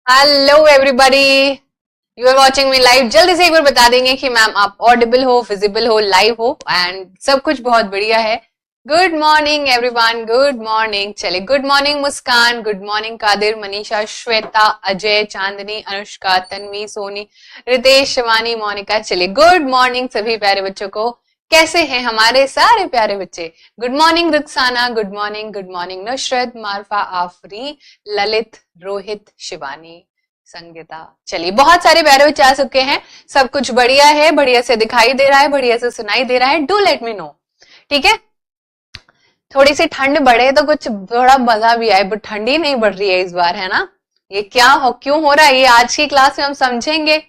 Hello everybody, you are watching me live. जल्दी से एक बार बता देंगे कि मैम आप ऑडिबल हो, विजिबल हो, लाइव हो एंड सब कुछ बहुत बढ़िया है। Good morning everyone, good morning. चलिए, गुड मॉर्निंग मुस्कान, गुड मॉर्निंग कादिर, मनीषा, श्वेता, अजय, चांदनी, अनुष्का, तन्वी, सोनी, रितेश, शिवानी, मोनिका। चलिए, गुड मॉर्निंग सभी प्यारे बच्चों को। कैसे हैं हमारे सारे प्यारे बच्चे? Good morning Rukhsana, good morning Nusrat, Marfa, Afri, Lalit, Rohit, Shivani, Sangeeta. चलिए, बहुत सारे प्यारे बच्चे आ चुके हैं। सब कुछ बढ़िया है, बढ़िया से दिखाई दे रहा है, बढ़िया से सुनाई दे रहा है। डू लेट मी नो, ठीक है। थोड़ी सी ठंड बढ़े तो कुछ थोड़ा मजा भी आए, बट ठंडी नहीं बढ़ रही है इस बार, है ना। ये क्या हो, क्यों हो रहा है, ये आज की क्लास में हम समझेंगे।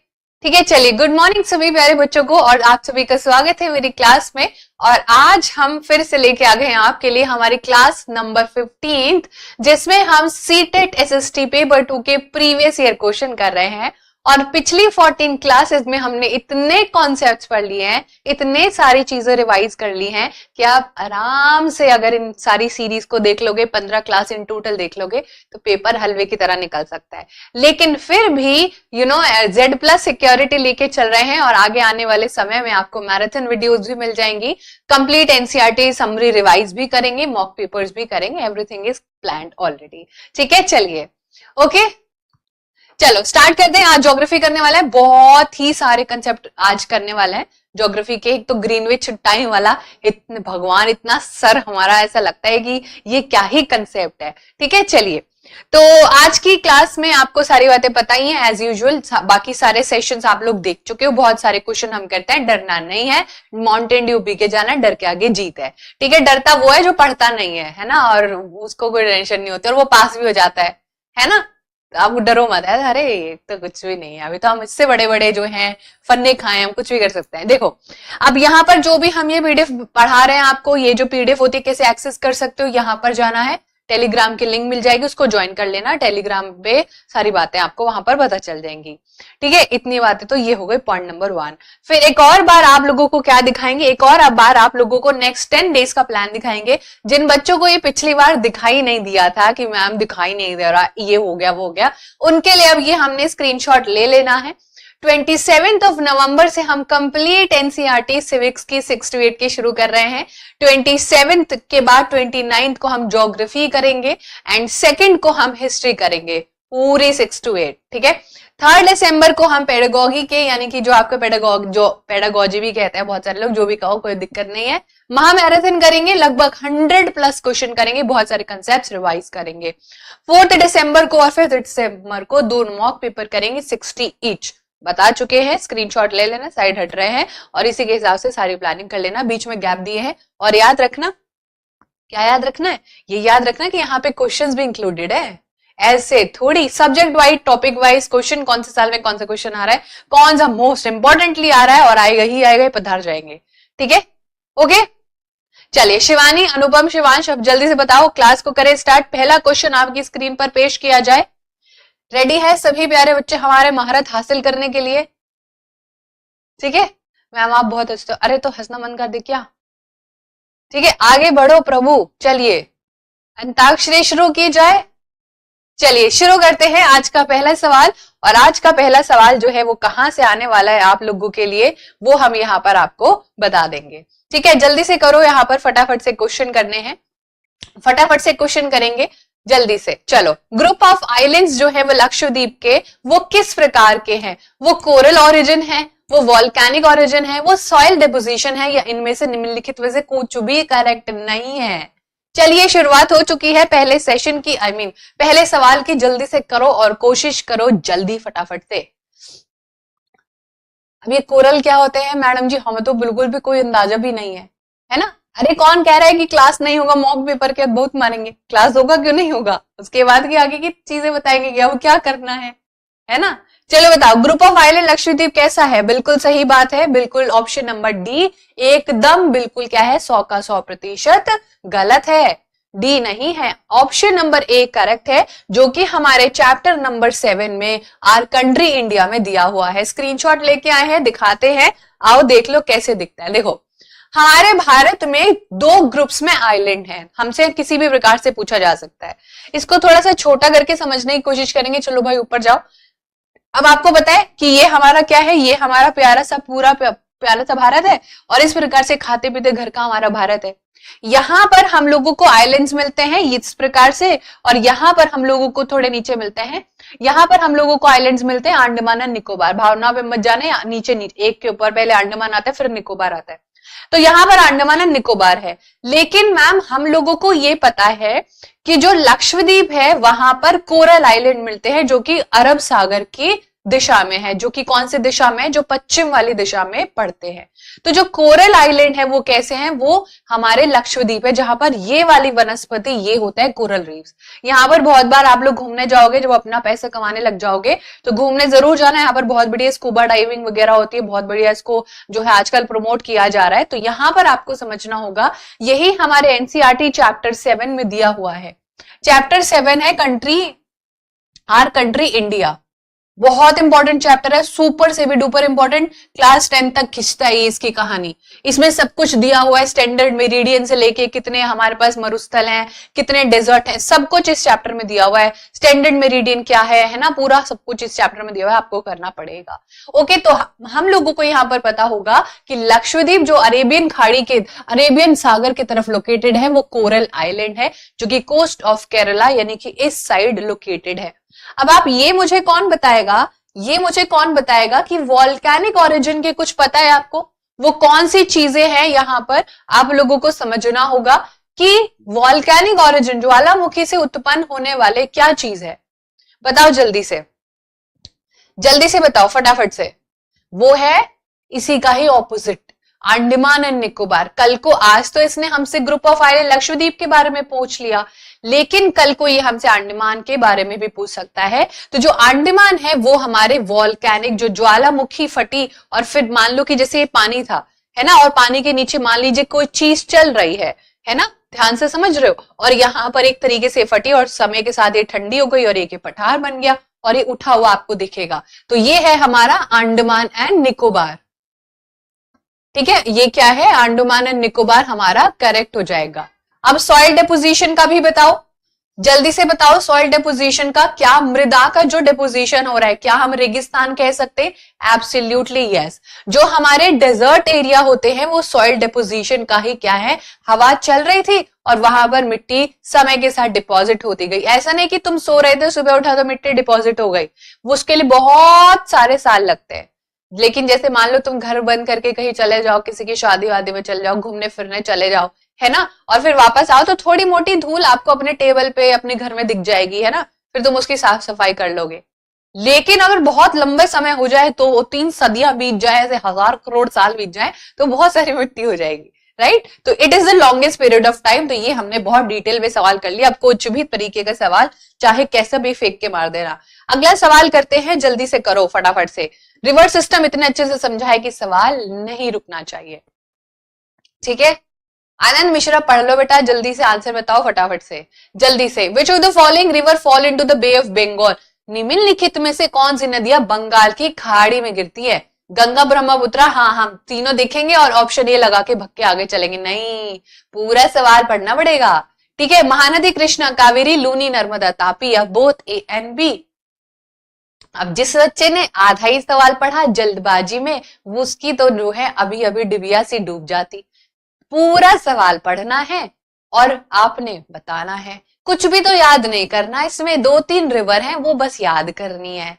ठीक है, चलिए, गुड मॉर्निंग सभी प्यारे बच्चों को और आप सभी का स्वागत है मेरी क्लास में। और आज हम फिर से लेके आ गए हैं आपके लिए हमारी क्लास नंबर 15, जिसमें हम सीटेट एसएसटी पेपर 2 के प्रीवियस ईयर क्वेश्चन कर रहे हैं। और पिछली 14 क्लासेस में हमने इतने कॉन्सेप्ट्स पढ़ लिए हैं, इतने सारी चीजें रिवाइज कर ली हैं कि आप आराम से अगर इन सारी सीरीज को देख लोगे, 15 क्लास इन टोटल देख लोगे, तो पेपर हलवे की तरह निकल सकता है। लेकिन फिर भी Z+ सिक्योरिटी लेके चल रहे हैं और आगे आने वाले समय में आपको मैराथन वीडियोस भी मिल जाएंगी, कंप्लीट एनसीईआरटी समरी रिवाइज भी करेंगे, मॉक पेपर्स भी करेंगे। Everything is planned already. ठीक है, चलिए, ओके, चलो स्टार्ट करते हैं। आज ज्योग्राफी करने वाला है, बहुत ही सारे कंसेप्ट आज करने वाले हैं ज्योग्राफी के। एक तो ग्रीनविच टाइम वाला, इतने भगवान, इतना सर हमारा ऐसा लगता है कि ये क्या ही कंसेप्ट है। ठीक है, चलिए, तो आज की क्लास में आपको सारी बातें पता ही है एज यूजुअल। बाकी सारे सेशंस आप लोग देख चुके हो, बहुत सारे क्वेश्चन हम करते हैं। डरना नहीं है, माउंटेन ड्यू पी के जाना, डर के आगे जीत है। ठीक है, डरता वो है जो पढ़ता नहीं है ना, और उसको कोई टेंशन नहीं होती और वो पास भी हो जाता है ना। आप डरो मत है, अरे तो कुछ भी नहीं है, अभी तो हम इससे बड़े बड़े जो हैं फन्ने खाए, हम कुछ भी कर सकते हैं। देखो, अब यहाँ पर जो भी हम ये पीडीएफ पढ़ा रहे हैं आपको, ये जो पीडीएफ होती है कैसे एक्सेस कर सकते हो, यहाँ पर जाना है, टेलीग्राम की लिंक मिल जाएगी, उसको ज्वाइन कर लेना। टेलीग्राम पे सारी बातें आपको वहां पर पता चल जाएंगी। ठीक है, इतनी बातें तो ये हो गई पॉइंट नंबर 1। फिर एक और बार आप लोगों को क्या दिखाएंगे, एक और बार आप लोगों को नेक्स्ट 10 डेज का प्लान दिखाएंगे। जिन बच्चों को ये पिछली बार दिखाई नहीं दिया था कि मैम दिखाई नहीं दे रहा, ये हो गया वो हो गया, उनके लिए अब ये हमने स्क्रीनशॉट ले लेना है। 27 नवंबर से हम कंप्लीट एनसीईआरटी सिविक्स की 6 to 8 की शुरू कर रहे हैं। 27 के बाद 29 को हम ज्योग्राफी करेंगे एंड 2 को हम हिस्ट्री करेंगे, पूरी 6 to 8। ठीक है, 3 दिसंबर को हम पेडागोगी के, यानी कि जो आपका पेडागोजी भी कहते हैं बहुत सारे लोग, जो भी कहो कोई दिक्कत नहीं है, महामैराथन करेंगे। लगभग 100+ क्वेश्चन करेंगे, बहुत सारे कंसेप्ट रिवाइज करेंगे। 4 दिसंबर को और 5 दिसंबर को 2 मॉक पेपर करेंगे, 60 ईच। बता चुके हैं, स्क्रीनशॉट ले लेना, साइड हट रहे हैं और इसी के हिसाब से सारी प्लानिंग कर लेना। बीच में गैप दिए हैं और याद रखना, क्या याद रखना है, ये याद रखना कि यहाँ पे क्वेश्चंस भी इंक्लूडेड है। ऐसे थोड़ी subject wise, topic wise question, कौन से साल में कौन सा क्वेश्चन आ रहा है, कौन सा मोस्ट इंपॉर्टेंटली आ रहा है और आएगा ही आएगा, पधार जाएंगे। ठीक है, ओके, चलिए, शिवानी, अनुपम, शिवांश, अब जल्दी से बताओ, क्लास को करें स्टार्ट। पहला क्वेश्चन आपकी स्क्रीन पर पेश किया जाए। रेडी है सभी प्यारे बच्चे हमारे महारत हासिल करने के लिए? ठीक है मैम, आप बहुत अच्छे, अरे तो हंसना मन कर दे क्या। ठीक है, आगे बढ़ो प्रभु। चलिए, अंताक्षरी शुरू की जाए। चलिए शुरू करते हैं आज का पहला सवाल। और आज का पहला सवाल जो है वो कहां से आने वाला है आप लोगों के लिए, वो हम यहाँ पर आपको बता देंगे। ठीक है, जल्दी से करो, यहाँ पर फटाफट से क्वेश्चन करने हैं, फटाफट से क्वेश्चन करेंगे जल्दी से। चलो, ग्रुप ऑफ आइलैंड्स जो है वो लक्षद्वीप के, वो किस प्रकार के हैं? वो कोरल ओरिजिन है, वो वॉल्केनिक ओरिजिन है, वो सॉइल डिपोजिशन है, या इनमें से निम्नलिखित में से कुछ भी करेक्ट नहीं है? चलिए, शुरुआत हो चुकी है पहले सेशन की, पहले सवाल की। जल्दी से करो और कोशिश करो जल्दी फटाफट से। अब ये कोरल क्या होते हैं मैडम जी, हमें तो बिल्कुल भी कोई अंदाजा भी नहीं है ना। अरे कौन कह रहा है कि क्लास नहीं होगा, मॉक पेपर के बहुत मारेंगे, क्लास होगा क्यों नहीं होगा, उसके बाद की आगे की चीजें बताएंगे क्या वो क्या करना है ना। चलो बताओ, ग्रुप ऑफ आइलैंड लक्षद्वीप कैसा है? बिल्कुल सही बात है, बिल्कुल ऑप्शन नंबर डी एकदम बिल्कुल क्या है, 100 का 100% गलत है, डी नहीं है, ऑप्शन नंबर ए करेक्ट है, जो कि हमारे चैप्टर नंबर 7 में आर कंट्री इंडिया में दिया हुआ है। स्क्रीनशॉट लेके आए हैं, दिखाते हैं, आओ देख लो कैसे दिखता है। देखो, हमारे भारत में 2 ग्रुप्स में आइलैंड हैं, हमसे किसी भी प्रकार से पूछा जा सकता है। इसको थोड़ा सा छोटा करके समझने की कोशिश करेंगे। चलो भाई ऊपर जाओ। अब आपको बताए कि ये हमारा क्या है, ये हमारा प्यारा सा पूरा प्यारा सा भारत है और इस प्रकार से खाते पीते घर का हमारा भारत है। यहाँ पर हम लोगों को आइलैंड्स मिलते हैं इस प्रकार से, और यहाँ पर हम लोगों को थोड़े नीचे मिलते हैं, यहाँ पर हम लोगों को आइलैंड्स मिलते हैं अंडमान एंड निकोबार। भावना पे मत जाने, नीचे नीचे एक के ऊपर पहले अंडमान आता है फिर निकोबार आता है। तो यहाँ पर अंडमान एंड निकोबार है। लेकिन मैम हम लोगों को ये पता है कि जो लक्षद्वीप है वहां पर कोरल आइलैंड मिलते हैं जो कि अरब सागर की दिशा में है, जो कि कौन से दिशा में, जो पश्चिम वाली दिशा में पड़ते हैं। तो जो कोरल आइलैंड है वो कैसे हैं, वो हमारे लक्षद्वीप है जहां पर ये वाली वनस्पति ये होता है कोरल रीफ्स। यहाँ पर बहुत बार आप लोग घूमने जाओगे, जब अपना पैसा कमाने लग जाओगे तो घूमने जरूर जाना। यहाँ पर बहुत बढ़िया स्कूबा डाइविंग वगैरह होती है, बहुत बढ़िया इसको जो है आजकल प्रमोट किया जा रहा है। तो यहाँ पर आपको समझना होगा, यही हमारे एनसीईआरटी चैप्टर 7 में दिया हुआ है। चैप्टर 7 है कंट्री, आर कंट्री इंडिया। बहुत इंपॉर्टेंट चैप्टर है, सुपर से भी डुपर इंपॉर्टेंट, क्लास 10 तक खिंचता है इसकी कहानी। इसमें सब कुछ दिया हुआ है, स्टैंडर्ड मेरिडियन से लेके कितने हमारे पास मरुस्थल हैं, कितने डेजर्ट हैं, सब कुछ इस चैप्टर में दिया हुआ है। स्टैंडर्ड मेरिडियन क्या है ना, पूरा सब कुछ इस चैप्टर में दिया हुआ है, आपको करना पड़ेगा। ओके, तो हम लोगों को यहाँ पर पता होगा कि लक्षद्वीप जो अरेबियन खाड़ी के, अरेबियन सागर की तरफ लोकेटेड है, वो कोरल आइलैंड है जो कि कोस्ट ऑफ केरला यानी कि इस साइड लोकेटेड है। अब आप ये मुझे कौन बताएगा कि वॉल्केनिक ओरिजिन के कुछ पता है आपको, वो कौन सी चीजें हैं, यहां पर आप लोगों को समझना होगा कि वॉल्केनिक ओरिजिन ज्वालामुखी से उत्पन्न होने वाले क्या चीज है। बताओ जल्दी से बताओ फटाफट से। वो है इसी का ही ऑपोजिट, अंडमान एंड निकोबार। कल को, आज तो इसने हमसे ग्रुप ऑफ आइलैंड लक्षद्वीप के बारे में पूछ लिया, लेकिन कल को ये हमसे अंडमान के बारे में भी पूछ सकता है। तो जो अंडमान है वो हमारे वॉल्केनिक, जो ज्वालामुखी फटी और फिर मान लो कि जैसे ये पानी था, है ना, और पानी के नीचे मान लीजिए कोई चीज चल रही है ना, ध्यान से समझ रहे हो, और यहाँ पर एक तरीके से फटी और समय के साथ ये ठंडी हो गई और एक पठार बन गया और ये उठा हुआ आपको दिखेगा। तो ये है हमारा अंडमान एंड निकोबार। ठीक है, ये क्या है, अंडमान एंड निकोबार हमारा करेक्ट हो जाएगा। अब सॉइल डिपोजिशन का भी बताओ, जल्दी से बताओ सॉइल डिपोजिशन का। क्या मृदा का जो डिपोजिशन हो रहा है, क्या हम रेगिस्तान कह सकते हैं? Absolutely yes. जो हमारे डेजर्ट एरिया होते हैं वो सॉइल डिपोजिशन का ही क्या है, हवा चल रही थी और वहां पर मिट्टी समय के साथ डिपॉजिट होती गई। ऐसा नहीं कि तुम सो रहे थे, सुबह उठा तो मिट्टी डिपॉजिट हो गई, वो उसके लिए बहुत सारे साल लगते हैं। लेकिन जैसे मान लो तुम घर बंद करके कहीं चले जाओ, किसी की शादी वादी में चले जाओ, घूमने फिरने चले जाओ, है ना, और फिर वापस आओ तो थोड़ी मोटी धूल आपको अपने टेबल पे अपने घर में दिख जाएगी, है ना, फिर तुम उसकी साफ सफाई कर लोगे। लेकिन अगर बहुत लंबे समय हो जाए, तो 3 सदियां बीत जाए, ऐसे 1000 करोड़ साल बीत जाए, तो बहुत सारी मिट्टी हो जाएगी, राइट। तो it is the longest period of time. तो ये हमने बहुत डिटेल में सवाल कर लिया। अब कुछ भी तरीके का सवाल चाहे कैसे भी फेंक के मार देना। अगला सवाल करते हैं, जल्दी से करो फटाफट से। रिवर्स सिस्टम इतने अच्छे से समझा है कि सवाल नहीं रुकना चाहिए, ठीक है। आनंद मिश्रा पढ़ लो बेटा, जल्दी से आंसर बताओ फटाफट से, जल्दी से। Which of the following river fall into the bay of Bengal? निम्नलिखित में से कौन सी नदियां बंगाल की खाड़ी में गिरती है? गंगा, ब्रह्मपुत्र, हाँ हम तीनों देखेंगे और ऑप्शन ए लगा के भग के आगे चलेंगे, नहीं, पूरा सवाल पढ़ना पड़ेगा, ठीक है। महानदी, कृष्णा, कावेरी, लूनी, नर्मदा, तापी, या बोथ ए एंड बी? अब जिस बच्चे ने आधा ही सवाल पढ़ा जल्दबाजी में, वो उसकी तो जो है अभी अभी डिबिया सी डूब जाती। पूरा सवाल पढ़ना है और आपने बताना है, कुछ भी तो याद नहीं करना। इसमें 2-3 रिवर हैं, वो बस याद करनी है।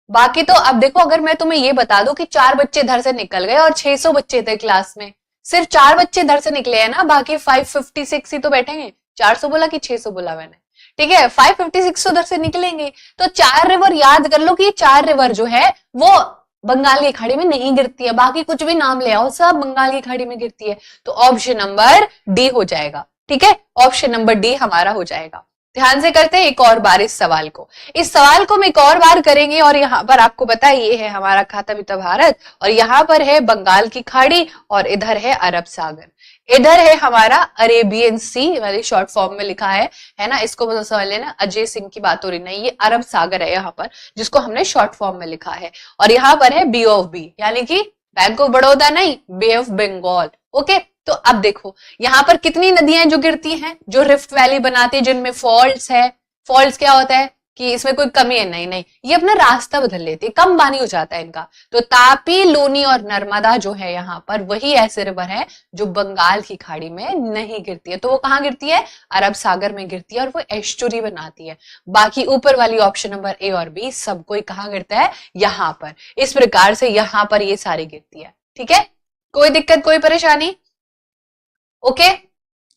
बाकी तो अब देखो, अगर मैं तुम्हें ये बता दूं कि 4 बच्चे इधर से निकल गए और 600 बच्चे थे क्लास में, सिर्फ 4 बच्चे इधर से निकले हैं ना, बाकी 556 ही तो बैठेंगे। 400 बोला कि 600 बोला मैंने, ठीक है, 556 उधर से निकलेंगे। तो 4 रिवर याद कर लो कि ये 4 रिवर जो है वो बंगाल की खाड़ी में नहीं गिरती है। बाकी कुछ भी नाम ले आओ, सब बंगाल की खाड़ी में गिरती है। तो ऑप्शन नंबर डी हो जाएगा, ठीक है, ऑप्शन नंबर डी हमारा हो जाएगा। ध्यान से करते हैं एक और बार इस सवाल को। इस सवाल को हम एक और बार करेंगे और यहाँ पर आपको पता है ये है हमारा खाता पीता भारत और यहाँ पर है बंगाल की खाड़ी और इधर है अरब सागर, इधर है हमारा अरेबियन सी, मैंने शॉर्ट फॉर्म में लिखा है ना, इसको मतलब समझ लेना, अजय सिंह की बात हो रही नहीं, ये अरब सागर है यहाँ पर जिसको हमने शॉर्ट फॉर्म में लिखा है। और यहाँ पर है बी ऑफ बी यानी कि बैंक ऑफ बड़ौदा नहीं, बे ऑफ बंगाल। ओके, तो अब देखो यहाँ पर कितनी नदियां जो गिरती हैं, जो रिफ्ट वैली बनाती है, जिनमें फॉल्ट्स है। फॉल्ट्स क्या होता है कि इसमें कोई कमी है, नहीं नहीं, ये अपना रास्ता बदल लेती है, कम पानी हो जाता है इनका। तो तापी, लूनी और नर्मदा जो है यहाँ पर, वही ऐसे रिवर है जो बंगाल की खाड़ी में नहीं गिरती है। तो वो कहाँ गिरती है? अरब सागर में गिरती है और वो एस्चुरी बनाती है। बाकी ऊपर वाली ऑप्शन नंबर ए और बी सब कोई कहाँ गिरता है? यहाँ पर। इस प्रकार से यहाँ पर ये सारी गिरती है। ठीक है, कोई दिक्कत, कोई परेशानी? ओके,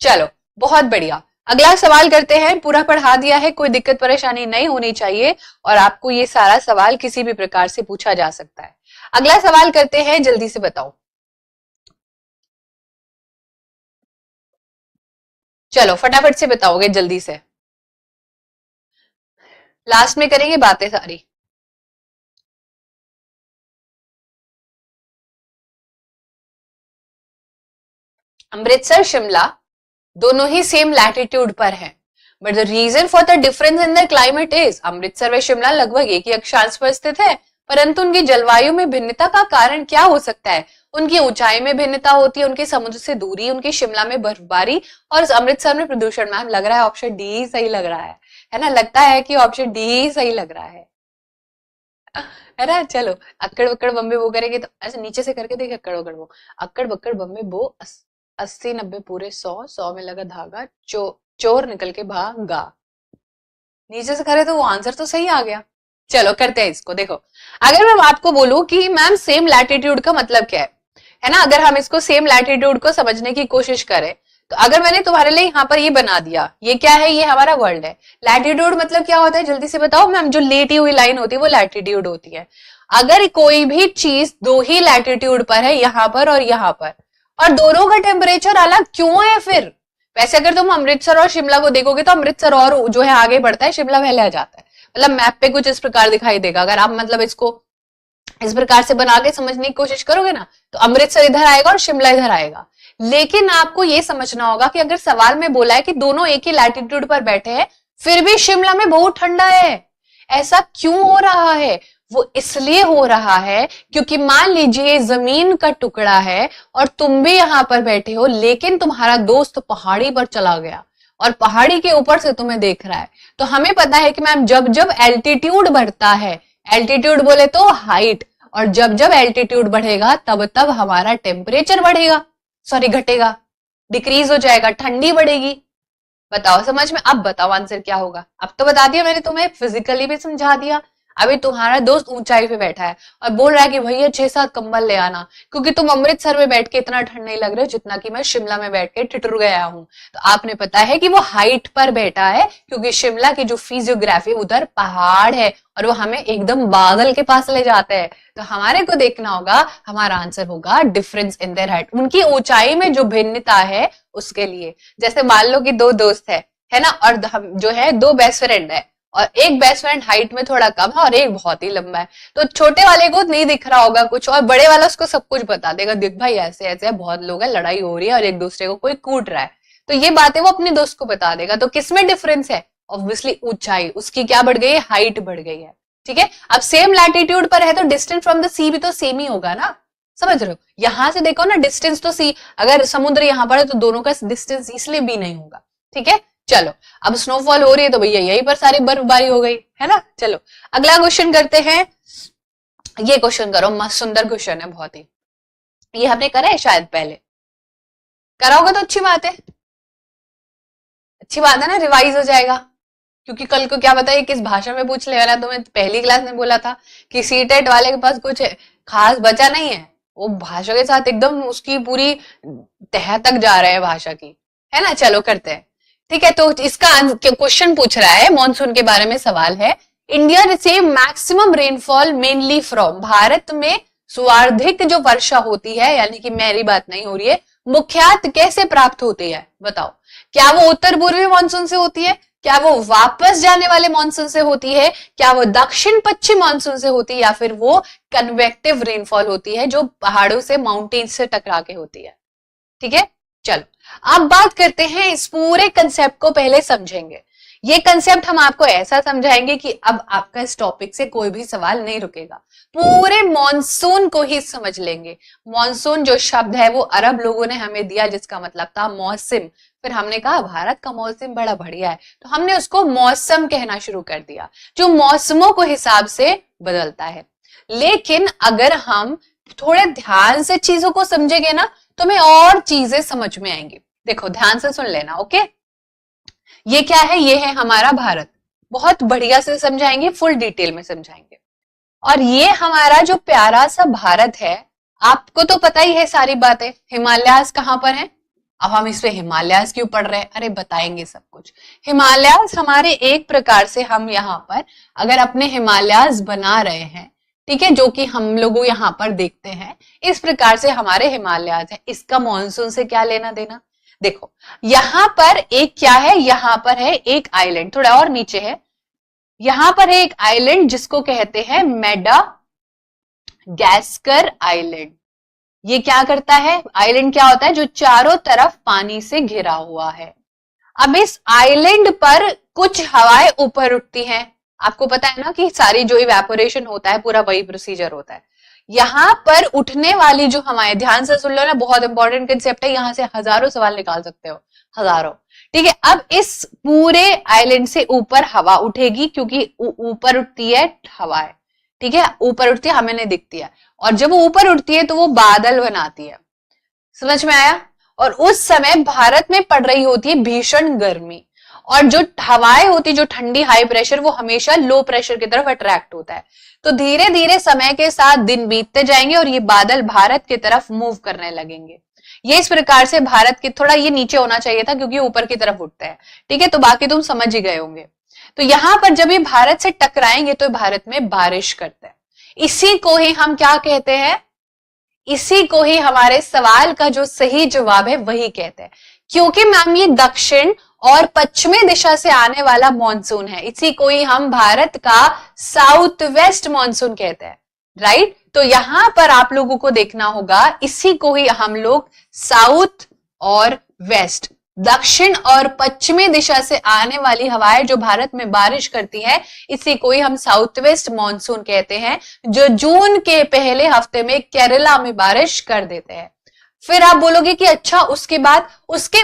चलो बहुत बढ़िया। अगला सवाल करते हैं, पूरा पढ़ा दिया है, कोई दिक्कत परेशानी नहीं होनी चाहिए और आपको ये सारा सवाल किसी भी प्रकार से पूछा जा सकता है। अगला सवाल करते हैं, जल्दी से बताओ। चलो फटाफट से बताओगे जल्दी से, लास्ट में करेंगे बातें सारी। अमृतसर शिमला दोनों ही सेम लैटिट्यूड पर हैं, but the reason for the difference in the climate is, Amritsar व शिमला लगभग एक ही अक्षांश पर स्थित है, परंतु उनकी जलवायु में भिन्नता का कारण क्या हो सकता है? उनकी ऊंचाई में भिन्नता होती है, उनके समुद्र से दूरी, उनकी शिमला में बर्फबारी और अमृतसर में प्रदूषण। मैम लग रहा है ऑप्शन डी सही लग रहा है ना? लगता है कि ऑप्शन डी सही लग रहा है ना? चलो, अक्कड़ बक्कड़ बम्बे वो करेंगे तो ऐसे नीचे से करके देखिए, अक्कड़ बक्कड़ वो, अक्कड़ बक्कड़ बम्बे बो, 80 90 पूरे 100 में लगा धागा, चोर निकल के भागा। नीचे से करे तो वो आंसर तो सही आ गया। चलो करते हैं इसको। देखो, अगर मैं आपको बोलूं कि मैम सेम लैटिट्यूड का मतलब क्या है ना? अगर हम इसको सेम लैटिट्यूड को समझने की कोशिश करें, तो अगर मैंने तुम्हारे लिए यहाँ पर ये बना दिया, ये क्या है? ये हमारा वर्ल्ड है। लैटिट्यूड मतलब क्या होता है? जल्दी से बताओ मैम। जो लेटी हुई लाइन होती है वो लैटिट्यूड होती है। अगर कोई भी चीज दो ही लैटिट्यूड पर है, यहाँ पर और यहाँ पर, और दोनों का टेम्परेचर अलग क्यों है फिर? वैसे अगर तुम अमृतसर और शिमला को देखोगे तो अमृतसर और जो है आगे बढ़ता है, शिमला पहले आ जाता है। मतलब मैप पे कुछ इस प्रकार दिखाई देगा। अगर आप मतलब इसको इस प्रकार से बना के समझने की कोशिश करोगे ना, तो अमृतसर इधर आएगा और शिमला इधर आएगा। लेकिन आपको ये समझना होगा कि अगर सवाल में बोला है कि दोनों एक ही लैटिट्यूड पर बैठे हैं, फिर भी शिमला में बहुत ठंडा है, ऐसा क्यों हो रहा है? वो इसलिए हो रहा है क्योंकि मान लीजिए जमीन का टुकड़ा है और तुम भी यहां पर बैठे हो, लेकिन तुम्हारा दोस्त पहाड़ी पर चला गया और पहाड़ी के ऊपर से तुम्हें देख रहा है। तो हमें पता है कि मैम जब जब एल्टीट्यूड बढ़ता है, एल्टीट्यूड बोले तो हाइट, और जब जब एल्टीट्यूड बढ़ेगा तब तब हमारा टेम्परेचर बढ़ेगा, सॉरी घटेगा, डिक्रीज हो जाएगा, ठंडी बढ़ेगी। बताओ समझ में? अब बताओ आंसर क्या होगा? अब तो बता दिया मैंने तुम्हें, फिजिकली भी समझा दिया। अभी तुम्हारा दोस्त ऊंचाई पे बैठा है और बोल रहा है कि भैया 6-7 कंबल ले आना, क्योंकि तुम अमृतसर में बैठ के इतना ठंड नहीं लग रहा जितना कि मैं शिमला में बैठ के ठिठुर गया हूं। तो आपने पता है कि वो हाइट पर बैठा है, क्योंकि शिमला की जो फिजियोग्राफी उधर पहाड़ है और वो हमें एकदम बादल के पास ले जाते हैं। तो हमारे को देखना होगा, हमारा आंसर होगा डिफरेंस इन देयर हाइट, उनकी ऊंचाई में जो भिन्नता है उसके लिए। जैसे मान लो कि दो दोस्त है ना, और हम जो है दो बेस्ट फ्रेंड है, और एक बेस्ट फ्रेंड हाइट में थोड़ा कम है और एक बहुत ही लंबा है। तो छोटे वाले को नहीं दिख रहा होगा कुछ, और बड़े वाला उसको सब कुछ बता देगा, देख भाई ऐसे ऐसे बहुत लोग हैं, लड़ाई हो रही है और एक दूसरे को कोई कूट रहा है। तो ये बातें वो अपने दोस्त को बता देगा। तो किसमें डिफरेंस है? ऑब्वियसली ऊंचाई, उसकी क्या बढ़ गई है? हाइट बढ़ गई है। ठीक है, अब सेम लैटिट्यूड पर है तो डिस्टेंस फ्रॉम द सी भी तो सेम ही होगा ना, समझ रहे हो? यहां से देखो ना, डिस्टेंस तो सी, अगर समुद्र यहाँ पर है तो दोनों का डिस्टेंस इसलिए भी नहीं होगा। ठीक है, चलो अब स्नोफॉल हो रही है तो भैया यहीं पर सारी बर्फबारी हो गई है ना। चलो अगला क्वेश्चन करते हैं। ये क्वेश्चन करो, मस्त सुंदर क्वेश्चन है बहुत ही। ये हमने करा है शायद पहले, करा होगा तो अच्छी बात है, अच्छी बात है ना, रिवाइज हो जाएगा। क्योंकि कल को क्या बताइए किस भाषा में पूछ ले वाला। तो मैं पहली क्लास में बोला था कि सीटेट वाले के पास कुछ खास बचा नहीं है, वो भाषा के साथ एकदम उसकी पूरी तह तक जा रहे हैं भाषा की, है ना। चलो करते हैं। ठीक है, तो इसका क्वेश्चन पूछ रहा है, मॉनसून के बारे में सवाल है। India receive maximum rainfall mainly from, Bharat में सर्वाधिक जो वर्षा होती है, यानी कि मेरी बात नहीं हो रही है, मुख्यतः कैसे प्राप्त होती है? बताओ, क्या वो उत्तर पूर्वी मानसून से होती है? क्या वो वापस जाने वाले मानसून से होती है? क्या वो दक्षिण पश्चिम मानसून से होती है? या फिर वो कन्वेक्टिव रेनफॉल होती है जो पहाड़ों से, माउंटेन से टकरा के होती है? ठीक है, चलो अब बात करते हैं, इस पूरे कंसेप्ट को पहले समझेंगे। ये कंसेप्ट हम आपको ऐसा समझाएंगे कि अब आपका इस टॉपिक से कोई भी सवाल नहीं रुकेगा, पूरे मॉनसून को ही समझ लेंगे। मॉनसून जो शब्द है वो अरब लोगों ने हमें दिया, जिसका मतलब था मौसम। फिर हमने कहा भारत का मौसम बड़ा बढ़िया है, तो हमने उसको मौसम कहना शुरू कर दिया, जो मौसमों को हिसाब से बदलता है। लेकिन अगर हम थोड़े ध्यान से चीजों को समझेंगे ना, तो हमें और चीजें समझ में आएंगी। देखो ध्यान से सुन लेना, ओके। ये क्या है? ये है हमारा भारत। बहुत बढ़िया से समझाएंगे, फुल डिटेल में समझाएंगे। और ये हमारा जो प्यारा सा भारत है, आपको तो पता ही है सारी बातें। हिमालयास कहां पर है? अब हम इस पे हिमालयास क्यों पढ़ रहे हैं? अरे बताएंगे सब कुछ। हिमालयास हमारे एक प्रकार से, हम यहाँ पर अगर अपने हिमालयास बना रहे हैं, ठीक है, जो कि हम लोग यहाँ पर देखते हैं, इस प्रकार से हमारे हिमालयास है। इसका मॉनसून से क्या लेना देना? देखो यहां पर एक क्या है, यहां पर है एक आइलैंड, थोड़ा और नीचे है, यहां पर है एक आइलैंड जिसको कहते हैं मेडागास्कर आइलैंड। ये क्या करता है? आइलैंड क्या होता है? जो चारों तरफ पानी से घिरा हुआ है। अब इस आइलैंड पर कुछ हवाएं ऊपर उठती हैं। आपको पता है ना कि सारी जो इवेपोरेशन होता है पूरा वही प्रोसीजर होता है। यहां पर उठने वाली जो हवाएं, ध्यान से सुन लो ना, बहुत इंपॉर्टेंट कंसेप्ट है, यहां से हजारों सवाल निकाल सकते हो, हजारों। ठीक है, अब इस पूरे आइलैंड से ऊपर हवा उठेगी, क्योंकि ऊपर उठती है हवाएं, ठीक है, ऊपर उठती है, हमें नहीं दिखती है, और जब वो ऊपर उठती है तो वो बादल बनाती है। समझ में आया? और उस समय भारत में पड़ रही होती है भीषण गर्मी, और जो हवाएं होती, जो ठंडी हाई प्रेशर, वो हमेशा लो प्रेशर की तरफ अट्रैक्ट होता है। तो धीरे धीरे समय के साथ दिन बीतते जाएंगे और ये बादल भारत की तरफ मूव करने लगेंगे। ये इस प्रकार से भारत की, थोड़ा ये नीचे होना चाहिए था क्योंकि ऊपर की तरफ उठते हैं, ठीक है, तो बाकी तुम समझ ही गए होंगे। तो यहां पर जब ये भारत से टकराएंगे तो भारत में बारिश करते हैं। इसी को ही हम क्या कहते हैं? इसी को ही हमारे सवाल का जो सही जवाब है वही कहते हैं, क्योंकि मैम ये दक्षिण और पश्चिमी दिशा से आने वाला मॉनसून है। इसी को ही हम भारत का साउथ वेस्ट मॉनसून कहते हैं, राइट। तो यहां पर आप लोगों को देखना होगा, इसी को ही हम लोग साउथ और वेस्ट, दक्षिण और पश्चिमी दिशा से आने वाली हवाएं जो भारत में बारिश करती है, इसी को ही हम साउथ वेस्ट मॉनसून कहते हैं, जो जून के पहले हफ्ते में केरला में बारिश कर देते हैं। फिर आप बोलोगे कि अच्छा उसके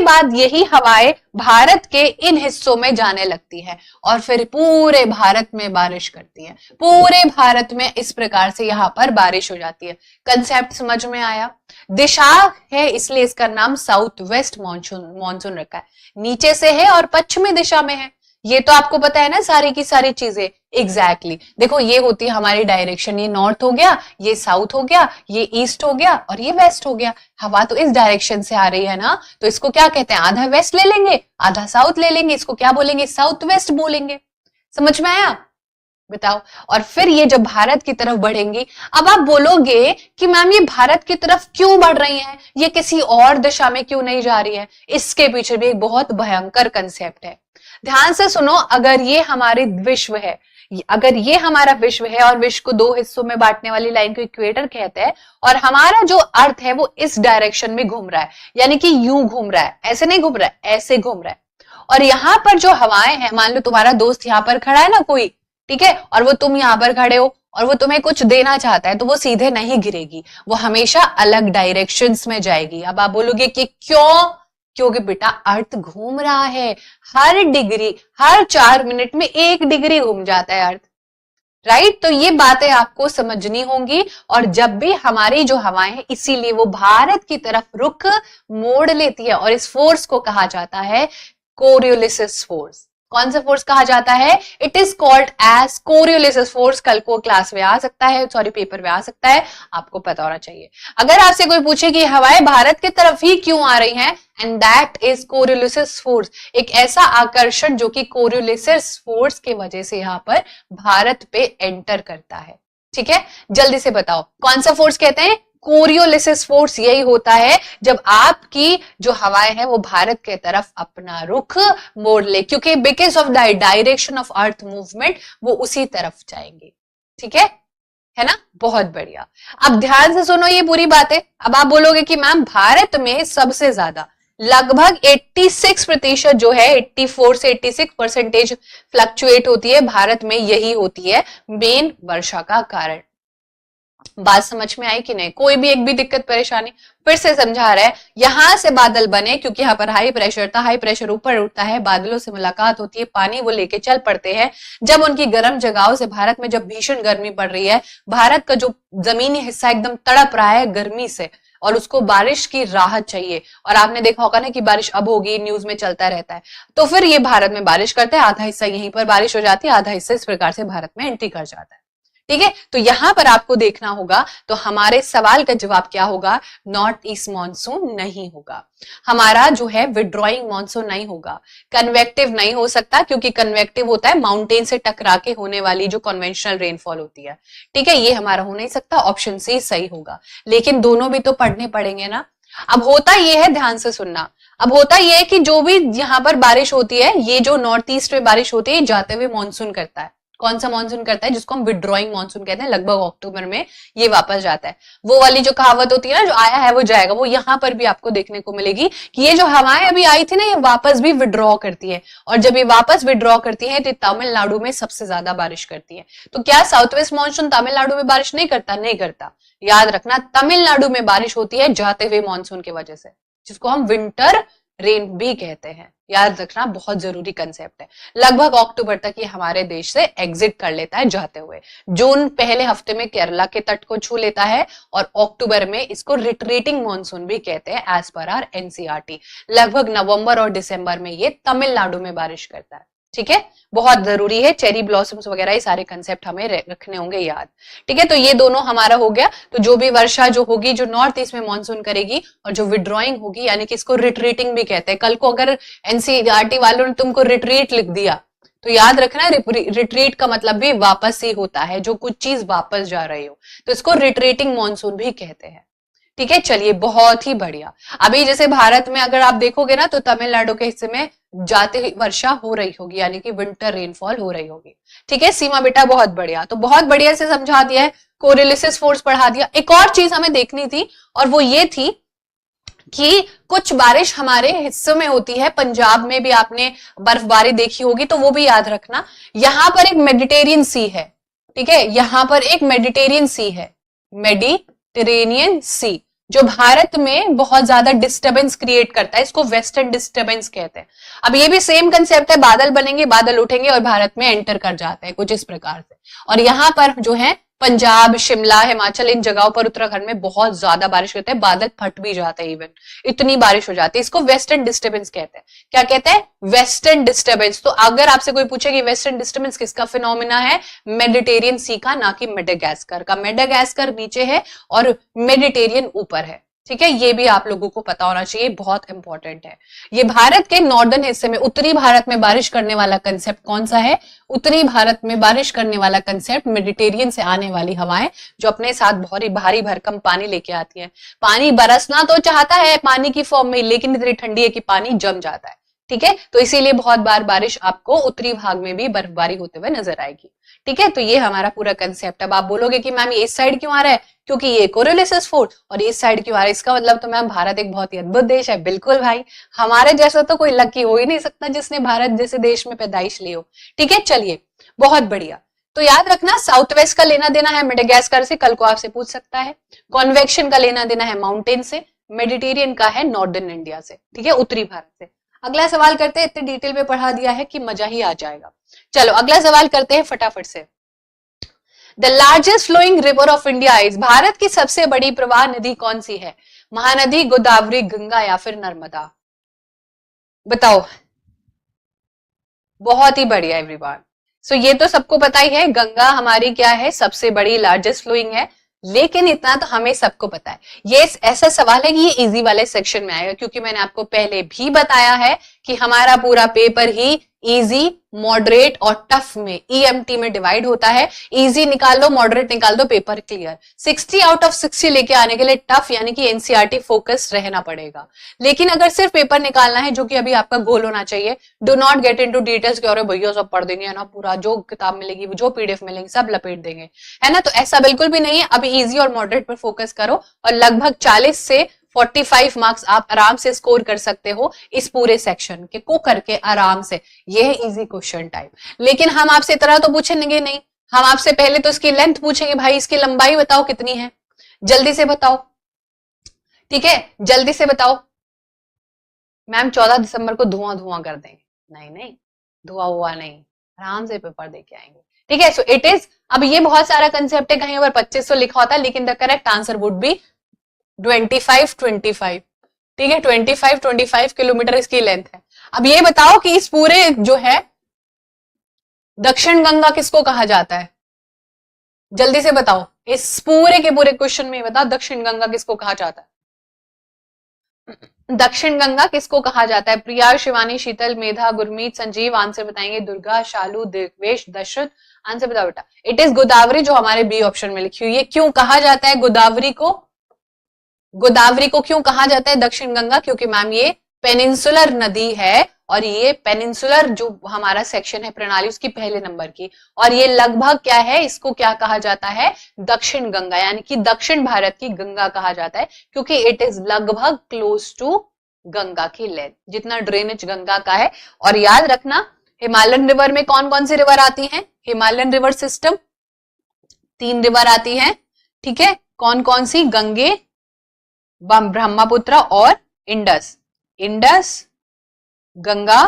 बाद यही हवाएं भारत के इन हिस्सों में जाने लगती है और फिर पूरे भारत में बारिश करती है। पूरे भारत में इस प्रकार से यहाँ पर बारिश हो जाती है। कंसेप्ट समझ में आया? दिशा है इसलिए इसका नाम साउथ वेस्ट मॉनसून रखा है। नीचे से है और पश्चिमी दिशा में है, ये तो आपको पता है ना सारी की सारी चीजें। एग्जैक्टली देखो, ये होती है हमारी डायरेक्शन, ये नॉर्थ हो गया, ये साउथ हो गया, ये ईस्ट हो गया और ये वेस्ट हो गया। हवा तो इस डायरेक्शन से आ रही है ना, तो इसको क्या कहते हैं? आधा वेस्ट ले लेंगे, आधा साउथ ले लेंगे, इसको क्या बोलेंगे? साउथ वेस्ट बोलेंगे। समझ में आया? बताओ। और फिर ये जब भारत की तरफ बढ़ेंगी, अब आप बोलोगे कि मैम ये भारत की तरफ क्यों बढ़ रही है, ये किसी और दिशा में क्यों नहीं जा रही है? इसके पीछे भी एक बहुत भयंकर कंसेप्ट है। ध्यान से सुनो, अगर ये हमारी विश्व है, अगर ये हमारा विश्व है और विश्व को दो हिस्सों में बांटने वाली लाइन को इक्वेटर कहते हैं, और हमारा जो अर्थ है वो इस डायरेक्शन में घूम रहा है, यानी कि यूं घूम रहा है, ऐसे नहीं घूम रहा है, ऐसे घूम रहा है। और यहां पर जो हवाएं हैं, मान लो तुम्हारा दोस्त यहां पर खड़ा है ना कोई, ठीक है, और वो तुम यहां पर खड़े हो और वो तुम्हें कुछ देना चाहता है, तो वो सीधे नहीं गिरेगी, वो हमेशा अलग डायरेक्शंस में जाएगी। अब आप बोलोगे कि क्यों? क्योंकि बेटा अर्थ घूम रहा है, हर 4 मिनट में 1 डिग्री घूम जाता है अर्थ, राइट। तो ये बातें आपको समझनी होंगी। और जब भी हमारी जो हवाएं हैं, इसीलिए वो भारत की तरफ रुख मोड़ लेती है, और इस फोर्स को कहा जाता है कोरियोलिसिस फोर्स। कौन सा फोर्स कहा जाता है? It is called as Coriolis force. कल को क्लास में आ सकता है, सॉरी पेपर में आ सकता है, आपको पता होना चाहिए। अगर आपसे कोई पूछे कि हवाएं भारत की तरफ ही क्यों आ रही हैं, एंड दैट इज कोरियोलिसिस फोर्स, एक ऐसा आकर्षण जो कि कोरियोलिसिस फोर्स की वजह से यहाँ पर भारत पे एंटर करता है। ठीक है, जल्दी से बताओ कौन सा फोर्स कहते हैं? कोरियोलिसिस फोर्स। यही होता है जब आपकी जो हवाएं हैं वो भारत के तरफ अपना रुख मोड़ ले, क्योंकि because of the direction of earth movement वो उसी तरफ जाएंगे। ठीक है ना? बहुत बढ़िया। अब ध्यान से सुनो ये पूरी बातें। अब आप बोलोगे कि मैम भारत में सबसे ज्यादा, लगभग 86% जो है 84 से 86% फ्लक्चुएट होती है भारत में, यही होती है मेन वर्षा का कारण। बात समझ में आई कि नहीं? कोई भी एक भी दिक्कत परेशानी? फिर से समझा रहा है, यहां से बादल बने क्योंकि यहाँ पर हाई प्रेशर था, हाई प्रेशर ऊपर उठता है, बादलों से मुलाकात होती है, पानी वो लेके चल पड़ते हैं। जब उनकी गर्म जगहों से भारत में जब भीषण गर्मी पड़ रही है, भारत का जो जमीनी हिस्सा एकदम तड़प रहा है गर्मी से और उसको बारिश की राहत चाहिए, और आपने देखा होगा ना कि बारिश अब होगी, न्यूज में चलता रहता है, तो फिर ये भारत में बारिश करते हैं, आधा हिस्सा यहीं पर बारिश हो जाती है, आधा हिस्सा इस प्रकार से भारत में एंट्री कर जाता है। ठीक है, तो यहां पर आपको देखना होगा, तो हमारे सवाल का जवाब क्या होगा? नॉर्थ ईस्ट मानसून नहीं होगा, हमारा जो है विड्रॉइंग मानसून नहीं होगा, कन्वेक्टिव नहीं हो सकता, क्योंकि कन्वेक्टिव होता है माउंटेन से टकरा के होने वाली जो कन्वेंशनल रेनफॉल होती है। ठीक है, ये हमारा हो नहीं सकता, ऑप्शन सी सही होगा। लेकिन दोनों भी तो पढ़ने पड़ेंगे ना। अब होता ये है, ध्यान से सुनना, अब होता ये है कि जो भी यहाँ पर बारिश होती है, ये जो नॉर्थ ईस्ट में बारिश होती है, जाते हुए मानसून करता है। कौन सा मानसून करता है? जिसको हम विड्रॉइंग मानसून कहते हैं, लगभग अक्टूबर में ये वापस जाता है। वो वाली जो कहावत होती है ना, जो आया है वो जाएगा, वो यहाँ पर भी आपको देखने को मिलेगी कि ये जो हवाएं अभी आई थी ना, ये वापस भी विड्रॉ करती है, और जब ये वापस विड्रॉ करती है तो तमिलनाडु में सबसे ज्यादा बारिश करती है। तो क्या साउथ वेस्ट मानसून तमिलनाडु में बारिश नहीं करता? नहीं करता। याद रखना, तमिलनाडु में बारिश होती है जाते हुए मानसून की वजह से, जिसको हम विंटर रेन भी कहते हैं। याद रखना, बहुत जरूरी कंसेप्ट है। लगभग अक्टूबर तक ये हमारे देश से एग्जिट कर लेता है जाते हुए। जून पहले हफ्ते में केरला के तट को छू लेता है, और अक्टूबर में इसको रिट्रीटिंग मानसून भी कहते हैं एज पर आर एनसीईआरटी। लगभग नवंबर और दिसंबर में ये तमिलनाडु में बारिश करता है। ठीक है, बहुत जरूरी है, चेरी ब्लॉसम्स वगैरह ये सारे कंसेप्ट हमें रखने होंगे याद। ठीक है, तो ये दोनों हमारा हो गया। तो जो भी वर्षा जो होगी, जो नॉर्थ ईस्ट में मानसून करेगी, और जो विड्रॉइंग होगी, यानी कि इसको रिट्रीटिंग भी कहते हैं। कल को अगर एनसीईआरटी वालों ने तुमको रिट्रीट लिख दिया, तो याद रखना, रिट्रीट का मतलब भी वापस ही होता है, जो कुछ चीज वापस जा रही हो, तो इसको रिट्रीटिंग मानसून भी कहते हैं। ठीक है, चलिए, बहुत ही बढ़िया। अभी जैसे भारत में अगर आप देखोगे ना, तो तमिलनाडु के हिस्से में जाते ही वर्षा हो रही होगी, यानी कि विंटर रेनफॉल हो रही होगी। ठीक है सीमा बेटा, बहुत बढ़िया। तो बहुत बढ़िया से समझा दिया है, कोरिलेसिस फोर्स पढ़ा दिया। एक और चीज हमें देखनी थी, और वो ये थी कि कुछ बारिश हमारे हिस्सों में होती है, पंजाब में भी आपने बर्फबारी देखी होगी, तो वो भी याद रखना। यहां पर एक मेडिटेरियन सी है, ठीक है, यहां पर एक मेडिटेरियन सी है, मेडिटेरेनियन सी, जो भारत में बहुत ज्यादा डिस्टरबेंस क्रिएट करता है, इसको वेस्टर्न डिस्टरबेंस कहते हैं। अब ये भी सेम कंसेप्ट है, बादल बनेंगे, बादल उठेंगे और भारत में एंटर कर जाते हैं कुछ इस प्रकार से। और यहाँ पर जो है पंजाब, शिमला, हिमाचल, इन जगहों पर, उत्तराखंड में बहुत ज्यादा बारिश होती है, बादल फट भी जाते हैं, इवन इतनी बारिश हो जाती है। इसको वेस्टर्न डिस्टर्बेंस कहते हैं। क्या कहते हैं? Western disturbance. तो अगर आपसे कोई पूछे कि वेस्टर्न डिस्टर्बेंस किसका फिनोमिना है, मेडिटेरियन सी का, ना कि मेडागास्कर का। मेडागास्कर नीचे है और मेडिटेरियन ऊपर है। ठीक है, ये भी आप लोगों को पता होना चाहिए, बहुत इंपॉर्टेंट है। ये भारत के नॉर्दर्न हिस्से में, उत्तरी भारत में बारिश करने वाला कंसेप्ट कौन सा है? उत्तरी भारत में बारिश करने वाला कंसेप्ट मेडिटेरियन से आने वाली हवाएं, जो अपने साथ भारी भारी भरकम पानी लेके आती है। पानी बरसना तो चाहता है पानी की फॉर्म में, लेकिन इतनी ठंडी है कि पानी जम जाता है। ठीक है, तो इसीलिए बहुत बार बारिश आपको उत्तरी भाग में भी बर्फबारी होते हुए नजर आएगी। ठीक है, तो ये हमारा पूरा कंसेप्ट। अब आप बोलोगे कि मैम ये इस साइड क्यों आ रहा है? क्योंकि ये कोरिलेसिस फोर्स, और इस साइड क्यों आ रहा है? इसका मतलब तो मैम भारत एक बहुत ही अद्भुत देश है। बिल्कुल भाई, हमारे जैसा तो कोई लकी हो ही नहीं सकता जिसने भारत जैसे देश में पैदाइश ली हो। ठीक है, चलिए, बहुत बढ़िया। तो याद रखना, साउथ वेस्ट का लेना देना है मेडागास्कर से, कल को आपसे पूछ सकता है। कॉन्वेक्शन का लेना देना है माउंटेन से, मेडिटेरियन का है नॉर्दर्न इंडिया से। ठीक है, उत्तरी भारत से। अगला सवाल करते हैं, इतने डिटेल में पढ़ा दिया है कि मजा ही आ जाएगा। चलो अगला सवाल करते हैं फटाफट से। The largest flowing river of India is, Bharat की सबसे बड़ी प्रवाह नदी कौन सी है? महानदी, गोदावरी, गंगा या फिर नर्मदा? बताओ। बहुत ही बढ़िया एवरीवन। सो ये तो सबको पता ही है, गंगा हमारी क्या है? सबसे बड़ी लार्जेस्ट फ्लोइंग है। लेकिन इतना तो हमें सबको पता है, ये ऐसा सवाल है कि ये इजी वाले सेक्शन में आएगा, क्योंकि मैंने आपको पहले भी बताया है कि हमारा पूरा पेपर ही इजी, मॉडरेट और टफ में, ईएमटी में डिवाइड होता है। इजी निकाल दो, मॉडरेट निकाल दो, पेपर क्लियर। 60 आउट ऑफ 60 लेके आने के लिए टफ, यानी कि एनसीईआरटी फोकस रहना पड़ेगा। लेकिन अगर सिर्फ पेपर निकालना है, जो कि अभी आपका गोल होना चाहिए, do not get into details के, और भैया सब पढ़ देंगे है ना, पूरा जो किताब मिलेगी, जो पीडीएफ मिलेंगे सब लपेट देंगे, है ना। तो ऐसा बिल्कुल भी नहीं है। अभी इजी और मॉडरेट पर फोकस करो, और लगभग 40 से 45 मार्क्स आप आराम से स्कोर कर सकते हो इस पूरे सेक्शन के को करके आराम से। ये है इजी क्वेश्चन टाइप। लेकिन हम आपसे इतना तो पूछेंगे नहीं, हम आपसे पहले तो इसकी लेंथ पूछेंगे, भाई इसकी लंबाई बताओ कितनी है, जल्दी से बताओ। ठीक है, जल्दी से बताओ। मैम 14 दिसंबर को धुआं धुआं कर देंगे, नहीं नहीं, धुआं हुआ नहीं, आराम से पेपर दे के आएंगे। ठीक है, सो इट इज, अब ये बहुत सारा कंसेप्ट है, कहीं पर 2500 लिखा होता है, लेकिन the correct answer would be 25 ठीक है, 25 किलोमीटर इसकी लेंथ है। अब ये बताओ कि इस पूरे जो है दक्षिण गंगा किसको कहा जाता है, जल्दी से बताओ। इस पूरे के पूरे क्वेश्चन में बताओ दक्षिण गंगा किसको कहा जाता है, दक्षिण गंगा किसको कहा जाता है। प्रिया, शिवानी, शीतल, मेधा, गुरमीत, संजीव आंसर बताएंगे। दुर्गा, शालू, दिग्वेश, दशरथ आंसर बताओ बेटा। इट इज गोदावरी, जो हमारे बी ऑप्शन में लिखी हुई है। क्यों कहा जाता है गोदावरी को, गोदावरी को क्यों कहा जाता है दक्षिण गंगा, क्योंकि मैम ये पेनिनसुलर नदी है, और ये पेनिनसुलर जो हमारा सेक्शन है प्रणाली उसकी पहले नंबर की, और ये लगभग क्या है, इसको क्या कहा जाता है, दक्षिण गंगा, यानी कि दक्षिण भारत की गंगा कहा जाता है, क्योंकि इट इज लगभग क्लोज टू गंगा की लेंथ, जितना ड्रेनेज गंगा का है। और याद रखना हिमालयन रिवर में कौन कौन सी रिवर आती हैं, हिमालयन रिवर सिस्टम 3 रिवर आती है। ठीक है, कौन कौन सी, गंगे, ब्रह्मपुत्र और इंडस, इंडस, गंगा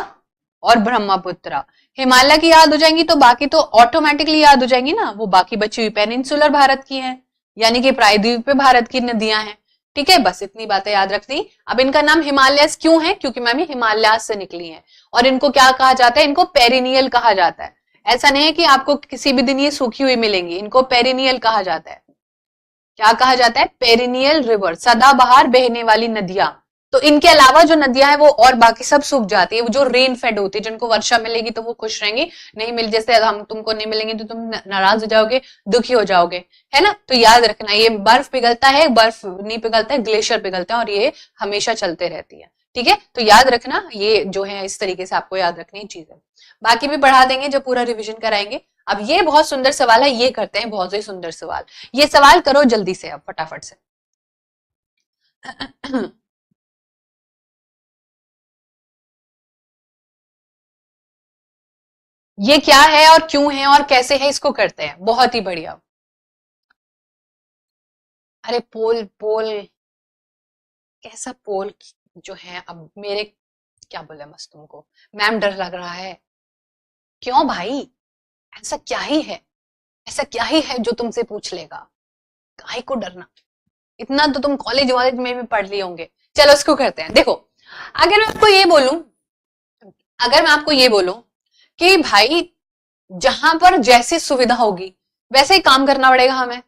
और ब्रह्मपुत्र। हिमालय की याद हो जाएंगी तो बाकी तो ऑटोमेटिकली याद हो जाएंगी ना, वो बाकी बची हुई पेनिनसुलर भारत की हैं, यानी कि प्रायद्वीपीय भारत की नदियां हैं। ठीक है, बस इतनी बातें याद रखनी। अब इनका नाम हिमालयस क्यों है, क्योंकि मैम ये हिमालयास से निकली हैं, और इनको क्या कहा जाता है, इनको पेरिनियल कहा जाता है। ऐसा नहीं है कि आपको किसी भी दिन ये सूखी हुई मिलेंगी, इनको पेरिनियल कहा जाता है। क्या कहा जाता है, पेरिनियल रिवर, सदाबहार बहने वाली नदियां। तो इनके अलावा जो नदियां हैं वो और बाकी सब सूख जाती है, वो जो रेन फेड होती है, जिनको वर्षा मिलेगी तो वो खुश रहेंगी, नहीं मिल, जैसे हम तुमको नहीं मिलेंगे तो तुम नाराज हो जाओगे, दुखी हो जाओगे, है ना। तो याद रखना, ये बर्फ पिघलता है, बर्फ नहीं पिघलता है, ग्लेशियर पिघलता है, और ये हमेशा चलते रहती है। ठीक है, तो याद रखना, ये जो है इस तरीके से आपको याद रखनी चीजें, बाकी भी पढ़ा देंगे जब पूरा रिविजन कराएंगे। अब ये बहुत सुंदर सवाल है, ये करते हैं, बहुत ही सुंदर सवाल, ये सवाल करो जल्दी से अब फटाफट से। ये क्या है और क्यों है और कैसे है, इसको करते हैं, बहुत ही बढ़िया। अरे पोल पोल, कैसा पोल जो है, अब मेरे क्या बोले मस्त तुमको, मैम डर लग रहा है। क्यों भाई, ऐसा क्या ही है, ऐसा क्या ही है जो तुमसे पूछ लेगा, काहे को डरना, इतना तो तुम कॉलेज वॉलेज में भी पढ़ लिए होंगे। चलो इसको करते हैं। देखो, अगर मैं आपको ये बोलूं, अगर मैं आपको ये बोलूं कि भाई जहां पर जैसी सुविधा होगी वैसे ही काम करना पड़ेगा हमें।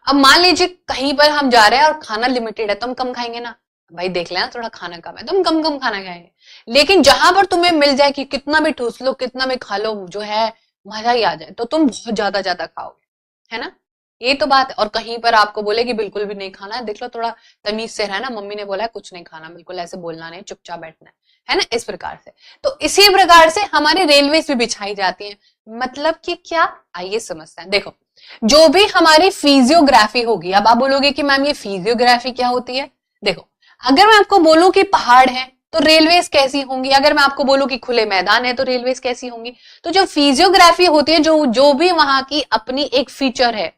अब मान लीजिए कहीं पर हम जा रहे हैं और खाना लिमिटेड है, तो हम कम खाएंगे ना, भाई देख लेना थोड़ा खाना कम है तो हम कम कम खाना खाएंगे। लेकिन जहां पर तुम्हें मिल जाए कि कितना भी ठूस लो, कितना भी खा लो, जो है मजा ही आ जाए, तो तुम बहुत ज्यादा ज्यादा खाओगे, है ना। ये तो बात है। और कहीं पर आपको बोले कि बिल्कुल भी नहीं खाना है, देख लो थोड़ा तमीज से रहना, मम्मी ने बोला है कुछ नहीं खाना, बिल्कुल ऐसे बोलना नहीं, चुपचाप बैठना है ना, इस प्रकार से। तो इसी प्रकार से हमारी रेलवे भी बिछाई जाती है। मतलब कि क्या, आइए समझते हैं। देखो, जो भी हमारी फिजियोग्राफी होगी, अब आप बोलोगे कि मैम ये फिजियोग्राफी क्या होती है। देखो, अगर मैं आपको बोलूं कि पहाड़ है तो रेलवेज कैसी होंगी, अगर मैं आपको बोलूं कि खुले मैदान है तो रेलवेज कैसी होंगी। तो जो फिजियोग्राफी होती है, जो भी वहां की अपनी एक फीचर है,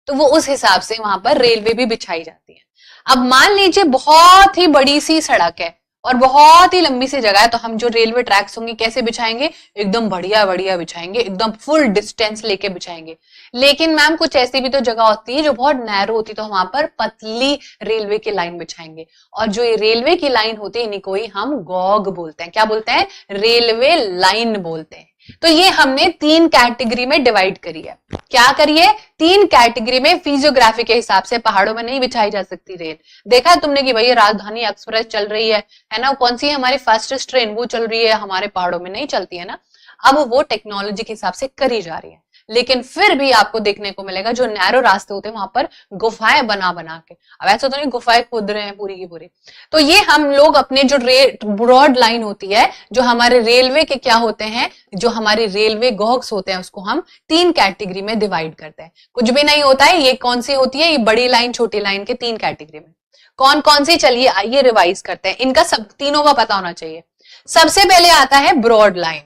तो वो उस हिसाब से वहां पर रेलवे भी बिछाई जाती है। अब मान लीजिए बहुत ही बड़ी सी सड़क है और बहुत ही लंबी सी जगह है, तो हम जो रेलवे ट्रैक्स होंगे कैसे बिछाएंगे, एकदम बढ़िया बढ़िया बिछाएंगे, एकदम फुल डिस्टेंस लेके बिछाएंगे। लेकिन मैम कुछ ऐसी भी तो जगह होती है जो बहुत नैरो होती है, तो वहां पर पतली रेलवे की लाइन बिछाएंगे। और जो ये रेलवे की लाइन होती है, इन्हीं को ही हम गॉग बोलते हैं। क्या बोलते हैं, रेलवे लाइन बोलते हैं। तो ये हमने 3 कैटेगरी में डिवाइड करी है। क्या करिए, 3 कैटेगरी में। फिजियोग्राफी के हिसाब से पहाड़ों में नहीं बिछाई जा सकती रेल। देखा है तुमने कि भाई राजधानी एक्सप्रेस चल रही है ना, कौन सी है हमारी फास्टेस्ट ट्रेन, वो चल रही है, हमारे पहाड़ों में नहीं चलती है ना। अब वो टेक्नोलॉजी के हिसाब से करी जा रही है, लेकिन फिर भी आपको देखने को मिलेगा जो नैरो रास्ते होते हैं वहां पर गुफाएं बना बना के, अब ऐसा तो नहीं गुफाएं खोद रहे हैं पूरी की पूरी। तो ये हम लोग अपने जो ब्रॉड लाइन होती है, जो हमारे रेलवे के क्या होते हैं, जो हमारे रेलवे गॉग्स होते हैं, उसको हम 3 कैटेगरी में डिवाइड करते हैं। कुछ भी नहीं होता है, ये कौन सी होती है, ये बड़ी लाइन छोटी लाइन के 3 कैटेगरी में। कौन कौन सी, चलिए आइए रिवाइज करते हैं, इनका सब तीनों का पता होना चाहिए। सबसे पहले आता है ब्रॉड लाइन,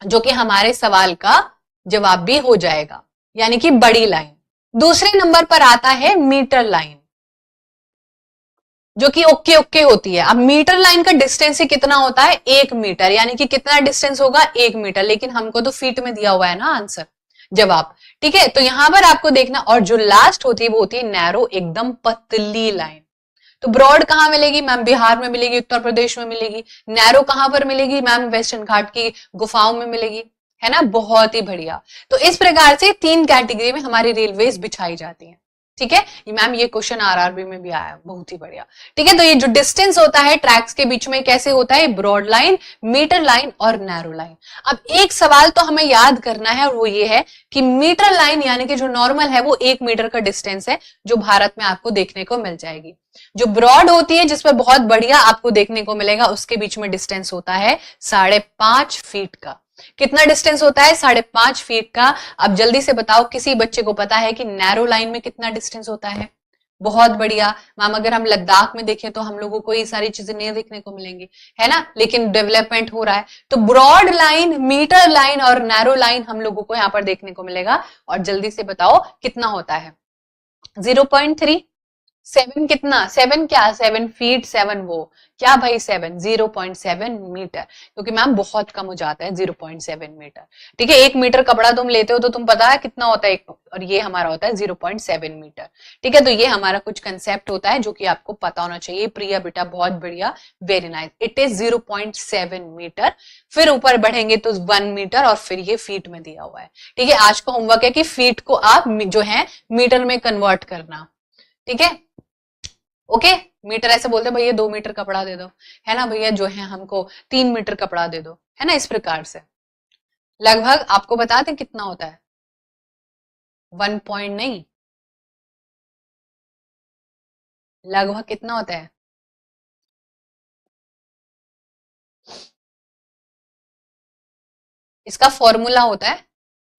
जो कि हमारे सवाल का जवाब भी हो जाएगा, यानी कि बड़ी लाइन। दूसरे नंबर पर आता है मीटर लाइन, जो कि ओके ओके होती है। अब मीटर लाइन का डिस्टेंस ही कितना होता है, 1 मीटर, यानी कि कितना डिस्टेंस होगा, 1 मीटर, लेकिन हमको तो फीट में दिया हुआ है ना आंसर, जवाब, ठीक है। तो यहां पर आपको देखना, और जो लास्ट होती है वो होती है नैरो, एकदम पतली लाइन। तो ब्रॉड कहां मिलेगी मैम, बिहार में मिलेगी, उत्तर प्रदेश में मिलेगी। नैरो कहां पर मिलेगी मैम, वेस्टर्न घाट की गुफाओं में मिलेगी, है ना, बहुत ही बढ़िया। तो इस प्रकार से 3 कैटेगरी में हमारी रेलवेज बिछाई जाती हैं, ठीक है। ये मैम ये क्वेश्चन आरआरबी में भी आया, बहुत ही बढ़िया, ठीक है। तो ये जो डिस्टेंस होता है ट्रैक्स के बीच में कैसे होता है, ब्रॉड लाइन, मीटर लाइन और नैरो लाइन। अब एक सवाल तो हमें याद करना है, और वो ये है कि मीटर लाइन यानी कि जो नॉर्मल है वो 1 मीटर का डिस्टेंस है, जो भारत में आपको देखने को मिल जाएगी। जो ब्रॉड होती है, जिसमें बहुत बढ़िया आपको देखने को मिलेगा, उसके बीच में डिस्टेंस होता है 5.5 फीट का। कितना डिस्टेंस होता है, 5.5 फीट का। अब जल्दी से बताओ, किसी बच्चे को पता है कि नैरो लाइन में कितना डिस्टेंस होता है? बहुत बढ़िया मैम, अगर हम लद्दाख में देखें तो हम लोगों को ये सारी चीजें नहीं देखने को मिलेंगी, है ना, लेकिन डेवलपमेंट हो रहा है। तो ब्रॉड लाइन, मीटर लाइन और नैरो लाइन हम लोगों को यहाँ पर देखने को मिलेगा। और जल्दी से बताओ कितना होता है, 0.3, 7 कितना, 7 क्या, 7 फीट, 7 वो क्या भाई, 7, 0.7 मीटर, क्योंकि मैम बहुत कम हो जाता है 0.7 मीटर, ठीक है। 1 मीटर कपड़ा तुम लेते हो तो तुम पता है कितना होता है, और ये हमारा होता है 0.7 मीटर, ठीक है। तो ये हमारा कुछ कंसेप्ट होता है जो कि आपको पता होना चाहिए। प्रिया बेटा बहुत बढ़िया, very nice, it is 0.7 metre. फिर ऊपर बढ़ेंगे तो 1 मीटर, और फिर ये फीट में दिया हुआ है, ठीक है। आज का होमवर्क है कि फीट को आप जो है मीटर में कन्वर्ट करना, ठीक है, ओके। मीटर ऐसे बोलते हैं भैया 2 मीटर कपड़ा दे दो, है ना भैया, जो है हमको 3 मीटर कपड़ा दे दो, है ना, इस प्रकार से। लगभग आपको बता दें कितना होता है, 1 पॉइंट नहीं, लगभग कितना होता है, इसका फॉर्मूला होता है,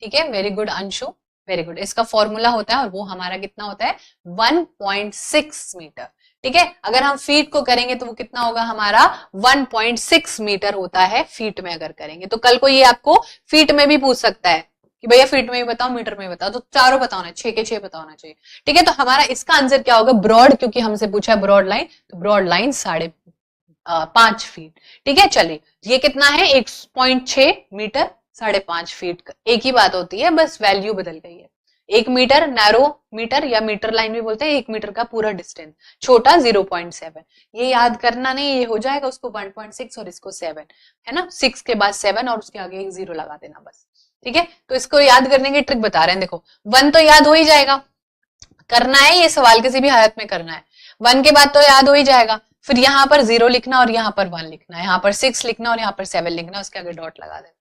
ठीक है, very good Anshu, very good. इसका फॉर्मूला होता है, और वो हमारा कितना होता है, 1.6 मीटर, ठीक है। अगर हम फीट को करेंगे तो वो कितना होगा हमारा, 1.6 मीटर होता है फीट में अगर करेंगे। तो कल को ये आपको फीट में भी पूछ सकता है कि भैया फीट में भी बताओ, मीटर में भी बताओ, तो चारों बताना, 6 के 6 बताना चाहिए, ठीक है। तो हमारा इसका आंसर क्या होगा, ब्रॉड, क्योंकि हमसे पूछा है ब्रॉड लाइन, तो ब्रॉड लाइन 5.5 फीट, ठीक है। चलिए, ये कितना है, 1.6 मीटर, 5.5 फीट का एक ही बात होती है, बस वैल्यू बदल गई है। 1 मीटर, नैरो मीटर या मीटर लाइन भी बोलते हैं, 1 मीटर का पूरा डिस्टेंस, छोटा 0.7, ये याद करना नहीं, ये हो जाएगा, उसको 1.6 और इसको 7, है ना, 6 के बाद 7 और उसके आगे एक 0 लगा देना बस, ठीक है। तो इसको याद करने की ट्रिक बता रहे हैं, देखो 1 तो याद हो ही जाएगा, करना है ये सवाल किसी भी हालत में करना है, 1 के बाद तो याद हो ही जाएगा, फिर यहाँ पर 0 लिखना और यहाँ पर 1 लिखना, यहाँ पर 6 लिखना और यहाँ पर 7 लिखना, उसके आगे डॉट लगा देना,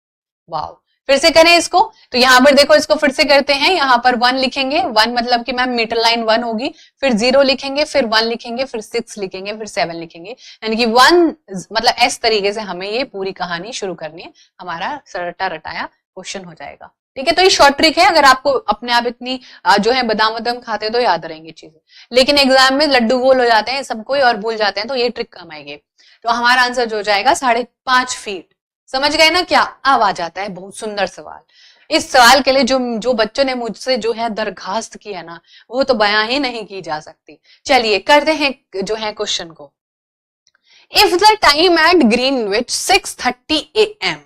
वाओ। फिर से करें इसको, तो यहाँ पर देखो, इसको फिर से करते हैं, यहाँ पर 1 लिखेंगे, 1 मतलब कि मैम मीटर लाइन 1 होगी, फिर 0 लिखेंगे, फिर 1 लिखेंगे, फिर 6 लिखेंगे, फिर 7 लिखेंगे, यानी कि 1 मतलब इस तरीके से हमें ये पूरी कहानी शुरू करनी है, हमारा सरटा रटाया क्वेश्चन हो जाएगा, ठीक है। तो ये शॉर्ट ट्रिक है, अगर आपको अपने आप इतनी जो है बादाम वादाम खाते तो याद रहेंगी चीजें, लेकिन एग्जाम में लड्डू गोल हो जाते हैं सब कोई और भूल जाते हैं, तो ये ट्रिक काम आएगी। तो हमारा आंसर जो हो जाएगा 5.5 फीट, समझ गए ना, क्या अब आ जाता है बहुत सुंदर सवाल। इस सवाल के लिए जो बच्चों ने मुझसे जो है दरखास्त की है ना, वो तो बयां ही नहीं की जा सकती। चलिए करते हैं जो है क्वेश्चन को। If the time at Greenwich 6:30 AM,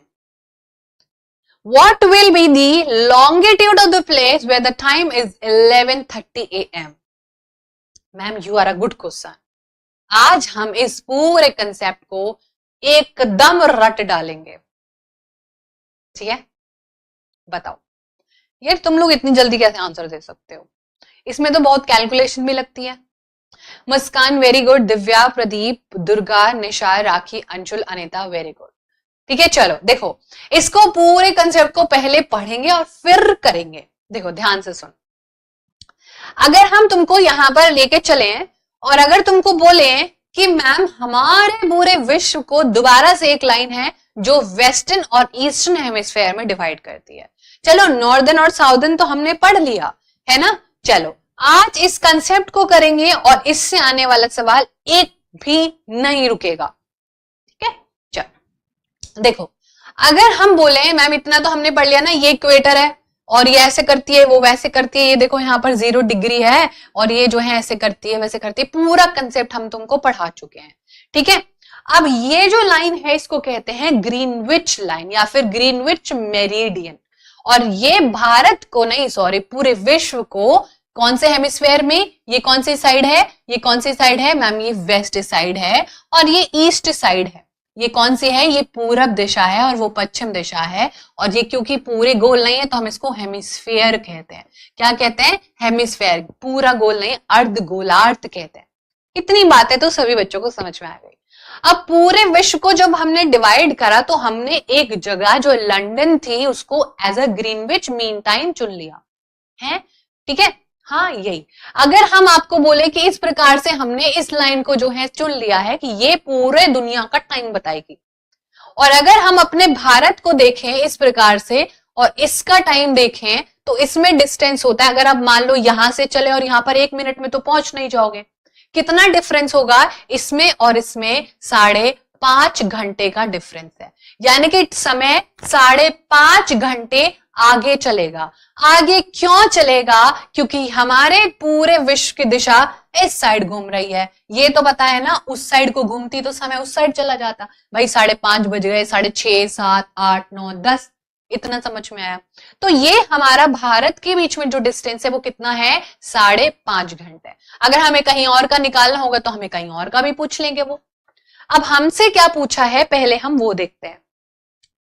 what will be the longitude of the place where the time is 11:30 AM? Ma'am you are a good question. आज हम इस पूरे कंसेप्ट को एकदम रट डालेंगे, ठीक है। बताओ यार, तुम लोग इतनी जल्दी कैसे आंसर दे सकते हो, इसमें तो बहुत कैलकुलेशन भी लगती है। मुस्कान वेरी गुड, दिव्या, प्रदीप, दुर्गा, निशा, राखी, अंशुल, अनिता वेरी गुड, ठीक है। चलो देखो, इसको पूरे कंसेप्ट को पहले पढ़ेंगे और फिर करेंगे। देखो ध्यान से सुन, अगर हम तुमको यहां पर लेके चले और अगर तुमको बोले कि मैम हमारे पूरे विश्व को दोबारा से एक लाइन है जो वेस्टर्न और ईस्टर्न हेमिस्फेयर में डिवाइड करती है। चलो नॉर्दर्न और साउदर्न तो हमने पढ़ लिया है ना, चलो आज इस कंसेप्ट को करेंगे और इससे आने वाला सवाल एक भी नहीं रुकेगा, ठीक है। चलो देखो, अगर हम बोले मैम इतना तो हमने पढ़ लिया ना, ये इक्वेटर है और ये ऐसे करती है, वो वैसे करती है, ये देखो यहाँ पर 0 डिग्री है और ये जो है ऐसे करती है वैसे करती है, पूरा कंसेप्ट हम तुमको पढ़ा चुके हैं, ठीक है। अब ये जो लाइन है इसको कहते हैं ग्रीनविच लाइन या फिर ग्रीनविच मेरिडियन, और ये भारत को नहीं, सॉरी, पूरे विश्व को कौन से हेमिस्फेयर में, ये कौन सी साइड है, ये कौन सी साइड है मैम, ये वेस्ट साइड है और ये ईस्ट साइड है। ये कौन सी है, ये पूरब दिशा है और वो पश्चिम दिशा है, और ये क्योंकि पूरे गोल नहीं है तो हम इसको हेमिस्फेयर कहते हैं। क्या कहते हैं, हेमिस्फेयर, पूरा गोल नहीं, अर्ध गोलार्ध कहते हैं। इतनी बातें तो सभी बच्चों को समझ में आ गई। अब पूरे विश्व को जब हमने डिवाइड करा तो हमने एक जगह जो लंदन थी उसको as a Greenwich mean time चुन लिया है, ठीक है। हाँ यही, अगर हम आपको बोले कि इस प्रकार से हमने इस लाइन को जो है चुन लिया है कि ये पूरे दुनिया का टाइम बताएगी, और अगर हम अपने भारत को देखें इस प्रकार से और इसका टाइम देखें तो इसमें डिस्टेंस होता है, अगर आप मान लो यहां से चले और यहां पर 1 मिनट में तो पहुंच नहीं जाओगे, कितना डिफरेंस होगा इसमें और इसमें, 5.5 घंटे का डिफरेंस है, यानी कि समय 5.5 घंटे आगे चलेगा। आगे क्यों चलेगा, क्योंकि हमारे पूरे विश्व की दिशा इस साइड घूम रही है, ये तो पता है ना, उस साइड को घूमती तो समय उस साइड चला जाता, भाई 5:30 बज गए, 6:30, 7, 8, 9, 10, इतना समझ में आया। तो ये हमारा भारत के बीच में जो डिस्टेंस है वो कितना है, 5.5 घंटे। अगर हमें कहीं और का निकालना होगा तो हमें कहीं और का भी पूछ लेंगे वो। अब हमसे क्या पूछा है पहले हम वो देखते हैं,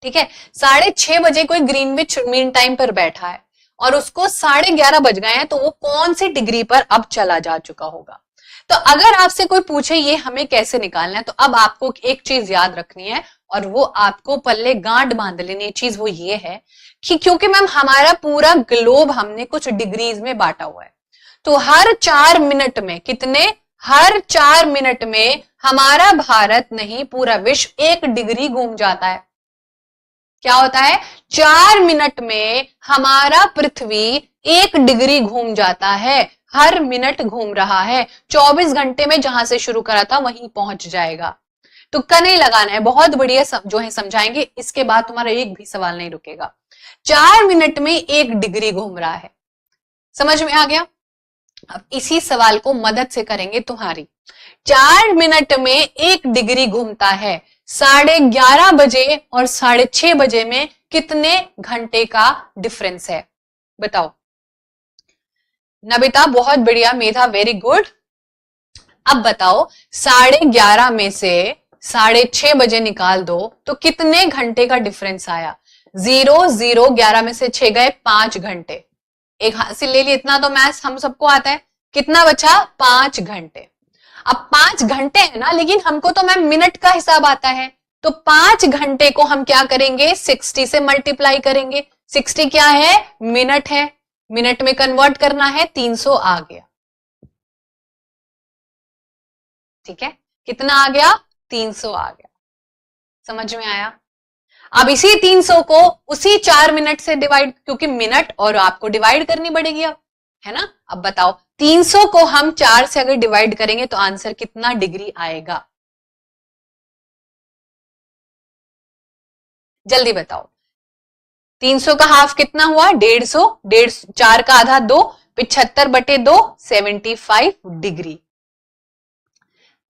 ठीक है। 6:30 बजे कोई ग्रीनविच मीन टाइम पर बैठा है और उसको 11:30 बज गए हैं, तो वो कौन सी डिग्री पर अब चला जा चुका होगा। तो अगर आपसे कोई पूछे ये हमें कैसे निकालना है, तो अब आपको एक चीज याद रखनी है और वो आपको पल्ले गांठ बांध लेनी है, चीज वो ये है कि क्योंकि मैम हमारा पूरा ग्लोब हमने कुछ डिग्रीज में बांटा हुआ है, तो हर 4 मिनट में कितने, हर 4 मिनट में हमारा भारत नहीं पूरा विश्व 1 डिग्री घूम जाता है। क्या होता है, 4 मिनट में हमारा पृथ्वी 1 डिग्री घूम जाता है, हर मिनट घूम रहा है। 24 घंटे में जहां से शुरू करा था वहीं पहुंच जाएगा। तुक्का नहीं लगाना है, बहुत बढ़िया जो है समझाएंगे, इसके बाद तुम्हारा एक भी सवाल नहीं रुकेगा। 4 मिनट में 1 डिग्री घूम रहा है, समझ में आ गया। अब इसी सवाल को मदद से करेंगे तुम्हारी। 4 मिनट में 1 डिग्री घूमता है, 11:30 बजे और 6:30 बजे में कितने घंटे का डिफरेंस है, बताओ। नबिता बहुत बढ़िया, मेधा वेरी गुड। अब बताओ 11:30 में से 6:30 बजे निकाल दो तो कितने घंटे का डिफरेंस आया। 0, 0, 11 में से 6 गए, 5 घंटे। एक हासिल ले लिया, इतना तो मैथ्स हम सबको आता है। कितना बचा, 5 घंटे। अब 5 घंटे है ना, लेकिन हमको तो मैम मिनट का हिसाब आता है, तो 5 घंटे को हम क्या करेंगे, 60 से मल्टीप्लाई करेंगे। 60 क्या है, मिनट है, मिनट में कन्वर्ट करना है, 300 आ गया, ठीक है। कितना आ गया, 300 आ गया, समझ में आया। अब इसी 300 को उसी 4 मिनट से डिवाइड, क्योंकि मिनट और आपको डिवाइड करनी पड़ेगी अब, है ना। अब बताओ 300 को हम 4 से अगर डिवाइड करेंगे तो आंसर कितना डिग्री आएगा, जल्दी बताओ। 300 का हाफ कितना हुआ, 150, 4 का आधा 2, 75/2, 75 डिग्री।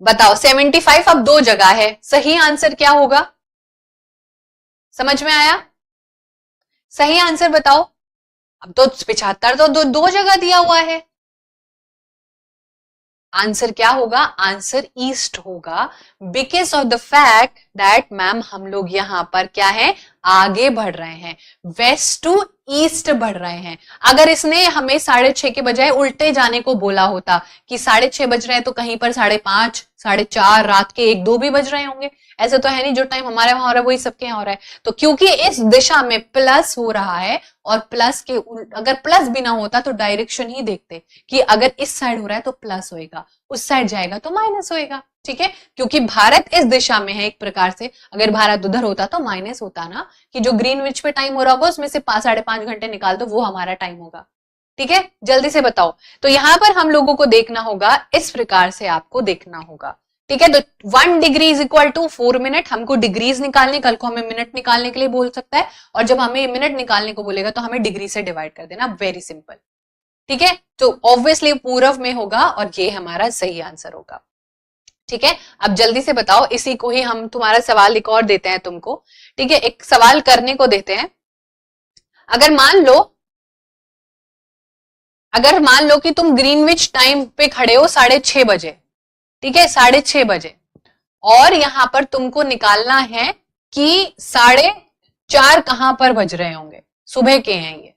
बताओ 75 अब 2 जगह है, सही आंसर क्या होगा, समझ में आया। सही आंसर बताओ। अब तो 75 तो 2 जगह दिया हुआ है, आंसर क्या होगा, आंसर ईस्ट होगा, because of the fact that ma'am हम लोग यहां पर क्या है, आगे बढ़ रहे हैं, वेस्ट टू ईस्ट बढ़ रहे हैं। अगर इसने हमें 6:30 के बजाय उल्टे जाने को बोला होता कि 6:30 बज रहे हैं तो कहीं पर 5:30, 4:30, रात के 1-2 भी बज रहे होंगे, ऐसे तो है नहीं, जो टाइम हमारे वहां हो रहा है वही सबके यहाँ हो रहा है। तो क्योंकि इस दिशा में प्लस हो रहा है और प्लस के अगर प्लस भी ना होता तो डायरेक्शन ही देखते कि अगर इस साइड हो रहा है तो प्लस होएगा, उस साइड जाएगा तो माइनस होएगा, ठीक है। क्योंकि भारत इस दिशा में है एक प्रकार से, अगर भारत उधर होता तो माइनस होता ना, कि जो ग्रीनविच पे टाइम हो रहा होगा उसमें से 5-5.5 घंटे निकाल दो, वो हमारा टाइम होगा। ठीक है, जल्दी से बताओ। तो यहां पर हम लोगों को देखना होगा, इस प्रकार से आपको देखना होगा। ठीक है, तो 1 degree is equal to 4 minute. हमको डिग्रीज निकालने, कल को हमें मिनट निकालने के लिए बोल सकता है, और जब हमें मिनट निकालने को बोलेगा तो हमें डिग्री से डिवाइड कर देना, वेरी सिंपल। ठीक है, तो ऑब्वियसली पूर्व में होगा और ये हमारा सही आंसर होगा। ठीक है, अब जल्दी से बताओ, इसी को ही हम तुम्हारा सवाल एक और देते हैं तुमको। ठीक है, एक सवाल करने को देते हैं। अगर मान लो कि तुम ग्रीनविच टाइम पे खड़े हो 6:30 बजे, ठीक है, 6:30 बजे, और यहां पर तुमको निकालना है कि 4:30 कहां पर बज रहे होंगे, सुबह के हैं ये,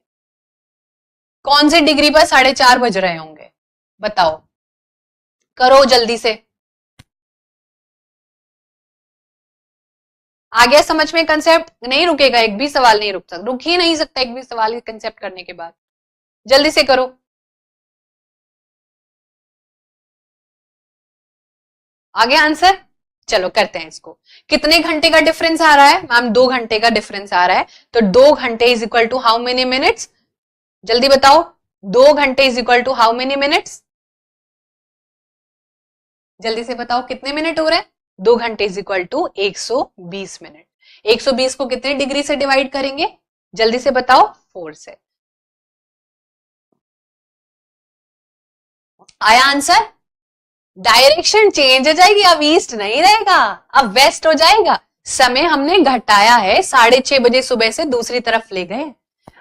कौन से डिग्री पर 4:30 बज रहे होंगे, बताओ, करो जल्दी से। आ गया समझ में कंसेप्ट? नहीं रुकेगा, एक भी सवाल नहीं रुक ही नहीं सकता एक भी सवाल कंसेप्ट करने के बाद। जल्दी से करो। आ गया आंसर? चलो करते हैं इसको। कितने घंटे का डिफरेंस आ रहा है मैम? 2 घंटे का डिफरेंस आ रहा है। तो 2 घंटे is equal to how many minutes? जल्दी बताओ, 2 घंटे is equal to how many minutes? जल्दी से बताओ कितने मिनट हो रहे हैं? 2 घंटे इज इक्वल टू 120 मिनट। 120 को कितने डिग्री से डिवाइड करेंगे? जल्दी से बताओ, 4 से। आया आंसर? डायरेक्शन चेंज हो जाएगी, अब ईस्ट नहीं रहेगा, अब वेस्ट हो जाएगा। समय हमने घटाया है, 6:30 बजे सुबह से दूसरी तरफ ले गए।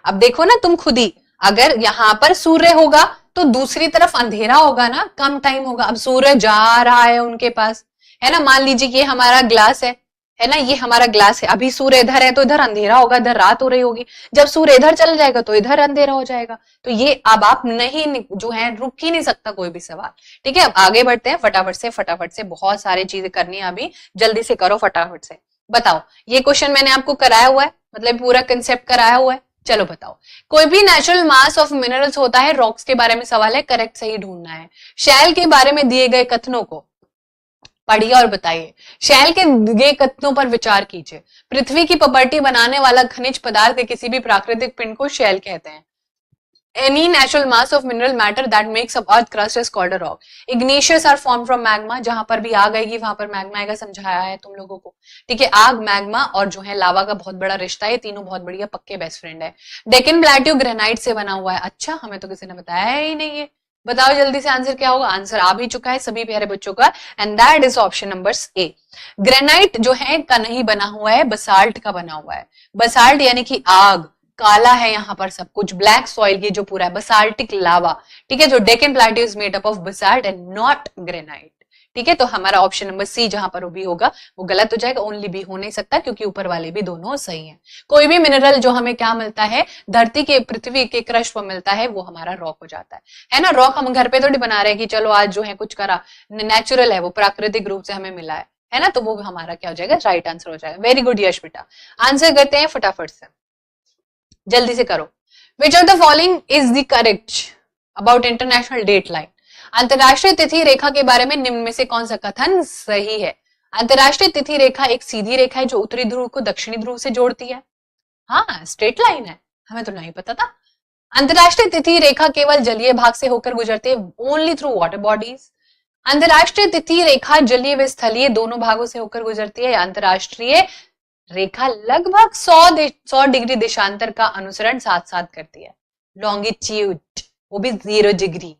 अब देखो ना तुम खुद ही, अगर यहां पर सूर्य होगा तो दूसरी तरफ अंधेरा होगा ना, कम टाइम होगा। अब सूर्य जा रहा है उनके पास, है ना, मान लीजिए ये हमारा ग्लास है ना, ये हमारा ग्लास है। अभी सूर्य इधर है तो इधर अंधेरा होगा, इधर रात हो रही होगी। जब सूर्य इधर चल जाएगा तो इधर अंधेरा हो जाएगा। तो ये अब आप नहीं, जो है, रुक ही नहीं सकता कोई भी सवाल। ठीक है, अब आगे बढ़ते हैं फटाफट से बहुत सारी चीजें करनी है अभी, जल्दी से करो फटाफट से। बताओ, ये क्वेश्चन मैंने आपको कराया हुआ है, मतलब पूरा कंसेप्ट कराया हुआ है। चलो बताओ, कोई भी नेचुरल मास ऑफ मिनरल्स होता है, रॉक्स के बारे में सवाल है, करेक्ट सही ढूंढना है। शैल के बारे में दिए गए कथनों को पढ़िए और बताइए। शैल के दिए कथनों पर विचार कीजिए। पृथ्वी की प्रॉपर्टी बनाने वाला खनिज पदार्थ किसी भी प्राकृतिक पिंड को शैल कहते हैं। Any natural mass of mineral matter that makes up earth crust is called a rock. Igneous are formed from magma. जहां पर भी आग आएगी वहां पर मैग्मा आएगा, समझाया है तुम लोगों को। ठीक है, आग, मैग्मा और जो है लावा का बहुत बड़ा रिश्ता है, तीनों बहुत बढ़िया पक्के बेस्ट फ्रेंड है। डेक्कन प्लेट्यू ग्रेनाइट से बना हुआ है। अच्छा, हमें तो किसी ने बताया ही नहीं है। बताओ जल्दी से आंसर क्या होगा? आंसर आ भी चुका है सभी प्यारे बच्चों का, and that is option number A. Granite जो है का नहीं बना हुआ है, बसाल्ट का बना हुआ है। बसाल्ट यानी कि आग, काला है यहाँ पर सब कुछ, ब्लैक सॉइल की जो पूरा है, बसाल्टिक लावा। ठीक है, जो Deccan plateau is made up of basalt and not granite. ठीक है, तो हमारा ऑप्शन नंबर सी जहां पर भी होगा वो गलत हो जाएगा, ओनली बी हो नहीं सकता क्योंकि ऊपर वाले भी दोनों सही हैं। कोई भी मिनरल जो हमें क्या मिलता है, धरती के, पृथ्वी के क्रस्ट पर मिलता है, वो हमारा रॉक हो जाता है ना। रॉक हम घर पे थोड़ी बना रहे हैं कि चलो आज जो है कुछ करा, नेचुरल है वो, प्राकृतिक रूप से हमें मिला है ना, तो वो हमारा क्या हो जाएगा, राइट आंसर हो जाएगा। वेरी गुड यश बेटा, आंसर करते हैं फटाफट से, जल्दी से करो। Which of the following is the correct about international date line? अंतरराष्ट्रीय तिथि रेखा के बारे में निम्न में से कौन सा कथन सही है? अंतरराष्ट्रीय तिथि रेखा एक सीधी रेखा है जो उत्तरी ध्रुव को दक्षिणी ध्रुव से जोड़ती है। हाँ, स्ट्रेट लाइन है, हमें तो नहीं पता था। अंतरराष्ट्रीय तिथि रेखा केवल जलीय भाग से होकर गुजरती है, ओनली थ्रू वाटर बॉडीज। अंतरराष्ट्रीय तिथि रेखा जलीय व स्थलीय दोनों भागों से होकर गुजरती है। अंतरराष्ट्रीय रेखा लगभग 100 डिग्री देशांतर का अनुसरण साथ साथ करती है, लॉन्गिट्यूड, वो भी 0 डिग्री।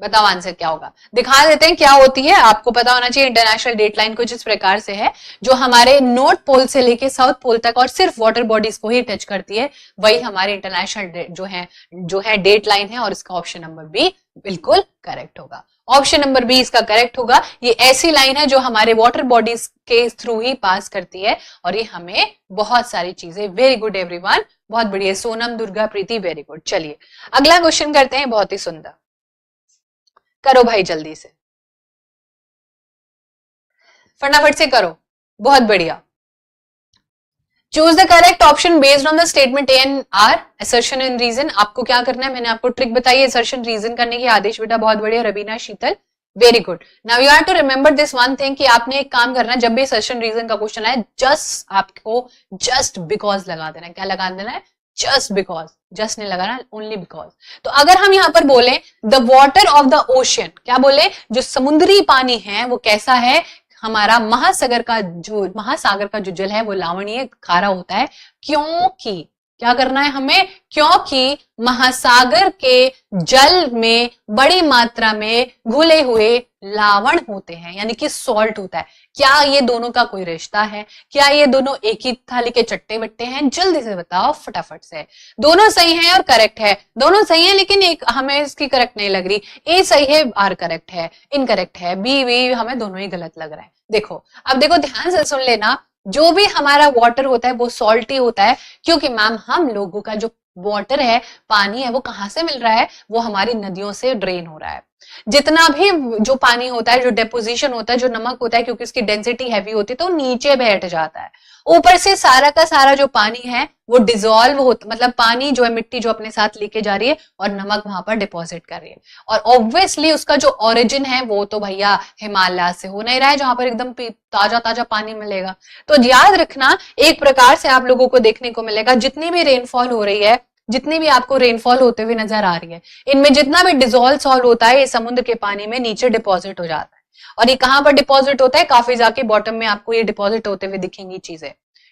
बताओ आंसर क्या होगा? दिखा देते हैं क्या होती है, आपको पता होना चाहिए। इंटरनेशनल डेट लाइन कुछ इस प्रकार से है, जो हमारे नॉर्थ पोल से लेके साउथ पोल तक और सिर्फ वाटर बॉडीज को ही टच करती है, वही हमारी इंटरनेशनल जो है डेट लाइन है, और इसका ऑप्शन नंबर बी बिल्कुल करेक्ट होगा। ऑप्शन नंबर बी इसका करेक्ट होगा। ये ऐसी लाइन है जो हमारे वाटर बॉडीज के थ्रू ही पास करती है, और ये हमें बहुत सारी चीजें, वेरी गुड एवरीवन, बहुत बढ़िया। सोनम, दुर्गा, प्रीति, वेरी गुड। चलिए अगला क्वेश्चन करते हैं, बहुत ही सुंदर, करो भाई जल्दी से, फटाफट से करो, बहुत बढ़िया। Choose the correct option based on the statement A and R, assertion and reason. आपको क्या करना है, मैंने आपको ट्रिक बताई है असर्शन रीजन करने की। आदेश बेटा बहुत बढ़िया, Rabina, Sheetal, very good. Now you have to remember this one thing कि आपने एक काम करना है, जब भी असर्शन रीजन का क्वेश्चन आए, जस्ट आपको जस्ट बिकॉज लगा देना है। क्या लगा देना है? Just because. जस्ट नहीं लगा ना, ओनली बिकॉज। तो अगर हम यहाँ पर बोले the water of the ocean, क्या बोले, जो समुद्री पानी है वो कैसा है, हमारा महासागर का जो जल है वो लावणीय खारा होता है, क्योंकि क्या करना है हमें, क्योंकि महासागर के जल में बड़ी मात्रा में घुले हुए लावण होते हैं, यानी कि सॉल्ट होता है। क्या ये दोनों का कोई रिश्ता है, क्या ये दोनों एक ही थाली के चट्टे बट्टे हैं, जल्दी से बताओ फटाफट से। दोनों सही हैं और करेक्ट है, दोनों सही है, लेकिन एक हमें इसकी करेक्ट नहीं लग रही, ए सही है, आर करेक्ट है, इनकरेक्ट है, बी हमें दोनों ही गलत लग रहा है। देखो अब देखो ध्यान से सुन लेना, जो भी हमारा वाटर होता है वो सॉल्टी होता है, क्योंकि मैम हम लोगों का जो वाटर है, पानी है, वो कहां से मिल रहा है, वो हमारी नदियों से ड्रेन हो रहा है। जितना भी जो पानी होता है, जो डेपोजिशन होता है, जो नमक होता है, क्योंकि उसकी डेंसिटी हैवी होती है तो नीचे बैठ जाता है। ऊपर से सारा का सारा जो पानी है वो डिजोल्व होता, मतलब पानी जो है, मिट्टी जो अपने साथ लेके जा रही है और नमक वहां पर डिपॉजिट कर रही है। और ऑब्वियसली उसका जो ओरिजिन है वो तो भैया हिमालय से हो नहीं रहा है, जहां पर एकदम ताजा ताजा पानी मिलेगा। तो याद रखना, एक प्रकार से आप लोगों को देखने को मिलेगा, जितनी भी रेनफॉल हो रही है, जितनी भी आपको रेनफॉल होते हुए नजर आ रही है, इनमें जितना भी डिजोल्व सॉल्ट होता है ये समुद्र के पानी में नीचे डिपॉजिट हो जाता है। और ये कहां पर डिपॉजिट होता है, काफी जाके बॉटम में आपको ये डिपॉजिट होते हुए दिखेंगी चीजें,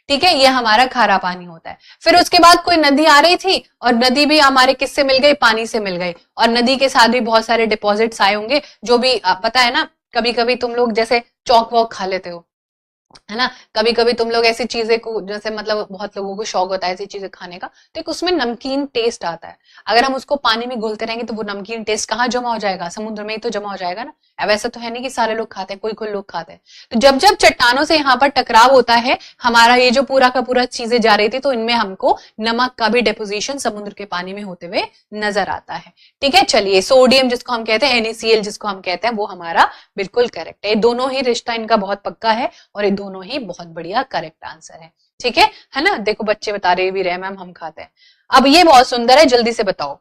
ठीक है। ये हमारा खारा पानी होता है। फिर उसके बाद कोई नदी आ रही थी और नदी भी हमारे किससे मिल गई, पानी से मिल गई, और नदी के साथ भी बहुत सारे डिपॉजिट्स आए होंगे, जो भी पता है ना, कभी कभी तुम लोग जैसे चौक वॉक खा लेते हो, है ना, कभी कभी तुम लोग ऐसी चीजें को, जैसे मतलब बहुत लोगों को शौक होता है ऐसी चीजें खाने का, तो एक उसमें नमकीन टेस्ट आता है। अगर हम उसको पानी में घुलते रहेंगे तो वो नमकीन टेस्ट कहाँ जमा हो जाएगा, समुद्र में ही तो जमा हो जाएगा ना। वैसा तो है नहीं कि सारे लोग खाते हैं, कोई कोई लोग खाते हैं। तो जब जब चट्टानों से यहाँ पर टकराव होता है, हमारा ये जो पूरा का पूरा चीजें जा रही थी, तो इनमें हमको नमक का भी डिपोजिशन समुद्र के पानी में होते हुए नजर आता है, ठीक है। चलिए, सोडियम जिसको हम कहते हैं, NaCl जिसको हम कहते हैं, वो हमारा बिल्कुल करेक्ट है। दोनों ही रिश्ता इनका बहुत पक्का है और ये दोनों ही बहुत बढ़िया करेक्ट आंसर है, ठीक है ना। देखो बच्चे बता रहे भी रहे मैम हम खाते हैं। अब ये बहुत सुंदर है, जल्दी से बताओ,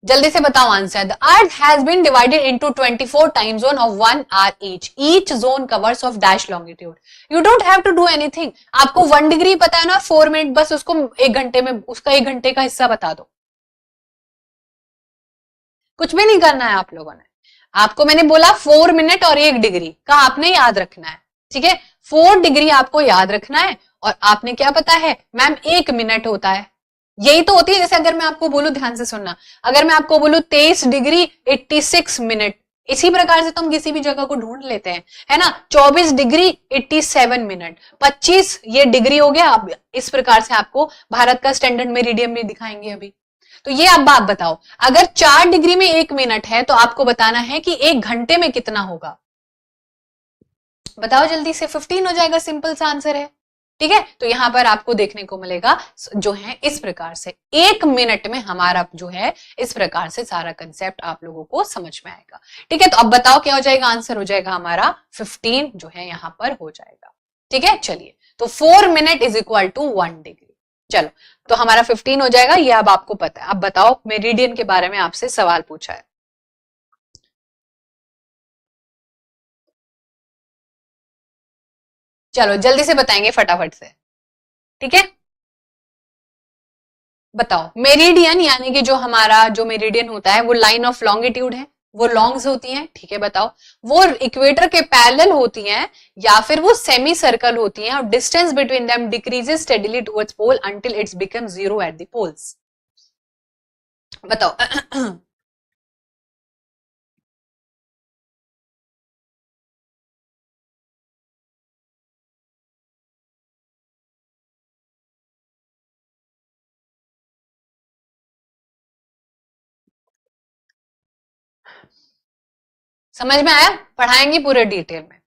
जल्दी से बताओ answer. The earth has been divided into 24 time zone of 1 hour each zone covers of dash longitude. You don't have to do anything. आपको 1 डिग्री पता है ना, 4 मिनट, बस उसको 1 घंटे में, उसका 1 घंटे का हिस्सा बता दो, कुछ भी नहीं करना है आप लोगों ने। आपको मैंने बोला 4 मिनट और 1 डिग्री का आपने याद रखना है, ठीक है। 4 डिग्री आपको याद रखना है, और आपने क्या पता है मैम 1 मिनट होता है, यही तो होती है। जैसे अगर मैं आपको बोलूं, ध्यान से सुनना, अगर मैं आपको बोलूं 23 डिग्री 86 मिनट, इसी प्रकार से तो हम किसी भी जगह को ढूंढ लेते हैं, है ना। 24 डिग्री 87 मिनट, 25 ये डिग्री हो गया। अब इस प्रकार से आपको भारत का स्टैंडर्ड मेरिडियन भी दिखाएंगे अभी। तो ये अब आप बताओ, अगर 4 डिग्री में 1 मिनट है तो आपको बताना है कि 1 घंटे में कितना होगा, बताओ जल्दी से। 15 हो जाएगा, सिंपल सा आंसर है, ठीक है। तो यहां पर आपको देखने को मिलेगा जो है इस प्रकार से 1 मिनट में हमारा जो है इस प्रकार से सारा कंसेप्ट आप लोगों को समझ में आएगा, ठीक है। तो अब बताओ क्या हो जाएगा, आंसर हो जाएगा हमारा 15 जो है यहां पर हो जाएगा, ठीक है। चलिए, तो 4 minute is equal to 1 degree. चलो, तो हमारा 15 हो जाएगा, ये अब आपको पता है। अब बताओ, मेरिडियन के बारे में आपसे सवाल पूछा है, चलो जल्दी से बताएंगे फटाफट से, ठीक है। बताओ, मेरिडियन यानी कि जो हमारा जो मेरिडियन होता है वो लाइन ऑफ लॉन्गिट्यूड है, वो लॉन्ग्स होती हैं, ठीक है। बताओ, वो इक्वेटर के पैरेलल होती हैं या फिर वो सेमी सर्कल होती हैं, और distance between them decreases steadily towards pole until its become 0 at the poles. बताओ समझ में आया, पढ़ाएंगे पूरे डिटेल में।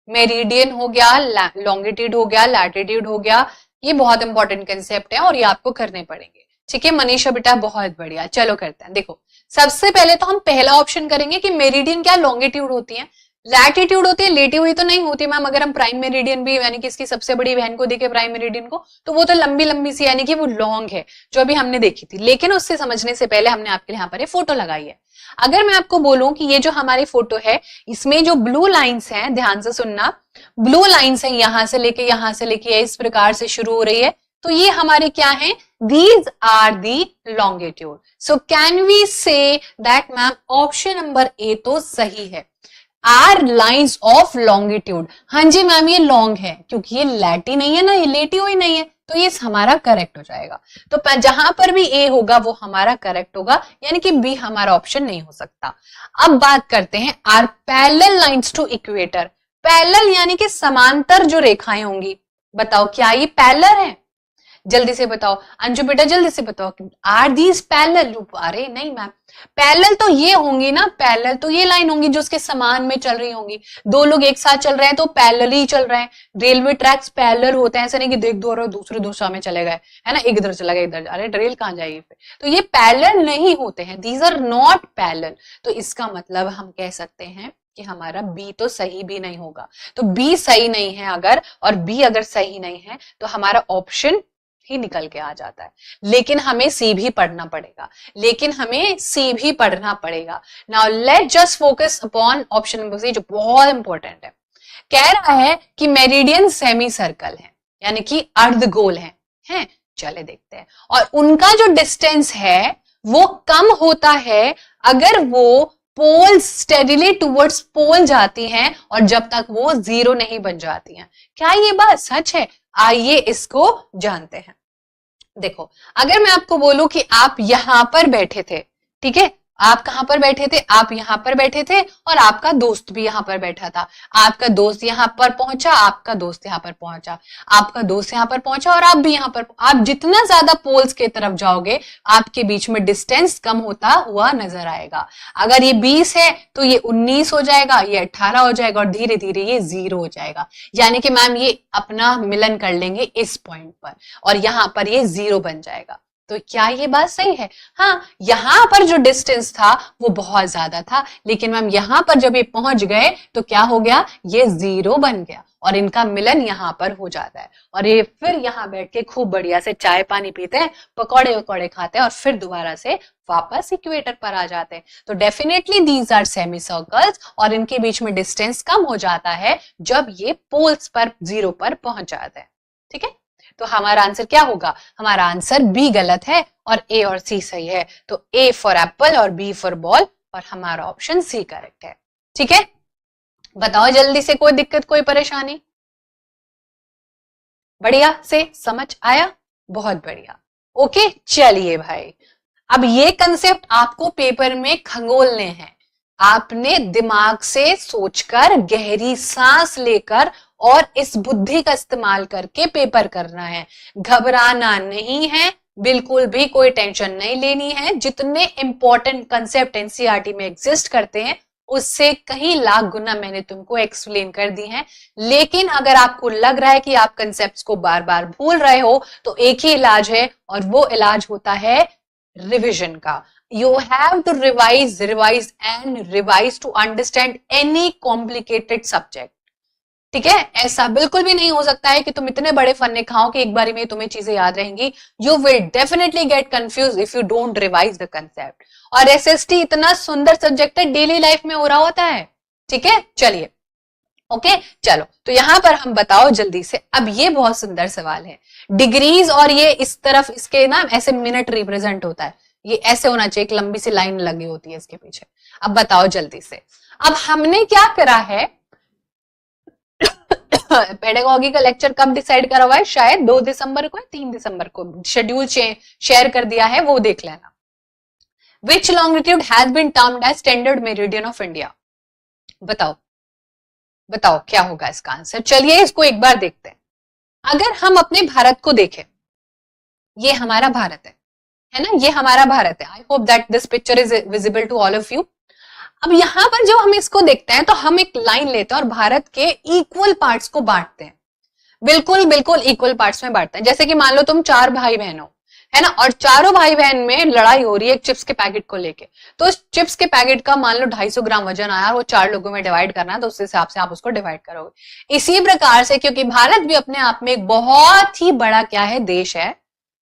मेरिडियन हो गया, लॉन्गिट्यूड हो गया, लैटिट्यूड हो गया, ये बहुत इंपॉर्टेंट कंसेप्ट है और ये आपको करने पड़ेंगे, ठीक है। मनीषा बेटा बहुत बढ़िया, चलो करते हैं। देखो, सबसे पहले तो हम पहला ऑप्शन करेंगे कि मेरिडियन क्या लॉन्गिट्यूड होती है, लैटिट्यूड होती है, लेटी हुई तो नहीं होती मैम। अगर हम प्राइम मेरिडियन भी यानी कि इसकी सबसे बड़ी बहन को देखे प्राइम मेरिडियन को, तो वो तो लंबी लंबी सी यानी कि वो लॉन्ग है, जो अभी हमने देखी थी। लेकिन उससे समझने से पहले हमने आपके लिए यहाँ पर फोटो लगाई है। अगर मैं आपको बोलूं कि ये जो हमारी फोटो है, इसमें जो ब्लू लाइंस हैं, ध्यान से सुनना, ब्लू लाइंस हैं, यहां से लेके इस प्रकार से शुरू हो रही है, तो ये हमारे क्या है, These are the longitude. So can we say that ma'am option number A तो सही है, आर लाइन्स ऑफ लॉन्गिट्यूड। हाँ जी मैम ये लॉन्ग है क्योंकि ये लैटी नहीं है ना, ये लेटी हुई नहीं है, तो ये हमारा करेक्ट हो जाएगा। तो जहां पर भी ए होगा वो हमारा करेक्ट होगा, यानी कि बी हमारा ऑप्शन नहीं हो सकता। अब बात करते हैं are parallel lines to equator. Parallel यानी कि समांतर जो रेखाएं होंगी, बताओ क्या ये पैरेलल है? जल्दी से बताओ अंशु बेटा, जल्दी से बताओ, आर दीज पैरेलल? अरे नहीं मैम, पैरेलल तो ये होंगी ना, पैरेलल तो ये लाइन होंगी जो उसके समान में चल रही होंगी। दो लोग एक साथ चल रहे हैं तो पैरेलल ही चल रहे हैं। रेलवे ट्रैक्स पैरेलल होते हैं, ऐसा नहीं कि देख दो और दूसरे दिशा में चले गए, है ना, एक इधर चला गया इधर, अरे रेल कहां जाएगी फिर? तो ये पैरेलल नहीं होते हैं, दीज आर नॉट पैरेलल। तो इसका मतलब हम कह सकते हैं कि हमारा बी तो सही भी नहीं होगा। तो बी सही नहीं है अगर, और बी अगर सही नहीं है तो हमारा ऑप्शन ही निकल के आ जाता है। लेकिन हमें सी भी पढ़ना पड़ेगा, now let just focus upon option number C जो बहुत इंपॉर्टेंट है। कह रहा है कि मेरिडियन सेमी सर्कल है, यानी कि अर्धगोल है, चले देखते हैं। और उनका जो डिस्टेंस है वो कम होता है अगर वो पोल स्टेडीली टुवर्ड्स पोल जाती हैं और जब तक वो जीरो नहीं बन जाती हैं। क्या ये बात सच है? आइए इसको जानते हैं। देखो, अगर मैं आपको बोलूं कि आप यहां पर बैठे थे, ठीक है, आप कहां पर बैठे थे? आप यहां पर बैठे थे और आपका दोस्त भी यहां पर बैठा था। आपका दोस्त यहां पर पहुंचा, आपका दोस्त यहां पर पहुंचा, आपका दोस्त यहां पर पहुंचा और आप भी यहां पर। आप जितना ज्यादा पोल्स के तरफ जाओगे आपके बीच में डिस्टेंस कम होता हुआ नजर आएगा। अगर ये 20 है तो ये 19 हो जाएगा, ये 18 हो जाएगा और धीरे धीरे ये 0 हो जाएगा। यानी कि मैम ये अपना मिलन कर लेंगे इस पॉइंट पर और यहां पर ये 0 बन जाएगा। तो क्या ये बात सही है? हाँ, यहां पर जो डिस्टेंस था वो बहुत ज्यादा था, लेकिन मैम यहां पर जब ये पहुंच गए तो क्या हो गया? ये 0 बन गया और इनका मिलन यहां पर हो जाता है। और ये फिर यहां बैठ के खूब बढ़िया से चाय पानी पीते हैं, पकौड़े वकौड़े खाते हैं और फिर दोबारा से वापस इक्वेटर पर आ जाते हैं। तो definitely these are semi circles और इनके बीच में डिस्टेंस कम हो जाता है जब ये पोल्स पर 0 पर पहुंच जाते हैं। ठीक है, तो हमारा आंसर क्या होगा? हमारा आंसर बी गलत है और ए और सी सही है। तो ए फॉर एप्पल और बी फॉर बॉल और हमारा ऑप्शन सी करेक्ट है। ठीक है, बताओ जल्दी से, कोई दिक्कत कोई परेशानी? बढ़िया से समझ आया? बहुत बढ़िया। ओके, चलिए भाई, अब ये कंसेप्ट आपको पेपर में खंगोलने हैं। आपने दिमाग से सोचकर, गहरी सांस लेकर और इस बुद्धि का इस्तेमाल करके पेपर करना है। घबराना नहीं है, बिल्कुल भी कोई टेंशन नहीं लेनी है। जितने इंपॉर्टेंट कंसेप्ट एनसीईआरटी में एग्जिस्ट करते हैं उससे कहीं लाख गुना मैंने तुमको एक्सप्लेन कर दी है। लेकिन अगर आपको लग रहा है कि आप कंसेप्ट्स को बार बार भूल रहे हो तो एक ही इलाज है और वो इलाज होता है रिविजन का। You have to revise and revise to understand any complicated subject. ठीक है, ऐसा बिल्कुल भी नहीं हो सकता है कि तुम इतने बड़े फन्ने खाओ कि एक बारी में तुम्हें चीजें याद रहेंगी। You will definitely get confused if you don't revise the concept. और एसएसटी इतना सुंदर सब्जेक्ट है, डेली लाइफ में हो रहा होता है। ठीक है, चलिए ओके चलो, तो यहां पर हम बताओ जल्दी से। अब ये बहुत सुंदर सवाल है, डिग्रीज और ये इस तरफ इसके ना ऐसे मिनट रिप्रेजेंट होता है, ये ऐसे होना चाहिए, एक लंबी सी लाइन लगी होती है इसके पीछे। अब बताओ जल्दी से, अब हमने क्या करा है पेडागॉजी का लेक्चर कब डिसाइड करा हुआ है? शायद 2 दिसंबर को या 3 दिसंबर को शेड्यूल शेयर कर दिया है, वो देख लेना। Which longitude has been termed as standard meridian of India? बताओ बताओ क्या होगा इसका आंसर। चलिए इसको एक बार देखते हैं। अगर हम अपने भारत को देखें, ये हमारा भारत है ना, ये हमारा भारत है। I hope that this picture is visible to all of you. अब यहां पर जब हम इसको देखते हैं तो हम एक लाइन लेते हैं और भारत के इक्वल पार्ट्स को बांटते हैं, बिल्कुल बिल्कुल इक्वल पार्ट्स में बांटते हैं। जैसे कि मान लो तुम 4 भाई बहन हो, है ना, और चारों भाई बहन में लड़ाई हो रही है एक चिप्स के पैकेट को लेके। तो उस चिप्स के पैकेट का मान लो 250 ग्राम वजन आया, वो 4 लोगों में डिवाइड करना है, तो उस हिसाब से आप उसको डिवाइड करोगे। इसी प्रकार से, क्योंकि भारत भी अपने आप में एक बहुत ही बड़ा क्या है, देश है,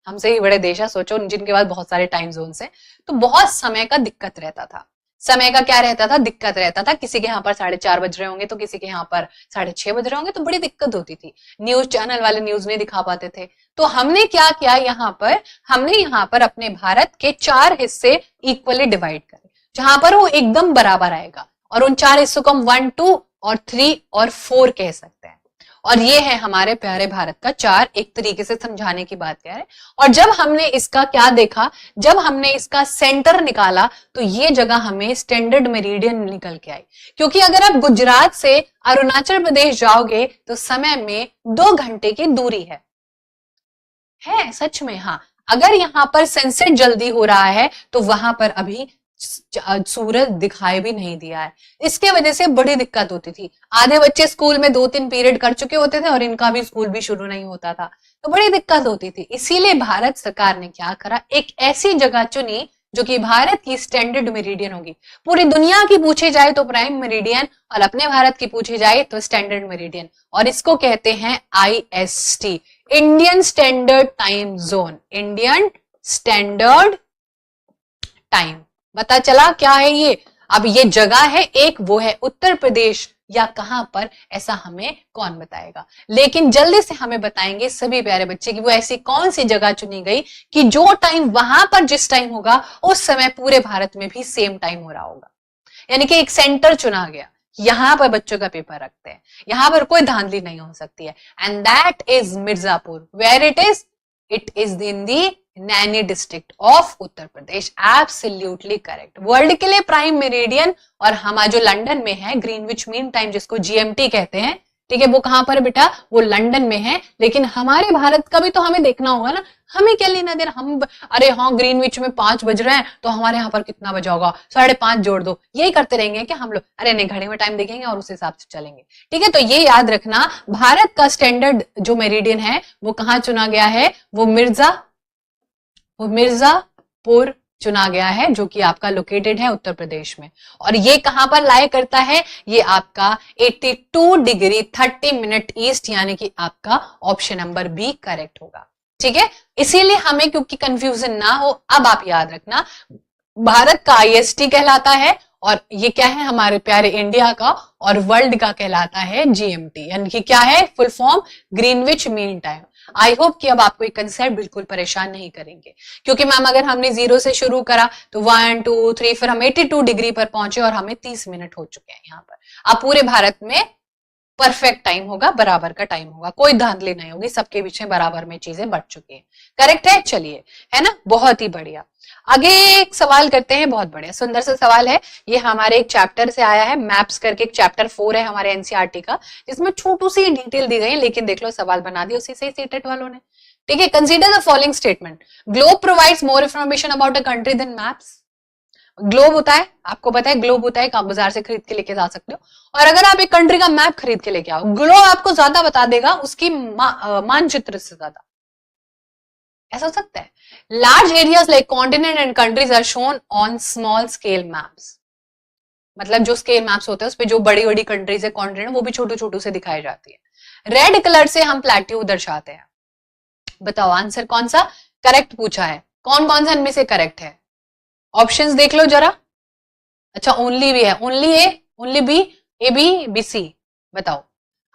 हमसे ही बड़े देश है, सोचो जिनके पास बहुत सारे टाइम जोन है, तो बहुत समय का दिक्कत रहता था। समय का क्या रहता था, दिक्कत रहता था, किसी के यहाँ पर 4:30 बज रहे होंगे तो किसी के यहाँ पर 6:30 बज रहे होंगे, तो बड़ी दिक्कत होती थी, न्यूज चैनल वाले न्यूज नहीं दिखा पाते थे। तो हमने क्या किया यहाँ पर, हमने यहाँ पर अपने भारत के 4 हिस्से इक्वली डिवाइड करे, जहां पर वो एकदम बराबर आएगा, और उन 4 हिस्सों को हम 1, 2 और 3 और 4 कह सकते हैं। और ये है हमारे प्यारे भारत का 4, एक तरीके से समझाने की बात क्या है। और जब हमने इसका क्या देखा, जब हमने इसका सेंटर निकाला तो ये जगह हमें स्टैंडर्ड मेरिडियन निकल के आई, क्योंकि अगर आप गुजरात से अरुणाचल प्रदेश जाओगे तो समय में 2 घंटे की दूरी है सच में। हाँ, अगर यहाँ पर सनसेट जल्दी हो रहा है तो वहां पर अभी सूरज दिखाई भी नहीं दिया है। इसके वजह से बड़ी दिक्कत होती थी, आधे बच्चे स्कूल में 2-3 पीरियड कर चुके होते थे और इनका भी स्कूल भी शुरू नहीं होता था, तो बड़ी दिक्कत होती थी। इसीलिए भारत सरकार ने क्या करा, एक ऐसी जगह चुनी जो कि भारत की स्टैंडर्ड मेरिडियन होगी। पूरी दुनिया की पूछी जाए तो प्राइम मेरिडियन, और अपने भारत की पूछी जाए तो स्टैंडर्ड मेरिडियन, और इसको कहते हैं IST, Indian standard time zone, Indian standard time. पता चला क्या है ये। अब ये जगह है एक, वो है उत्तर प्रदेश, या कहां पर, ऐसा हमें कौन बताएगा। लेकिन जल्दी से हमें बताएंगे सभी प्यारे बच्चे कि वो ऐसी कौन सी जगह चुनी गई कि जो टाइम वहां पर जिस टाइम होगा उस समय पूरे भारत में भी सेम टाइम हो रहा होगा। यानी कि एक सेंटर चुना गया, यहां पर बच्चों का पेपर रखते हैं, यहां पर कोई धांधली नहीं हो सकती है, and that is Mirzapur. Where it is in the Naini district of Uttar Pradesh. Absolutely correct. World के लिए प्राइम मेरिडियन, और हमारा जो लंदन में है ग्रीनविच मीन टाइम, जिसको GMT कहते हैं, ठीक है, वो कहां पर है बेटा, वो लंदन में है। लेकिन हमारे भारत का भी तो हमें देखना होगा ना, हमें क्या लेना देना, हम अरे हाँ ग्रीनविच में 5 बज रहे हैं तो हमारे यहाँ पर कितना बजा होगा, 5:30 जोड़ दो, यही करते रहेंगे क्या हम लोग? अरे नहीं, घड़ी में टाइम देखेंगे और उस हिसाब से चलेंगे। ठीक है, तो ये याद रखना, भारत का स्टैंडर्ड जो मेरिडियन है वो कहाँ चुना गया है, वो मिर्जापुर चुना गया है, जो कि आपका लोकेटेड है उत्तर प्रदेश में। और ये कहां पर लाया करता है, ये आपका 82 डिग्री 30 मिनट ईस्ट, यानी कि आपका ऑप्शन नंबर बी करेक्ट होगा। ठीक है, इसीलिए हमें क्योंकि कंफ्यूजन ना हो, अब आप याद रखना, भारत का IST कहलाता है, और ये क्या है हमारे प्यारे इंडिया का, और वर्ल्ड का कहलाता है GMT, यानी कि क्या है, full form Greenwich mean time. I hope कि अब आपको एक कंसेप्ट बिल्कुल परेशान नहीं करेंगे, क्योंकि मैम अगर हमने 0 से शुरू करा तो 1, 2, 3 फिर हम 82 डिग्री पर पहुंचे और हमें 30 मिनट हो चुके हैं यहाँ पर। अब पूरे भारत में परफेक्ट टाइम होगा, बराबर का टाइम होगा, कोई धांधली नहीं होगी, सबके पीछे बराबर में चीजें बढ़ चुकी हैं। करेक्ट है, चलिए, है ना, बहुत ही बढ़िया। आगे एक सवाल करते हैं, बहुत बढ़िया सुंदर सा सवाल है, ये हमारे एक चैप्टर से आया है, मैप्स करके एक चैप्टर 4 है हमारे NCERT का, जिसमें छोटू सी डिटेल दी गई है, लेकिन देख लो सवाल बना दिया उसी से सीटेट वालों ने। ठीक है, consider the following statement, globe provides more information about a country than maps. Globe होता है, आपको पता है ग्लोब होता है, आप बाजार से खरीद के लेके जा सकते हो, और अगर आप एक कंट्री का मैप खरीद के लेके आओ, ग्लोब आपको ज्यादा बता देगा उसकी मानचित्र से ज्यादा। ऐसा हो सकता है। Large areas like continent and countries are shown on small scale maps, मतलब जो स्केल मैप्स होते हैं उस पे जो बड़ी बड़ी कंट्रीज है, कॉन्टिनेंट, वो भी छोटू छोटू से दिखाई जाती है। रेड कलर से हम प्लेट्यू दर्शाते हैं। बताओ आंसर कौन सा करेक्ट पूछा है, कौन कौन सा इनमें से करेक्ट है, ऑप्शंस देख लो जरा। अच्छा, ओनली भी है, only A, only B, A B B C, बताओ।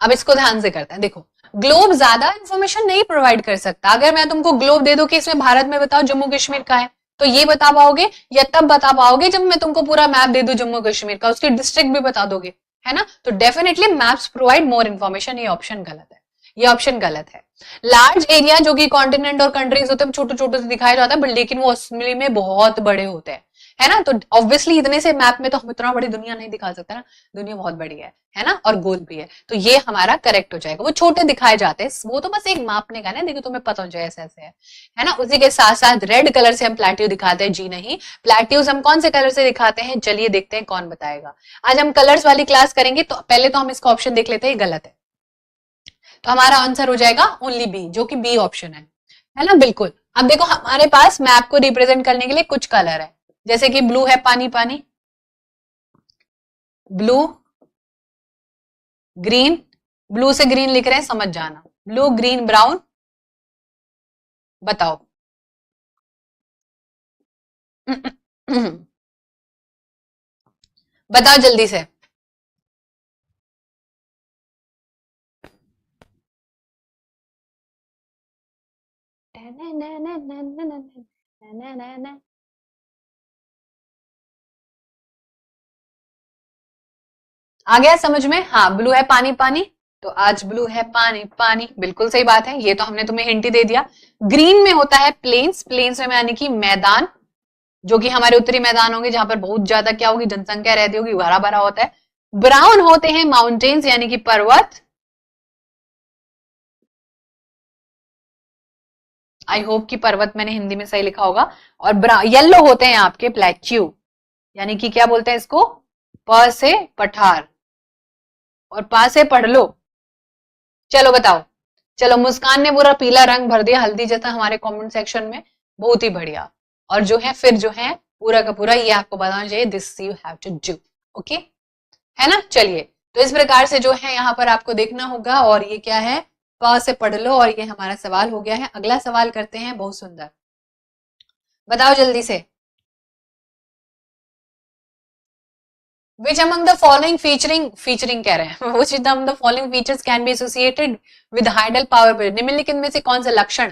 अब इसको ध्यान से करते हैं, देखो ग्लोब ज्यादा इंफॉर्मेशन नहीं प्रोवाइड कर सकता। अगर मैं तुमको ग्लोब दे दूं कि इसमें भारत में बताओ जम्मू कश्मीर का है, तो ये बता पाओगे, या तब बता पाओगे जब मैं तुमको पूरा मैप दे दूं जम्मू कश्मीर का, उसकी डिस्ट्रिक्ट भी बता दोगे, है ना। तो definitely maps provide more information, ये ऑप्शन गलत है, ये ऑप्शन गलत है। लार्ज एरिया जो कि कॉन्टिनेंट और कंट्रीज होते हैं छोटे छोटे से दिखाया जाता है, लेकिन वो असली में बहुत बड़े होते हैं, है ना। तो ऑब्वियसली इतने से मैप में तो हम इतना बड़ी दुनिया नहीं दिखा सकते ना, दुनिया बहुत बड़ी है ना, और गोल भी है, तो ये हमारा करेक्ट हो जाएगा। वो छोटे दिखाए जाते हैं, वो तो बस एक मापने का ना, देखो तुम्हें पता हो जाए ऐसे ऐसे है ना। उसी के साथ साथ रेड कलर से हम प्लेट्यू दिखाते हैं, जी नहीं, प्लेट्यूज हम कौन से कलर से दिखाते हैं, चलिए देखते हैं कौन बताएगा। आज हम कलर्स वाली क्लास करेंगे, तो पहले तो हम इसका ऑप्शन देख लेते हैं, गलत है, तो हमारा आंसर हो जाएगा ओनली बी, जो कि बी ऑप्शन है ना, बिल्कुल। अब देखो हमारे पास मैप को रिप्रेजेंट करने के लिए कुछ कलर है, जैसे कि ब्लू है, पानी पानी, ब्लू, ग्रीन, ब्लू से ग्रीन लिख रहे हैं, समझ जाना, ब्लू ग्रीन ब्राउन, बताओ। बताओ जल्दी से। आ गया समझ में? हाँ, ब्लू है पानी पानी, तो आज ब्लू है पानी पानी, बिल्कुल सही बात है, ये तो हमने तुम्हें हिंट ही दे दिया। ग्रीन में होता है प्लेन्स, प्लेन्स में यानी कि मैदान, जो कि हमारे उत्तरी मैदान होंगे जहां पर बहुत ज्यादा क्या होगी, जनसंख्या रहती होगी, हरा भरा होता है। ब्राउन होते हैं माउंटेन्स यानी कि पर्वत। आई होप कि पर्वत मैंने हिंदी में सही लिखा होगा। और येलो होते हैं आपके प्लेच्यू, यानी कि क्या बोलते हैं इसको, प से पठार और पा से पढ़ लो। चलो बताओ, चलो मुस्कान ने पूरा पीला रंग भर दिया हल्दी जैसा हमारे कमेंट सेक्शन में, बहुत ही बढ़िया। और जो है फिर जो है पूरा का पूरा ये आपको बताना चाहिए, this you have to do, okay, है ना। चलिए, तो इस प्रकार से जो है यहाँ पर आपको देखना होगा, और ये क्या है, प से पढ़ लो, और ये हमारा सवाल हो गया है। अगला सवाल करते हैं, बहुत सुंदर, बताओ जल्दी से। Which among the following featuring कह रहे हैं, which among the following features can be associated with hydel power project, निम्नलिखित में से कौन सा लक्षण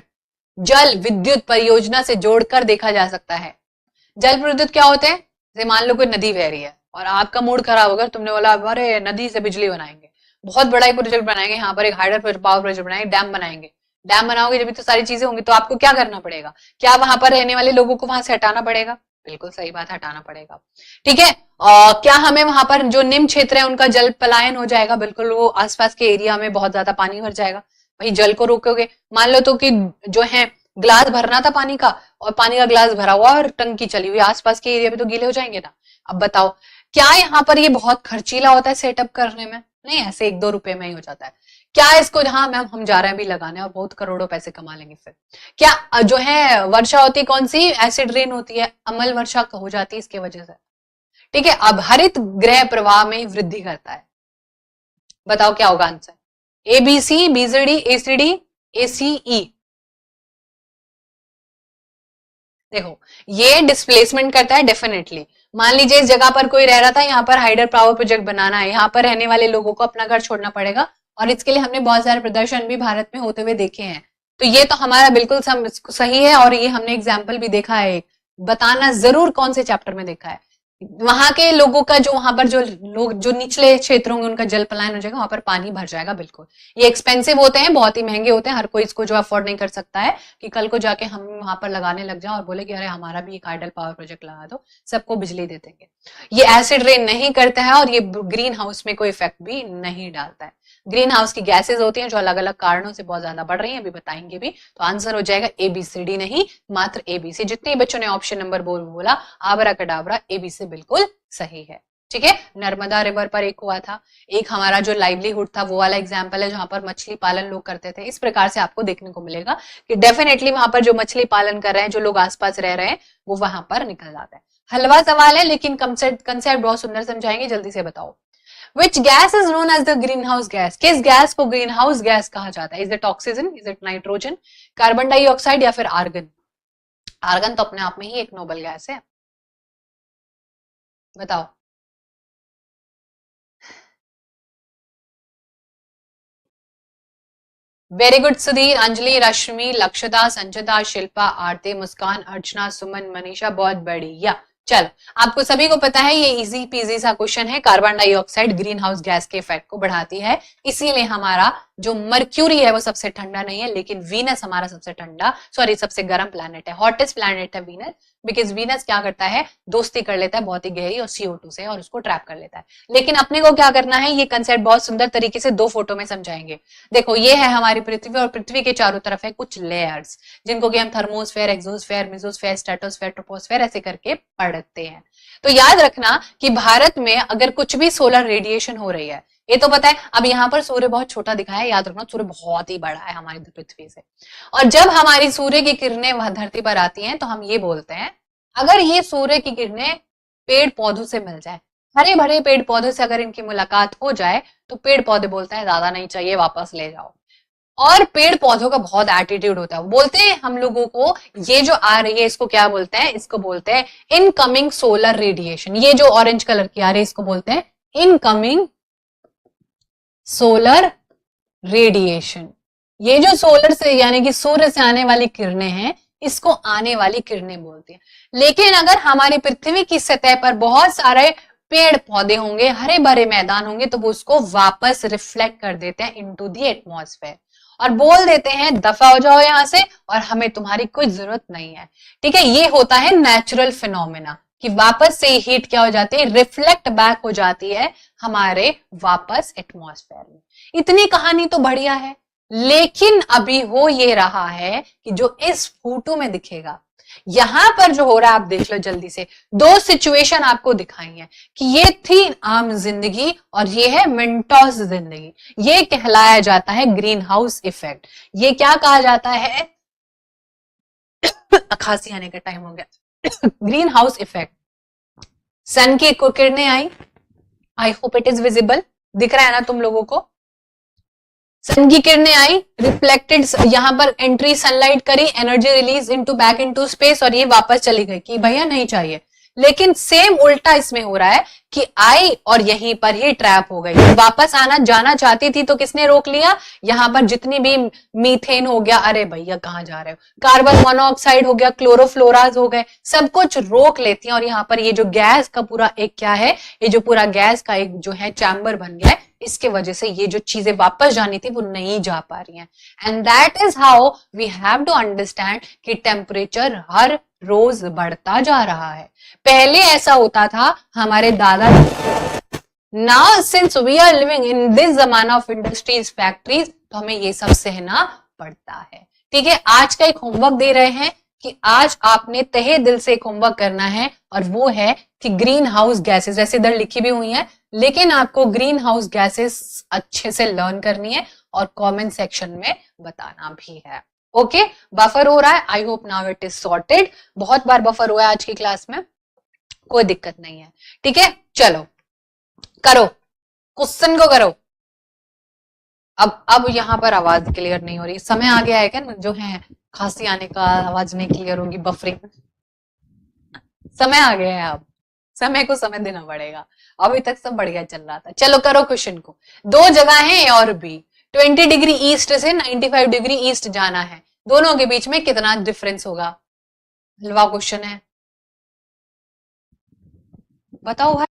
जल विद्युत परियोजना से जोड़कर देखा जा सकता है। जल विद्युत क्या होते हैं, जैसे मान लो कोई नदी बह रही है और आपका मूड खराब होगा, तुमने बोला अरे नदी से बिजली बनाएंगे, बहुत बड़ा ही प्रोजेक्ट बनाएंगे, यहाँ पर एक हाइडल पावर प्रोजेक्ट बनाएंगे, डैम बनाएंगे। डैम बनाओगे जब तो सारी चीजें होंगी, तो आपको क्या करना पड़ेगा, क्या वहां पर रहने वाले लोगों को वहां से हटाना पड़ेगा, बिल्कुल सही बात, हटाना पड़ेगा। ठीक है, क्या हमें वहां पर जो निम्न क्षेत्र है उनका जल पलायन हो जाएगा, बिल्कुल वो आसपास के एरिया में बहुत ज्यादा पानी भर जाएगा, वही जल को रोकोगे। मान लो तो कि जो है ग्लास भरना था पानी का, और पानी का ग्लास भरा हुआ और टंकी चली हुई, आसपास के एरिया में तो गीले हो जाएंगे ना। अब बताओ, क्या यहाँ पर ये बहुत खर्चीला होता है सेटअप करने में, नहीं, ऐसे 1-2 रुपए में ही हो जाता है। क्या इसको, हाँ मैम हम जा रहे हैं अभी लगाने और बहुत करोड़ों पैसे कमा लेंगे फिर। क्या जो है वर्षा होती कौन सी, एसिड रेन होती है, अम्ल वर्षा हो जाती है इसके वजह से। ठीक है, अब हरित गृह प्रवाह में वृद्धि करता है, बताओ क्या होगा answer, ABC, BJD, ACD, ACE. देखो, ये डिस्प्लेसमेंट करता है डेफिनेटली। मान लीजिए इस जगह पर कोई रह रहा था, यहाँ पर हाइडल पावर प्रोजेक्ट बनाना है, यहाँ पर रहने वाले लोगों को अपना घर छोड़ना पड़ेगा, और इसके लिए हमने बहुत सारे प्रदर्शन भी भारत में होते हुए देखे हैं। तो ये तो हमारा बिल्कुल सही है, और ये हमने एग्जाम्पल भी देखा है। बताना जरूर कौन से चैप्टर में देखा है। वहां के लोगों का जो, वहां पर जो लोग जो निचले क्षेत्र होंगे उनका जल पलायन हो जाएगा, वहां पर पानी भर जाएगा, बिल्कुल। ये एक्सपेंसिव होते हैं, बहुत ही महंगे होते हैं, हर कोई इसको जो अफोर्ड नहीं कर सकता है कि कल को जाके हम वहां पर लगाने लग जाए और बोले कि अरे हमारा भी एक हाइडल पावर प्रोजेक्ट लगा दो, सबको बिजली दे देंगे। ये एसिड रेन नहीं करता है, और ये ग्रीन हाउस में कोई इफेक्ट भी नहीं डालता है। ग्रीन हाउस की गैसेज होती हैं जो अलग अलग कारणों से बहुत ज्यादा बढ़ रही हैं, अभी बताएंगे भी। तो आंसर हो जाएगा एबीसीडी, नहीं मात्र एबीसी। जितने बच्चों ने ऑप्शन नंबर बोला आबरा कडाबरा, एबीसी बिल्कुल सही है। ठीक है, नर्मदा रिवर पर एक हुआ था, एक हमारा जो लाइवलीहुड था वो वाला एग्जाम्पल है, जहां पर मछली पालन लोग करते थे। इस प्रकार से आपको देखने को मिलेगा कि डेफिनेटली वहां पर जो मछली पालन कर रहे हैं, जो लोग आसपास रह रहे हैं, वो वहां पर निकल जाता है। हलवा सवाल है, लेकिन कंसेप्ट बहुत सुंदर समझाएंगे, जल्दी से बताओ। Which gas is known as the greenhouse gas? किस गैस को ग्रीन हाउस गैस कहा जाता है? Is it oxygen? Is it nitrogen? Carbon dioxide या फिर आर्गन? आर्गन तो अपने आप में ही एक नोबल गैस है, बताओ। वेरी गुड सुधीर, अंजलि, रश्मि, लक्षदा, संचिता, शिल्पा, आरती, मुस्कान, अर्चना, सुमन, मनीषा, बहुत बढ़िया। चलो, आपको सभी को पता है ये इजी पीजी सा क्वेश्चन है। Carbon dioxide green house gas के इफेक्ट को बढ़ाती है, इसीलिए हमारा जो मर्क्यूरी है वो सबसे ठंडा नहीं है, लेकिन वीनस हमारा सबसे ठंडा, सॉरी सबसे गर्म प्लैनेट है, हॉटेस्ट प्लैनेट है वीनस। बिकॉज वीनस क्या करता है, दोस्ती कर लेता है बहुत ही गहरी और CO2 से, और उसको ट्रैप कर लेता है। लेकिन अपने को क्या करना है, ये कंसेप्ट बहुत सुंदर तरीके से 2 फोटो में समझाएंगे। देखो, ये है हमारी पृथ्वी, और पृथ्वी के चारों तरफ है कुछ लेयर्स, जिनको कि हम thermosphere, exosphere, mesosphere, stratosphere, troposphere ऐसे करके पढ़ते हैं। तो याद रखना कि भारत में अगर कुछ भी सोलर रेडिएशन हो रही है, ये तो पता है। अब यहाँ पर सूर्य बहुत छोटा दिखा है, याद रखना सूर्य बहुत ही बड़ा है हमारी पृथ्वी से। और जब हमारी सूर्य की किरणें वह धरती पर आती हैं, तो हम ये बोलते हैं, अगर ये सूर्य की किरणें पेड़ पौधों से मिल जाए, हरे भरे पेड़ पौधों से अगर इनकी मुलाकात हो जाए, तो पेड़ पौधे बोलते हैं ज्यादा नहीं चाहिए, वापस ले जाओ। और पेड़ पौधों का बहुत एटीट्यूड होता है, बोलते हैं हम लोगों को ये जो आ रही है इसको क्या बोलते हैं, इसको बोलते हैं इनकमिंग सोलर रेडिएशन। ये जो ऑरेंज कलर की आ रही है इसको बोलते हैं इनकमिंग सोलर रेडिएशन। ये जो सोलर से यानी कि सूर्य से आने वाली किरणें हैं इसको आने वाली किरणें बोलते हैं। लेकिन अगर हमारी पृथ्वी की सतह पर बहुत सारे पेड़ पौधे होंगे, हरे भरे मैदान होंगे, तो वो उसको वापस रिफ्लेक्ट कर देते हैं इनटू द एटमॉस्फेयर और बोल देते हैं दफा हो जाओ यहां से और हमें तुम्हारी कोई जरूरत नहीं है। ठीक है, ये होता है नेचुरल फिनोमेना कि वापस से हीट क्या हो जाती है, रिफ्लेक्ट बैक हो जाती है हमारे वापस एटमॉस्फेयर में। इतनी कहानी तो बढ़िया है, लेकिन अभी हो ये रहा है कि जो इस फोटो में दिखेगा, यहां पर जो हो रहा है आप देख लो जल्दी से। दो सिचुएशन आपको दिखाई है कि ये थी आम जिंदगी और ये है मिंटोस जिंदगी। ये कहलाया जाता है ग्रीन हाउस इफेक्ट। ये क्या कहा जाता है खांसी आने का टाइम हो गया ग्रीन हाउस इफेक्ट। सन की किरणें आई, I hope it is visible, दिख रहा है ना तुम लोगों को। सन की किरणें आई, रिफ्लेक्टेड, यहां पर एंट्री सनलाइट करी, energy release into back into space और ये वापस चली गई कि भैया नहीं चाहिए। लेकिन सेम उल्टा इसमें हो रहा है कि आई और यहीं पर ही ट्रैप हो गई, वापस आना जाना चाहती थी तो किसने रोक लिया, यहां पर जितनी भी मीथेन हो गया, अरे भैया कहां जा रहे हो, कार्बन मोनोऑक्साइड हो गया, क्लोरोफ्लोराज हो गए, सब कुछ रोक लेती हैं और यहाँ पर ये जो गैस का पूरा एक क्या है, ये जो पूरा गैस का एक जो है चैम्बर बन गया है, इसके वजह से ये जो चीजें वापस जानी थी वो नहीं जा पा रही हैं। And that is how we have to understand कि टेम्परेचर हर रोज बढ़ता जा रहा है। पहले ऐसा होता था हमारे दादा, now since we are living in this जमाना ऑफ इंडस्ट्रीज फैक्ट्रीज, तो हमें ये सब सहना पड़ता है। ठीक है, आज का एक होमवर्क दे रहे हैं कि आज आपने तहे दिल से एक होमवर्क करना है और वो है कि ग्रीन हाउस गैसेस, जैसे इधर लिखी भी हुई है, लेकिन आपको ग्रीन हाउस गैसेस अच्छे से लर्न करनी है और कमेंट सेक्शन में बताना भी है। ओके, बफर हो रहा है, I hope now it is sorted. बहुत बार बफर हुआ है आज की क्लास में, कोई दिक्कत नहीं है। ठीक है, चलो करो, क्वेश्चन को करो। अब यहां पर आवाज क्लियर नहीं हो रही, समय आ गया है क्या जो है खांसी आने का, आवाज नहीं क्लियर होगी, बफरिंग, समय आ गया है। अब समय को समय देना पड़ेगा, अभी तक सब बढ़िया चल रहा था। चलो करो क्वेश्चन को। दो जगह है और भी, 20 डिग्री ईस्ट से 95 डिग्री ईस्ट जाना है, दोनों के बीच में कितना डिफरेंस होगा, हलवा क्वेश्चन है, बताओ भाई।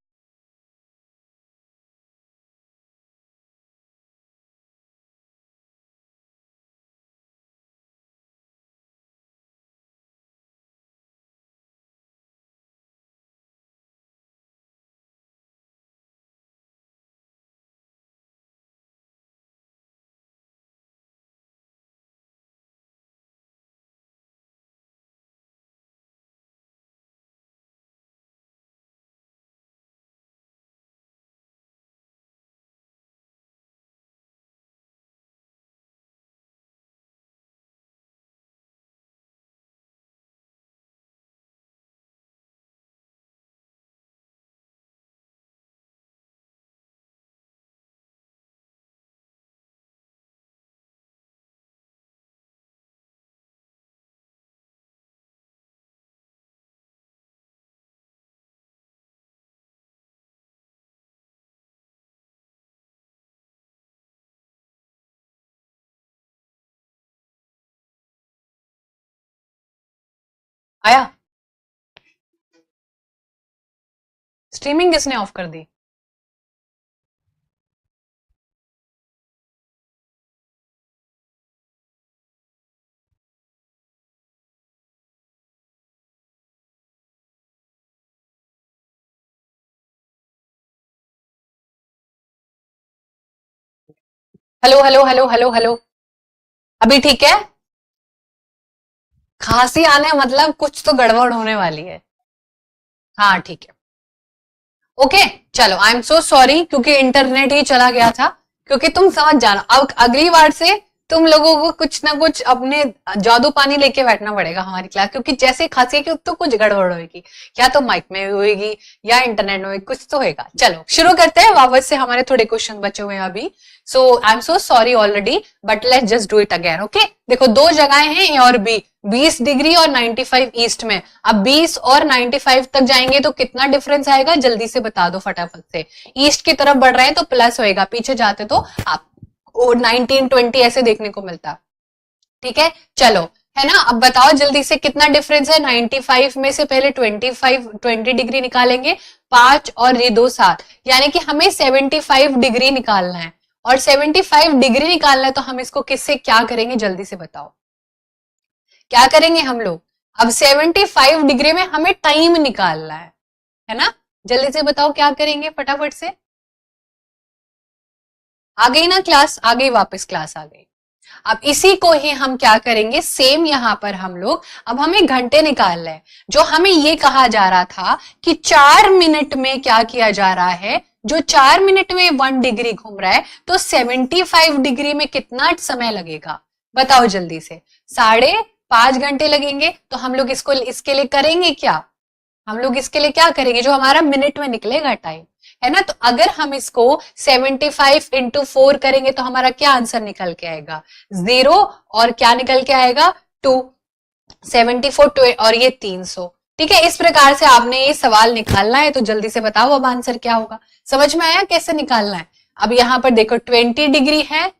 आया, स्ट्रीमिंग किसने ऑफ कर दी? Hello hello hello hello hello, अभी ठीक है? खांसी आने मतलब कुछ तो गड़बड़ होने वाली है। हाँ ठीक है, ओके चलो, आई एम सो सॉरी क्योंकि इंटरनेट ही चला गया था, क्योंकि तुम समझ जाना अब अगली बार से तुम लोगों को कुछ ना कुछ अपने जादू पानी लेके बैठना पड़ेगा हमारी क्लास, क्योंकि जैसे खांसी तो कुछ गड़बड़ होगी, या तो माइक में होगी या इंटरनेट में, कुछ तो होगा। चलो शुरू करते हैं, वापस से हमारे थोड़े क्वेश्चन बचे हुए हैं अभी। So I am so sorry already, but let's just do it again. Okay, देखो दो जगहें हैं ए और बी, 20 डिग्री और 95 ईस्ट में। अब 20 और 95 तक जाएंगे तो कितना डिफरेंस आएगा, जल्दी से बता दो फटाफट से। ईस्ट की तरफ बढ़ रहे हैं तो प्लस होएगा, पीछे जाते तो आप 19 20 ऐसे देखने को मिलता। ठीक है, चलो है ना। अब बताओ जल्दी से कितना डिफरेंस है। 95 में से पहले 20 डिग्री निकालेंगे, 5 और ये 2 7, यानी कि हमें 75 डिग्री निकालना है। और 75 डिग्री निकालना है तो हम इसको किससे क्या करेंगे, जल्दी से बताओ क्या करेंगे हम लोग। अब 75 डिग्री में हमें टाइम निकालना है ना। जल्दी से बताओ क्या करेंगे फटाफट से। आ गई ना क्लास, आ गई, वापस क्लास आ गई। अब इसी को ही हम क्या करेंगे, सेम यहां पर हम लोग, अब हमें घंटे निकाल रहे हैं। जो हमें ये कहा जा रहा था कि 4 मिनट में क्या किया जा रहा है, जो 4 मिनट में 1 डिग्री घूम रहा है, तो 75 डिग्री में कितना समय लगेगा बताओ जल्दी से। 5.5 घंटे लगेंगे। तो हम लोग इसको इसके लिए करेंगे क्या, हम लोग इसके लिए क्या करेंगे, जो हमारा मिनट में निकलेगा टाइम, है ना। तो अगर हम इसको 75 इंटू 4 करेंगे तो हमारा क्या आंसर निकल के आएगा, 0, और क्या निकल के आएगा 2, 74 और ये 300। ठीक है, इस प्रकार से आपने ये सवाल निकालना है। तो जल्दी से बताओ अब आंसर क्या होगा, समझ में आया कैसे निकालना है। अब यहां पर देखो 20 डिग्री है,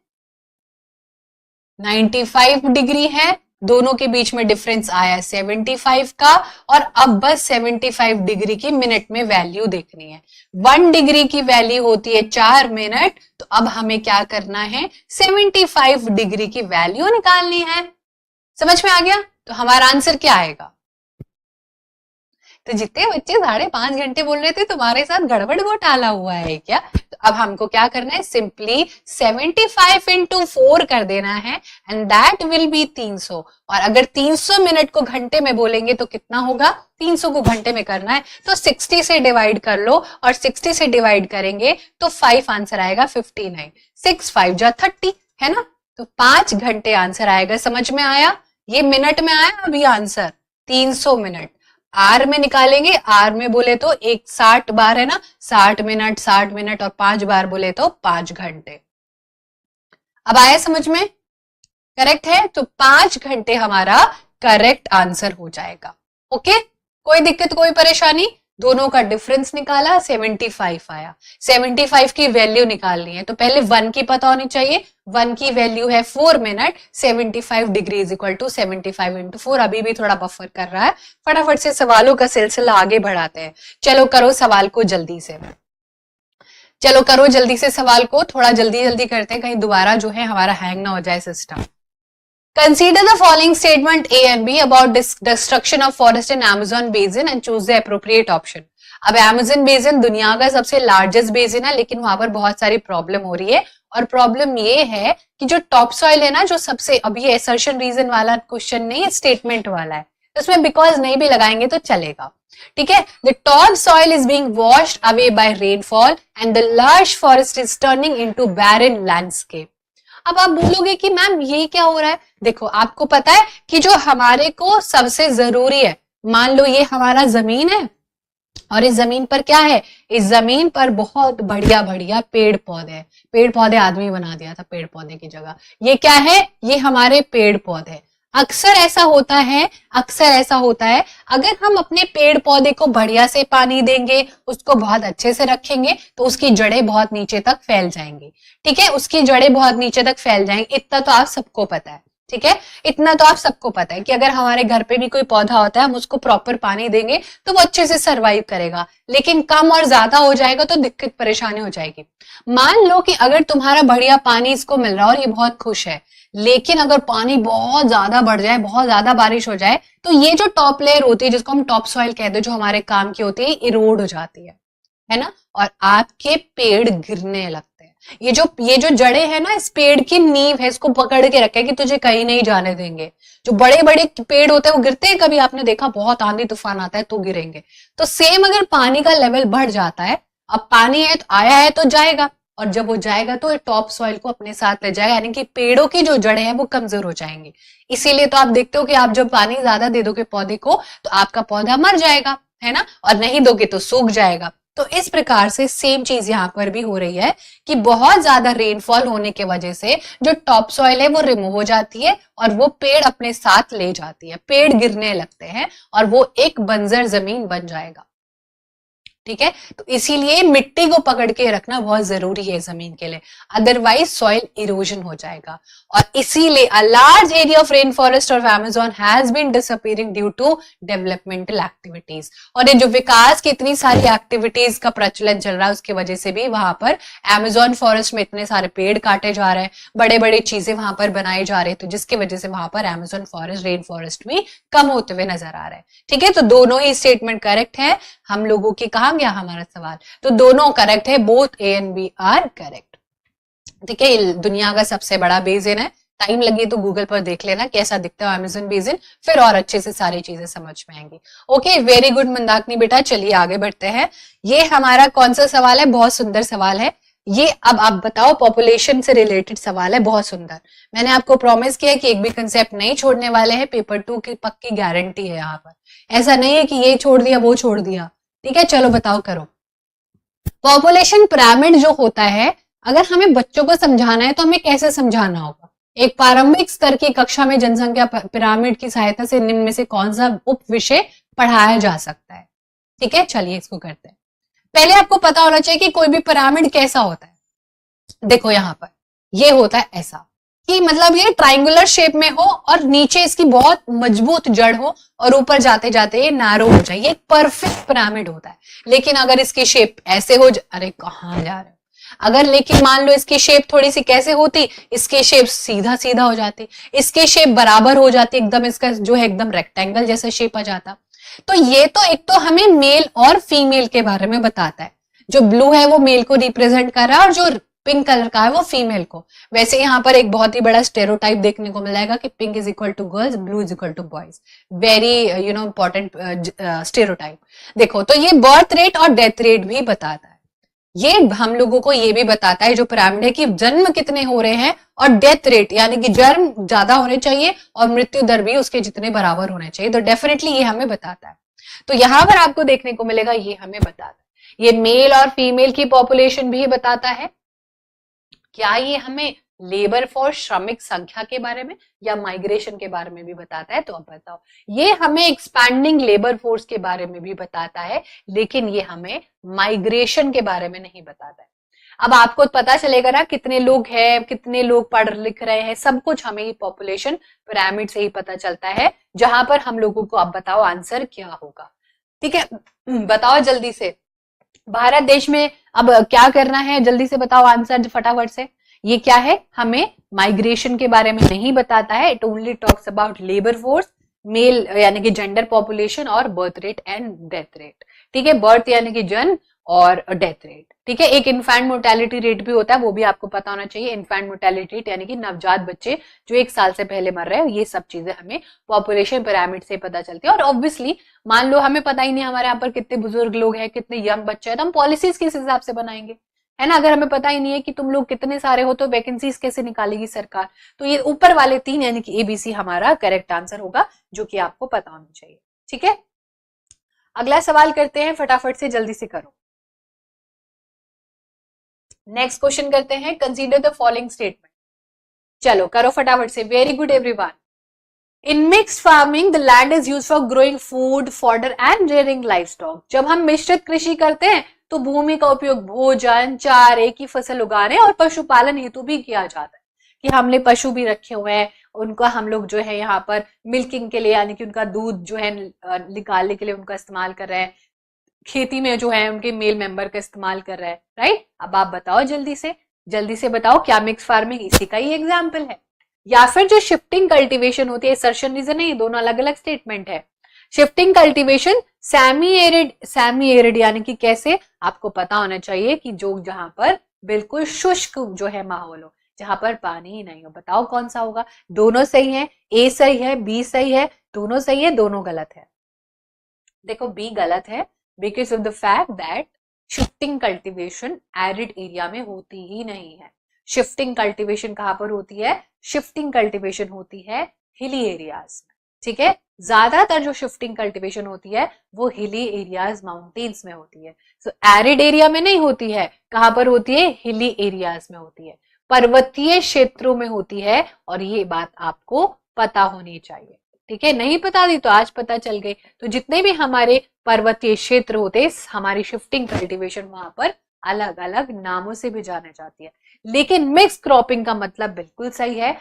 95 डिग्री है, दोनों के बीच में डिफरेंस आया 75 का, और अब बस 75 डिग्री की मिनट में वैल्यू देखनी है। 1 डिग्री की वैल्यू होती है 4 मिनट, तो अब हमें क्या करना है, 75 डिग्री की वैल्यू निकालनी है। समझ में आ गया। तो हमारा आंसर क्या आएगा। तो जितने बच्चे 5.5 घंटे बोल रहे थे, तुम्हारे साथ गड़बड़ घोटाला हुआ है क्या। तो अब हमको क्या करना है, सिंपली 75 इंटू 4 कर देना है, एंड दैट विल बी 300। और अगर 300 मिनट को घंटे में बोलेंगे तो कितना होगा, 300 को घंटे में करना है तो 60 से डिवाइड कर लो, और 60 से डिवाइड करेंगे तो 5 आंसर आएगा 59, 6 5 जा 30, है ना। तो 5 घंटे आंसर आएगा। समझ में आया, ये मिनट में आया अभी आंसर 300 मिनट। आर में निकालेंगे, आर में बोले तो 60 बार है ना, 60 मिनट 60 मिनट, और 5 बार बोले तो 5 घंटे। अब आया समझ में, करेक्ट है। तो 5 घंटे हमारा करेक्ट आंसर हो जाएगा। ओके, कोई दिक्कत कोई परेशानी। दोनों का डिफरेंस निकाला, 75 आया। 75 की वैल्यू निकालनी है तो पहले 1 की पता होनी चाहिए। 1 की वैल्यू है 4 minute, 75 degree is equal to 75 into 4। अभी भी थोड़ा बफर कर रहा है, फटाफट से सवालों का सिलसिला आगे बढ़ाते हैं। चलो करो सवाल को जल्दी से, चलो करो जल्दी से सवाल को, थोड़ा जल्दी जल्दी करते हैं, कहीं दोबारा जो है हमारा हैंग ना हो जाए system. Consider the following statement A and B about destruction of forest in Amazon basin and choose the appropriate option. अब Amazon basin दुनिया का सबसे लार्जेस्ट बेसिन है, लेकिन वहां पर बहुत सारी प्रॉब्लम हो रही है। और प्रॉब्लम ये है कि जो टॉप सॉइल है ना, जो सबसे, अभी असर्शन रीजन वाला क्वेश्चन नहीं, स्टेटमेंट वाला है, तो उसमें बिकॉज नहीं भी लगाएंगे तो चलेगा। ठीक है, the top soil is being washed away by rainfall and the lush forest is turning into barren landscape. अब आप बोलोगे कि मैम ये क्या हो रहा है। देखो आपको पता है कि जो हमारे को सबसे जरूरी है, मान लो ये हमारा जमीन है, और इस जमीन पर क्या है, इस जमीन पर बहुत बढ़िया बढ़िया पेड़ पौधे हैं। पेड़ पौधे आदमी बना दिया था पेड़ पौधे की जगह। ये क्या है, ये हमारे पेड़ पौधे। अक्सर ऐसा होता है, अक्सर ऐसा होता है, अगर हम अपने पेड़ पौधे को बढ़िया से पानी देंगे, उसको बहुत अच्छे से रखेंगे, तो उसकी जड़ें बहुत नीचे तक फैल जाएंगी। ठीक है, उसकी जड़ें बहुत नीचे तक फैल जाएंगी, इतना तो आप सबको पता है। ठीक है, इतना तो आप सबको पता है कि अगर हमारे घर पे भी कोई पौधा होता है, हम उसको प्रॉपर पानी देंगे तो वो अच्छे से सरवाइव करेगा। लेकिन कम और ज्यादा हो जाएगा तो दिक्कत परेशानी हो जाएगी। मान लो कि अगर तुम्हारा बढ़िया पानी इसको मिल रहा है और ये बहुत खुश है, लेकिन अगर पानी बहुत ज्यादा बढ़ जाए, बहुत ज्यादा बारिश हो जाए, तो ये जो टॉप लेयर होती है, जिसको हम टॉप सॉइल कहते हैं, जो हमारे काम की होती है, इरोड हो जाती है ना, और आपके पेड़ गिरने लगते हैं। ये जो जड़ें है ना, इस पेड़ की नींव है, इसको पकड़ के रखे कि तुझे कहीं नहीं जाने देंगे। जो बड़े बड़े पेड़ होते हैं वो गिरते हैं, कभी आपने देखा, बहुत आंधी तूफान आता है तो गिरेंगे। तो सेम अगर पानी का लेवल बढ़ जाता है, अब पानी है तो आया है तो जाएगा, और जब वो जाएगा तो टॉप सॉइल को अपने साथ ले जाएगा, यानी कि पेड़ों की जो जड़ें हैं वो कमजोर हो जाएंगी। इसीलिए तो आप देखते हो कि आप जब पानी ज्यादा दे दोगे पौधे को तो आपका पौधा मर जाएगा, है ना, और नहीं दोगे तो सूख जाएगा। तो इस प्रकार से सेम चीज यहाँ पर भी हो रही है कि बहुत ज्यादा रेनफॉल होने की वजह से जो टॉप सॉइल है वो रिमूव हो जाती है और वो पेड़ अपने साथ ले जाती है, पेड़ गिरने लगते हैं और वो एक बंजर जमीन बन जाएगा। ठीक है, तो इसीलिए मिट्टी को पकड़ के रखना बहुत जरूरी है जमीन के लिए, अदरवाइज सॉइल इरोजन हो जाएगा। और इसीलिए a large area of rain forest of Amazon has been disappearing due to developmental activities. और ये जो विकास की इतनी सारी एक्टिविटीज का प्रचलन चल रहा है उसकी वजह से भी वहां पर अमेज़न फॉरेस्ट में इतने सारे पेड़ काटे जा रहे हैं, बड़े बड़े चीजें वहां पर बनाई जा रही है, तो जिसकी वजह से वहां पर अमेज़न फॉरेस्ट, रेन फॉरेस्ट भी कम होते हुए नजर आ रहे हैं। ठीक है, तो दोनों ही स्टेटमेंट करेक्ट है। हम लोगों की कहा गया हमारा सवाल, तो दोनों करेक्ट है, both A and B are correct. ठीक है, दुनिया का सबसे बड़ा बेसिन है, टाइम लगे तो गूगल पर देख लेना कैसा दिखता है अमेज़न बेसिन, फिर और अच्छे से सारी चीजें समझ में आएंगी। ओके, वेरी गुड मंदाकिनी बेटा, चलिए आगे बढ़ते हैं। ये हमारा कौन सा सवाल है, बहुत सुंदर सवाल है ये। अब आप बताओ, पॉपुलेशन से रिलेटेड सवाल है, बहुत सुंदर। मैंने आपको प्रॉमिस किया कि एक भी कंसेप्ट नहीं छोड़ने वाले हैं, पेपर 2 की पक्की गारंटी है यहाँ पर, ऐसा नहीं है कि ये छोड़ दिया वो छोड़ दिया। ठीक है, चलो बताओ करो। पॉपुलेशन पिरामिड जो होता है, अगर हमें बच्चों को समझाना है तो हमें कैसे समझाना होगा? एक प्रारंभिक स्तर की कक्षा में जनसंख्या पिरामिड की सहायता से निम्न में से कौन सा उप विषय पढ़ाया जा सकता है? ठीक है, चलिए इसको करते हैं। पहले आपको पता होना चाहिए कि कोई भी पिरामिड कैसा होता है। देखो यहाँ पर ये होता है ऐसा कि मतलब ये ट्राइंगुलर शेप में हो और नीचे इसकी बहुत मजबूत जड़ हो और ऊपर जाते जाते ये नैरो हो जाए, ये एक परफेक्ट पिरामिड होता है। लेकिन अगर इसकी शेप ऐसे हो अरे कहाँ जा रहे हो, अगर लेकिन मान लो इसकी शेप थोड़ी सी कैसे होती, इसकी शेप सीधा सीधा हो जाती, इसकी शेप बराबर हो जाती एकदम, इसका जो है एकदम रेक्टेंगल जैसा शेप आ जाता। तो ये तो एक तो हमें मेल और फीमेल के बारे में बताता है, जो ब्लू है वो मेल को रिप्रेजेंट कर रहा है और जो पिंक कलर का है वो फीमेल को। वैसे यहाँ पर एक बहुत ही बड़ा स्टेरियोटाइप देखने को मिल जाएगा कि pink is equal to girls, blue is equal to boys, very important stereotype. देखो तो ये बर्थ रेट और डेथ रेट भी बताता है, ये हम लोगों को ये भी बताता है जो पिरामिड है कि जन्म कितने हो रहे हैं और डेथ रेट, यानी कि जन्म ज्यादा होने चाहिए और मृत्यु दर भी उसके जितने बराबर होने चाहिए। तो डेफिनेटली ये हमें बताता है। तो यहाँ पर आपको देखने को मिलेगा ये हमें बताता है, ये मेल और फीमेल की पॉपुलेशन भी बताता है। क्या ये हमें लेबर फोर्स, श्रमिक संख्या के बारे में या माइग्रेशन के बारे में भी बताता है? तो अब बताओ, ये हमें एक्सपैंडिंग लेबर फोर्स के बारे में भी बताता है, लेकिन ये हमें माइग्रेशन के बारे में नहीं बताता है। अब आपको पता चलेगा ना कितने लोग हैं, कितने लोग पढ़ लिख रहे हैं, सब कुछ हमें ये पॉपुलेशन पिरामिड से ही पता चलता है, जहां पर हम लोगों को अब बताओ आंसर क्या होगा। ठीक है, बताओ जल्दी से, भारत देश में अब क्या करना है, जल्दी से बताओ आंसर फटाफट से। ये क्या है, हमें माइग्रेशन के बारे में नहीं बताता है, it only talks about labour force, male यानी कि जेंडर पॉपुलेशन और birth rate and death rate. ठीक है, बर्थ यानी कि जन्म और डेथ रेट। ठीक है, एक इन्फेंट मोर्टेलिटी रेट भी होता है, वो भी आपको पता होना चाहिए। इन्फेंट मोर्टेलिटी रेट यानी कि नवजात बच्चे जो 1 साल से पहले मर रहे हैं, ये सब चीजें हमें पॉपुलेशन पिरामिड से पता चलती है। और ऑब्वियसली मान लो हमें पता ही नहीं हमारे यहाँ पर कितने बुजुर्ग लोग हैं, कितने यंग बच्चे हैं, तो हम पॉलिसीज किस हिसाब से बनाएंगे, है ना। अगर हमें पता ही नहीं है कि तुम लोग कितने सारे हो तो वैकेंसीज कैसे निकालेगी सरकार। तो ये ऊपर वाले 3 यानी कि एबीसी हमारा करेक्ट आंसर होगा, जो कि आपको पता होना चाहिए। ठीक है, अगला सवाल करते हैं, फटाफट से जल्दी से करो। नेक्स्ट क्वेश्चन करते हैं, कंसीडर द फॉलोइंग स्टेटमेंट। चलो करो फटाफट से। Very good everyone. In mixed farming the land is used for growing food, fodder and rearing livestock. जब हम मिश्रित कृषि करते हैं तो भूमि का उपयोग भोजन, चारे की फसल उगाने और पशुपालन हेतु भी किया जाता है। कि हमने पशु भी रखे हुए हैं, उनका हम लोग जो है यहाँ पर मिल्किंग के लिए यानी कि उनका दूध जो है निकालने के लिए उनका इस्तेमाल कर रहे हैं, खेती में जो है उनके मेल मेंबर का इस्तेमाल कर रहा है, राइट। अब आप बताओ जल्दी से बताओ, क्या मिक्स फार्मिंग इसी का ही एग्जाम्पल है? या फिर जो शिफ्टिंग कल्टीवेशन होती है, सर्शन रीजन नहीं, दोनों अलग अलग स्टेटमेंट है। शिफ्टिंग कल्टीवेशन सेमी एरिड यानी कि कैसे, आपको पता होना चाहिए कि जो जहां पर बिल्कुल शुष्क जो है माहौल हो, जहां पर पानी ही नहीं हो। बताओ कौन सा होगा? दोनों सही है, ए सही है, बी सही है, दोनों सही है, दोनों गलत है। देखो बी गलत है, because of the fact that shifting cultivation arid area में होती ही नहीं है। शिफ्टिंग कल्टीवेशन कहां पर होती है? शिफ्टिंग कल्टीवेशन होती है हिली एरियाज में, ठीक है। ज्यादातर जो शिफ्टिंग कल्टीवेशन होती है वो हिली एरियाज, माउंटेन्स में होती है। सो एरिड एरिया में नहीं होती है, कहां पर होती है? हिली एरियाज में होती है, पर्वतीय क्षेत्रों में होती है। और ये बात आपको पता होनी चाहिए, ठीक है। नहीं पता थी तो आज पता चल गई। तो जितने भी हमारे पर्वतीय क्षेत्र होते, हमारी शिफ्टिंग कल्टीवेशन वहां पर अलग अलग नामों से भी जाने जाती है। लेकिन मिक्स क्रॉपिंग का मतलब बिल्कुल सही है।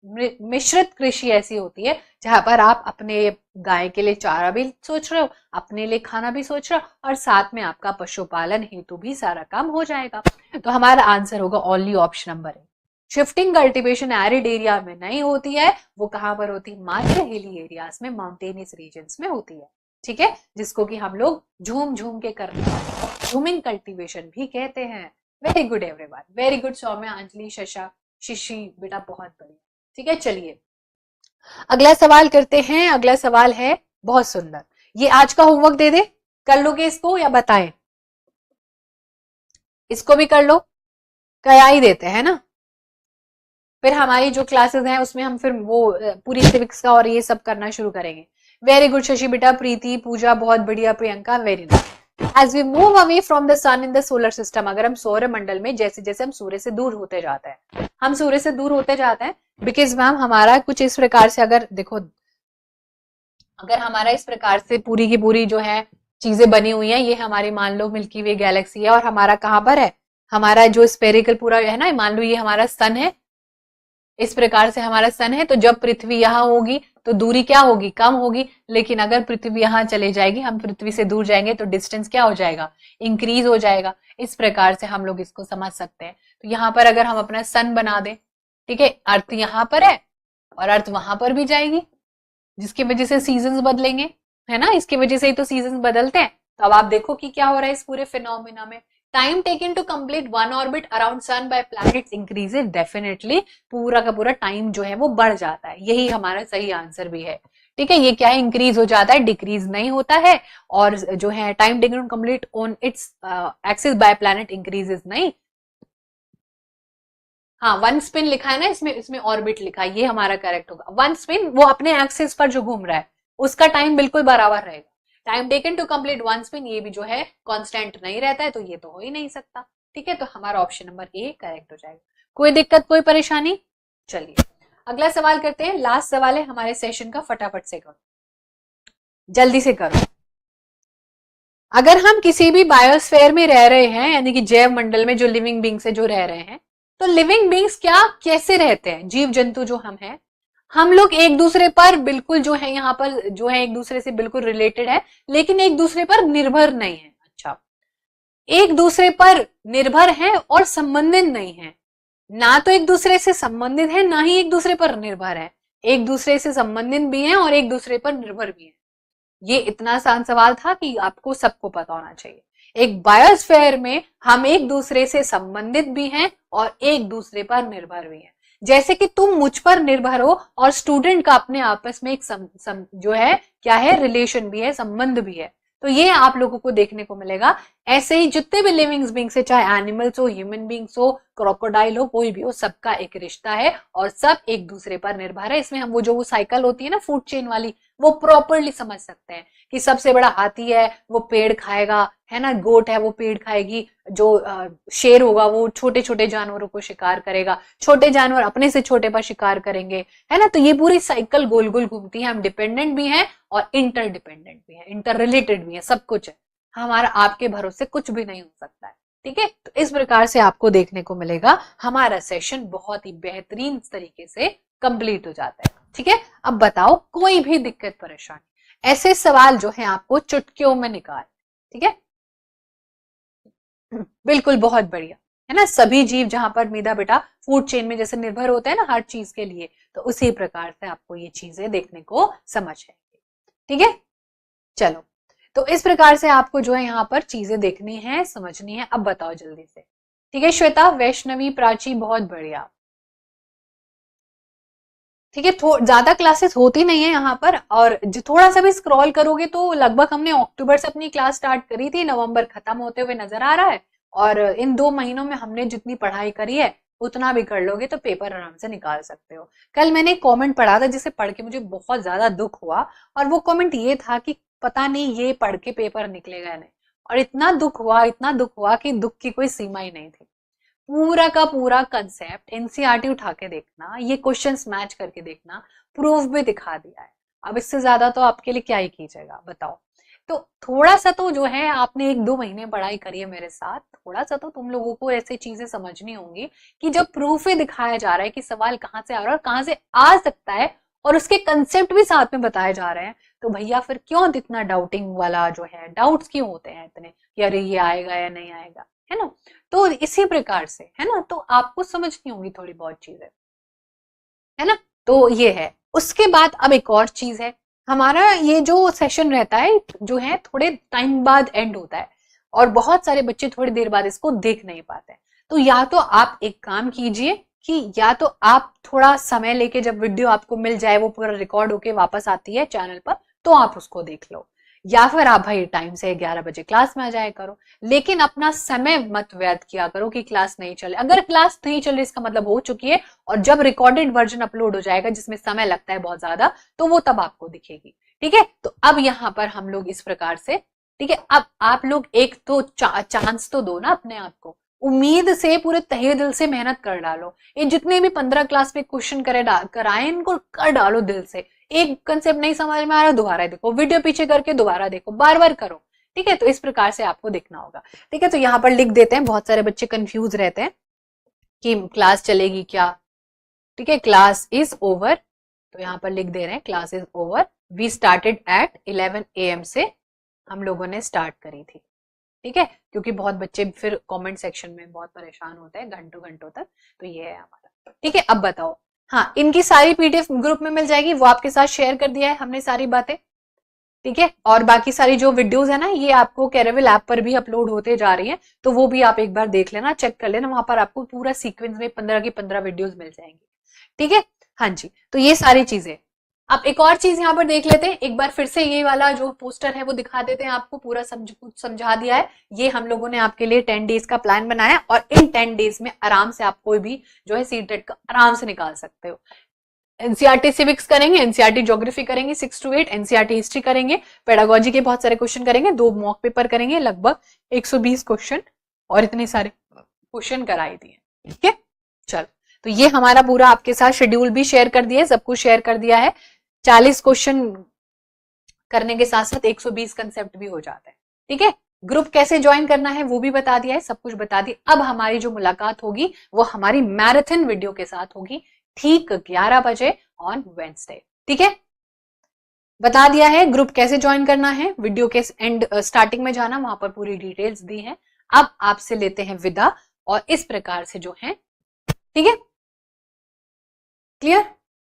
मिश्रित कृषि ऐसी होती है जहां पर आप अपने गाय के लिए चारा भी सोच रहे हो, अपने लिए खाना भी सोच रहे हो, और साथ में आपका पशुपालन हेतु भी सारा काम हो जाएगा। तो हमारा आंसर होगा only option number A. Shifting cultivation arid area में नहीं होती है, वो कहां पर होती है? मात्र हिली एरियाज में, माउंटेनियस रीजन्स में होती है, ठीक है, जिसको कि हम लोग झूम झूम के करते हैं, झूमिंग कल्टीवेशन भी कहते हैं। Very good everyone, very good Saumya, Anjali, Shasha, Shishi, बेटा बहुत बढ़िया, ठीक है। चलिए अगला सवाल करते हैं। अगला सवाल है बहुत सुंदर, ये आज का होमवर्क दे दे, कर लोगे इसको या बताएं? इसको भी कर लो, करा ही देते हैं ना। फिर हमारी जो क्लासेस हैं उसमें हम फिर वो पूरी सिविक्स का और ये सब करना शुरू करेंगे। वेरी गुड शशि बेटा, प्रीति, पूजा बहुत बढ़िया, Priyanka very nice. As we move away from the sun in the solar system, अगर हम सौर मंडल में जैसे जैसे हम सूर्य से दूर होते जाते हैं, हम सूर्य से दूर होते जाते हैं, बिकॉज मैम हमारा कुछ इस प्रकार से, अगर देखो अगर हमारा इस प्रकार से पूरी की पूरी जो है चीजें बनी हुई है, ये हमारी मान लो मिल्की वे गैलेक्सी है, और हमारा कहां पर है? हमारा जो स्पेरिकल पूरा है ना, मान लो ये हमारा सन है, इस प्रकार से हमारा सन है। तो जब पृथ्वी यहां होगी तो दूरी क्या होगी? कम होगी। लेकिन अगर पृथ्वी यहां चले जाएगी, हम पृथ्वी से दूर जाएंगे, तो डिस्टेंस क्या हो जाएगा? इंक्रीज हो जाएगा। इस प्रकार से हम लोग इसको समझ सकते हैं। तो यहां पर अगर हम अपना सन बना दें, ठीक है, अर्थ यहां पर है और अर्थ वहां पर भी जाएगी, जिसकी वजह से सीजन बदलेंगे, है ना, इसकी वजह से ही तो सीजन बदलते हैं। तो अब आप देखो कि क्या हो रहा है इस पूरे फिनोमिना में। Time taken to complete one orbit around sun by planets increases, definitely पूरा का पूरा टाइम जो है वो बढ़ जाता है। यही हमारा सही आंसर भी है, ठीक है। ये क्या है? इंक्रीज हो जाता है, डिक्रीज नहीं होता है। और जो है time taken to complete on its axis by planet increases नहीं, हाँ वन स्पिन लिखा है ना इसमें, इसमें ऑर्बिट लिखा है, ये हमारा करेक्ट होगा। वन स्पिन वो अपने एक्सिस पर जो घूम रहा है उसका टाइम बिल्कुल बराबर रहेगा। Time taken to complete one spin, ये भी जो है कांस्टेंट नहीं रहता है, तो ये तो हो ही नहीं सकता, ठीक है। तो हमारा ऑप्शन नंबर ए करेक्ट हो जाएगा। कोई दिक्कत, कोई परेशानी? चलिए अगला सवाल करते हैं, लास्ट सवाल है हमारे सेशन का, फटाफट से करो, जल्दी से करो। अगर हम किसी भी बायोस्फेयर में रह रहे हैं, यानी कि जैव मंडल में जो लिविंग बींग्स है जो रह रहे हैं, तो लिविंग बींग्स क्या कैसे रहते हैं? जीव जंतु जो हम हैं, हम लोग एक दूसरे पर बिल्कुल जो है यहाँ पर जो है एक दूसरे से बिल्कुल रिलेटेड है, लेकिन एक दूसरे पर निर्भर नहीं है। अच्छा, एक दूसरे पर निर्भर है और संबंधित नहीं है, ना तो एक दूसरे से संबंधित है ना ही एक दूसरे पर निर्भर है, एक दूसरे से संबंधित भी है और एक दूसरे पर निर्भर भी है। ये इतना आसान सवाल था कि आपको सबको पता होना चाहिए। एक बायोस्फेयर में हम एक दूसरे से संबंधित भी हैं और एक दूसरे पर निर्भर भी हैं। जैसे कि तुम मुझ पर निर्भर हो और स्टूडेंट का अपने आपस में एक जो है क्या है, रिलेशन भी है, संबंध भी है। तो ये आप लोगों को देखने को मिलेगा। ऐसे ही जितने भी लिविंग बींग्स है, चाहे एनिमल्स हो, ह्यूमन बींग्स हो, क्रोकोडाइल हो, कोई भी हो, सबका एक रिश्ता है और सब एक दूसरे पर निर्भर है। इसमें हम वो जो वो साइकिल होती है ना फूड चेन वाली, वो प्रॉपरली समझ सकते हैं कि सबसे बड़ा हाथी है वो पेड़ खाएगा, है ना, गोट है वो पेड़ खाएगी, जो शेर होगा वो छोटे छोटे जानवरों को शिकार करेगा, छोटे जानवर अपने से छोटे पर शिकार करेंगे, है ना। तो ये पूरी साइकिल गोल गोल घूमती है। हम डिपेंडेंट भी हैं और इंटरडिपेंडेंट भी है, इंटर रिलेटेड भी है, सब कुछ है। हमारा आपके भरोसे कुछ भी नहीं हो सकता है, ठीक है। तो इस प्रकार से आपको देखने को मिलेगा हमारा सेशन बहुत ही बेहतरीन तरीके से कंप्लीट हो जाता है, ठीक है। अब बताओ कोई भी दिक्कत परेशानी, ऐसे सवाल जो है आपको चुटकियों में निकाल, ठीक है। बिल्कुल बहुत बढ़िया, है ना। सभी जीव जहां पर मीदा बेटा फूड चेन में जैसे निर्भर होते हैं ना हर चीज के लिए, तो उसी प्रकार से आपको ये चीजें देखने को समझ आएंगी, ठीक है। चलो, तो इस प्रकार से आपको जो है यहाँ पर चीजें देखनी है, समझनी है। अब बताओ जल्दी से, ठीक है। श्वेता, वैष्णवी, प्राची बहुत बढ़िया, ठीक है, ज्यादा क्लासेस होती नहीं है यहाँ पर, और थोड़ा सा भी स्क्रॉल करोगे तो लगभग हमने अक्टूबर से अपनी क्लास स्टार्ट करी थी, नवंबर खत्म होते हुए नजर आ रहा है, और इन 2 महीनों में हमने जितनी पढ़ाई करी है उतना भी कर लोगे तो पेपर आराम से निकाल सकते हो। कल मैंने एक कॉमेंट पढ़ा था जिसे पढ़ के मुझे बहुत ज्यादा दुख हुआ, और वो कॉमेंट ये था कि पता नहीं ये पढ़ के पेपर निकलेगा नहीं, और इतना दुख हुआ, इतना दुख हुआ कि दुख की कोई सीमा ही नहीं थी। पूरा का पूरा कंसेप्ट एनसीईआरटी उठा के देखना, ये क्वेश्चंस मैच करके देखना, प्रूफ भी दिखा दिया है। अब इससे ज्यादा तो आपके लिए क्या ही कीजिएगा बताओ। तो थोड़ा सा तो जो है, आपने 1-2 महीने पढ़ाई करी है मेरे साथ, थोड़ा सा तो तुम लोगों को ऐसे चीजें समझनी होंगी कि जब प्रूफ ही दिखाया जा रहा है कि सवाल कहाँ से आ रहा है और कहाँ से आ सकता है, और उसके कंसेप्ट भी साथ में बताए जा रहे हैं, तो भैया फिर क्यों इतना डाउटिंग वाला जो है, डाउट्स क्यों होते हैं इतने कि अरे ये आएगा या नहीं आएगा, है ना। तो इसी प्रकार से, है ना, तो आपको समझनी होंगी थोड़ी बहुत चीजें, है ना। तो ये है। उसके बाद अब एक और चीज है, हमारा ये जो सेशन रहता है जो है थोड़े टाइम बाद एंड होता है, और बहुत सारे बच्चे थोड़ी देर बाद इसको देख नहीं पाते। तो या तो आप एक काम कीजिए कि या तो आप थोड़ा समय लेके, जब वीडियो आपको मिल जाए, वो पूरा रिकॉर्ड होके वापस आती है चैनल पर, तो आप उसको देख लो, या फिर आप भाई टाइम से 11 बजे क्लास में आ जाया करो। लेकिन अपना समय मत व्यर्थ किया करो कि क्लास नहीं चले। अगर क्लास नहीं चल रही इसका मतलब हो चुकी है, और जब रिकॉर्डेड वर्जन अपलोड हो जाएगा जिसमें समय लगता है बहुत ज्यादा, तो वो तब आपको दिखेगी। ठीक है, तो अब यहाँ पर हम लोग इस प्रकार से, ठीक है, अब आप लोग एक तो चांस तो दो ना अपने आप को, उम्मीद से पूरे तहे दिल से मेहनत कर डालो। ये जितने भी 15 क्लास में क्वेश्चन कराए इनको कर डालो दिल से। एक कंसेप्ट नहीं समझ में आ रहा, दोबारा देखो, वीडियो पीछे करके दोबारा देखो, बार बार करो। ठीक है, तो इस प्रकार से आपको देखना होगा। ठीक है, तो यहाँ पर लिख देते हैं, बहुत सारे बच्चे कंफ्यूज रहते हैं कि क्लास चलेगी क्या। ठीक है, क्लास इज ओवर, तो यहाँ पर लिख दे रहे हैं class is over, we started at 11 AM से हम लोगों ने स्टार्ट करी थी। ठीक है, क्योंकि बहुत बच्चे फिर कमेंट सेक्शन में बहुत परेशान होते हैं घंटों घंटों तक, तो ये है हमारा। ठीक है, अब बताओ, हाँ, इनकी सारी पीडीएफ ग्रुप में मिल जाएगी, वो आपके साथ शेयर कर दिया है हमने सारी बातें। ठीक है, और बाकी सारी जो वीडियोस है ना, ये आपको कैरेविल ऐप पर भी अपलोड होते जा रही है, तो वो भी आप एक बार देख लेना, चेक कर लेना, वहां पर आपको पूरा सीक्वेंस में 15 की 15 वीडियोस मिल जाएंगी। ठीक है, हाँ जी, तो ये सारी चीजें। अब एक और चीज यहाँ पर देख लेते हैं, एक बार फिर से ये वाला जो पोस्टर है वो दिखा देते हैं आपको, पूरा समझा दिया है। ये हम लोगों ने आपके लिए 10 डेज का प्लान बनाया, और इन 10 डेज में आराम से आप कोई भी जो है सीटेट का आराम से निकाल सकते हो। एनसीईआरटी सिविक्स करेंगे, एनसीईआरटी ज्योग्राफी करेंगे 6 to 8, एनसीईआरटी हिस्ट्री करेंगे, पेडागोजी के बहुत सारे क्वेश्चन करेंगे, 2 मॉक पेपर करेंगे, लगभग 120 क्वेश्चन, और इतने सारे क्वेश्चन कराए दिए। ठीक है, चलो, तो ये हमारा पूरा आपके साथ शेड्यूल भी शेयर कर दिया है, सब कुछ शेयर कर दिया है। 40 क्वेश्चन करने के साथ साथ 120 कंसेप्ट भी हो जाता है। ठीक है, ग्रुप कैसे ज्वाइन करना है वो भी बता दिया है, सब कुछ बता दिया। अब हमारी जो मुलाकात होगी वो हमारी मैराथन वीडियो के साथ होगी, ठीक 11 बजे ऑन वेडनेसडे। ठीक है, बता दिया है ग्रुप कैसे ज्वाइन करना है, वीडियो के एंड स्टार्टिंग में जाना, वहां पर पूरी डिटेल्स दी है। अब आपसे लेते हैं विदा, और इस प्रकार से जो है, ठीक है, क्लियर।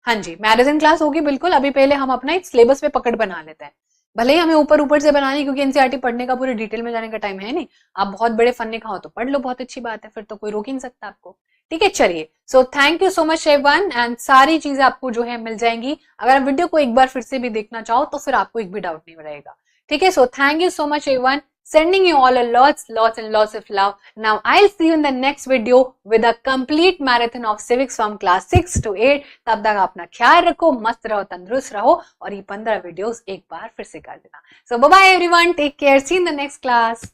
हाँ जी, मैराथन क्लास होगी बिल्कुल। अभी पहले हम अपना एक सिलेबस पे पकड़ बना लेते हैं, भले ही हमें ऊपर ऊपर से बनानी, क्योंकि एनसीईआरटी पढ़ने का पूरे डिटेल में जाने का टाइम है नहीं। आप बहुत बड़े फन्ने खाओ तो पढ़ लो, बहुत अच्छी बात है, फिर तो कोई रोक ही नहीं सकता आपको। ठीक है, चलिए, so thank you so much everyone, and सारी चीजें आपको जो है मिल जाएंगी। अगर आप वीडियो को एक बार फिर से भी देखना चाहो तो फिर आपको एक भी डाउट नहीं रहेगा। ठीक है, so thank you so much everyone, sending you all a lots and lots of love. Now I'll see you in the next video with a complete marathon of civics from class 6 to 8. तब तक अपना ख्याल रखो, मस्त रहो, तंदुरुस्त रहो, और ये 15 वीडियोस एक बार फिर से कर देना। So bye bye everyone, take care, see you in the next class.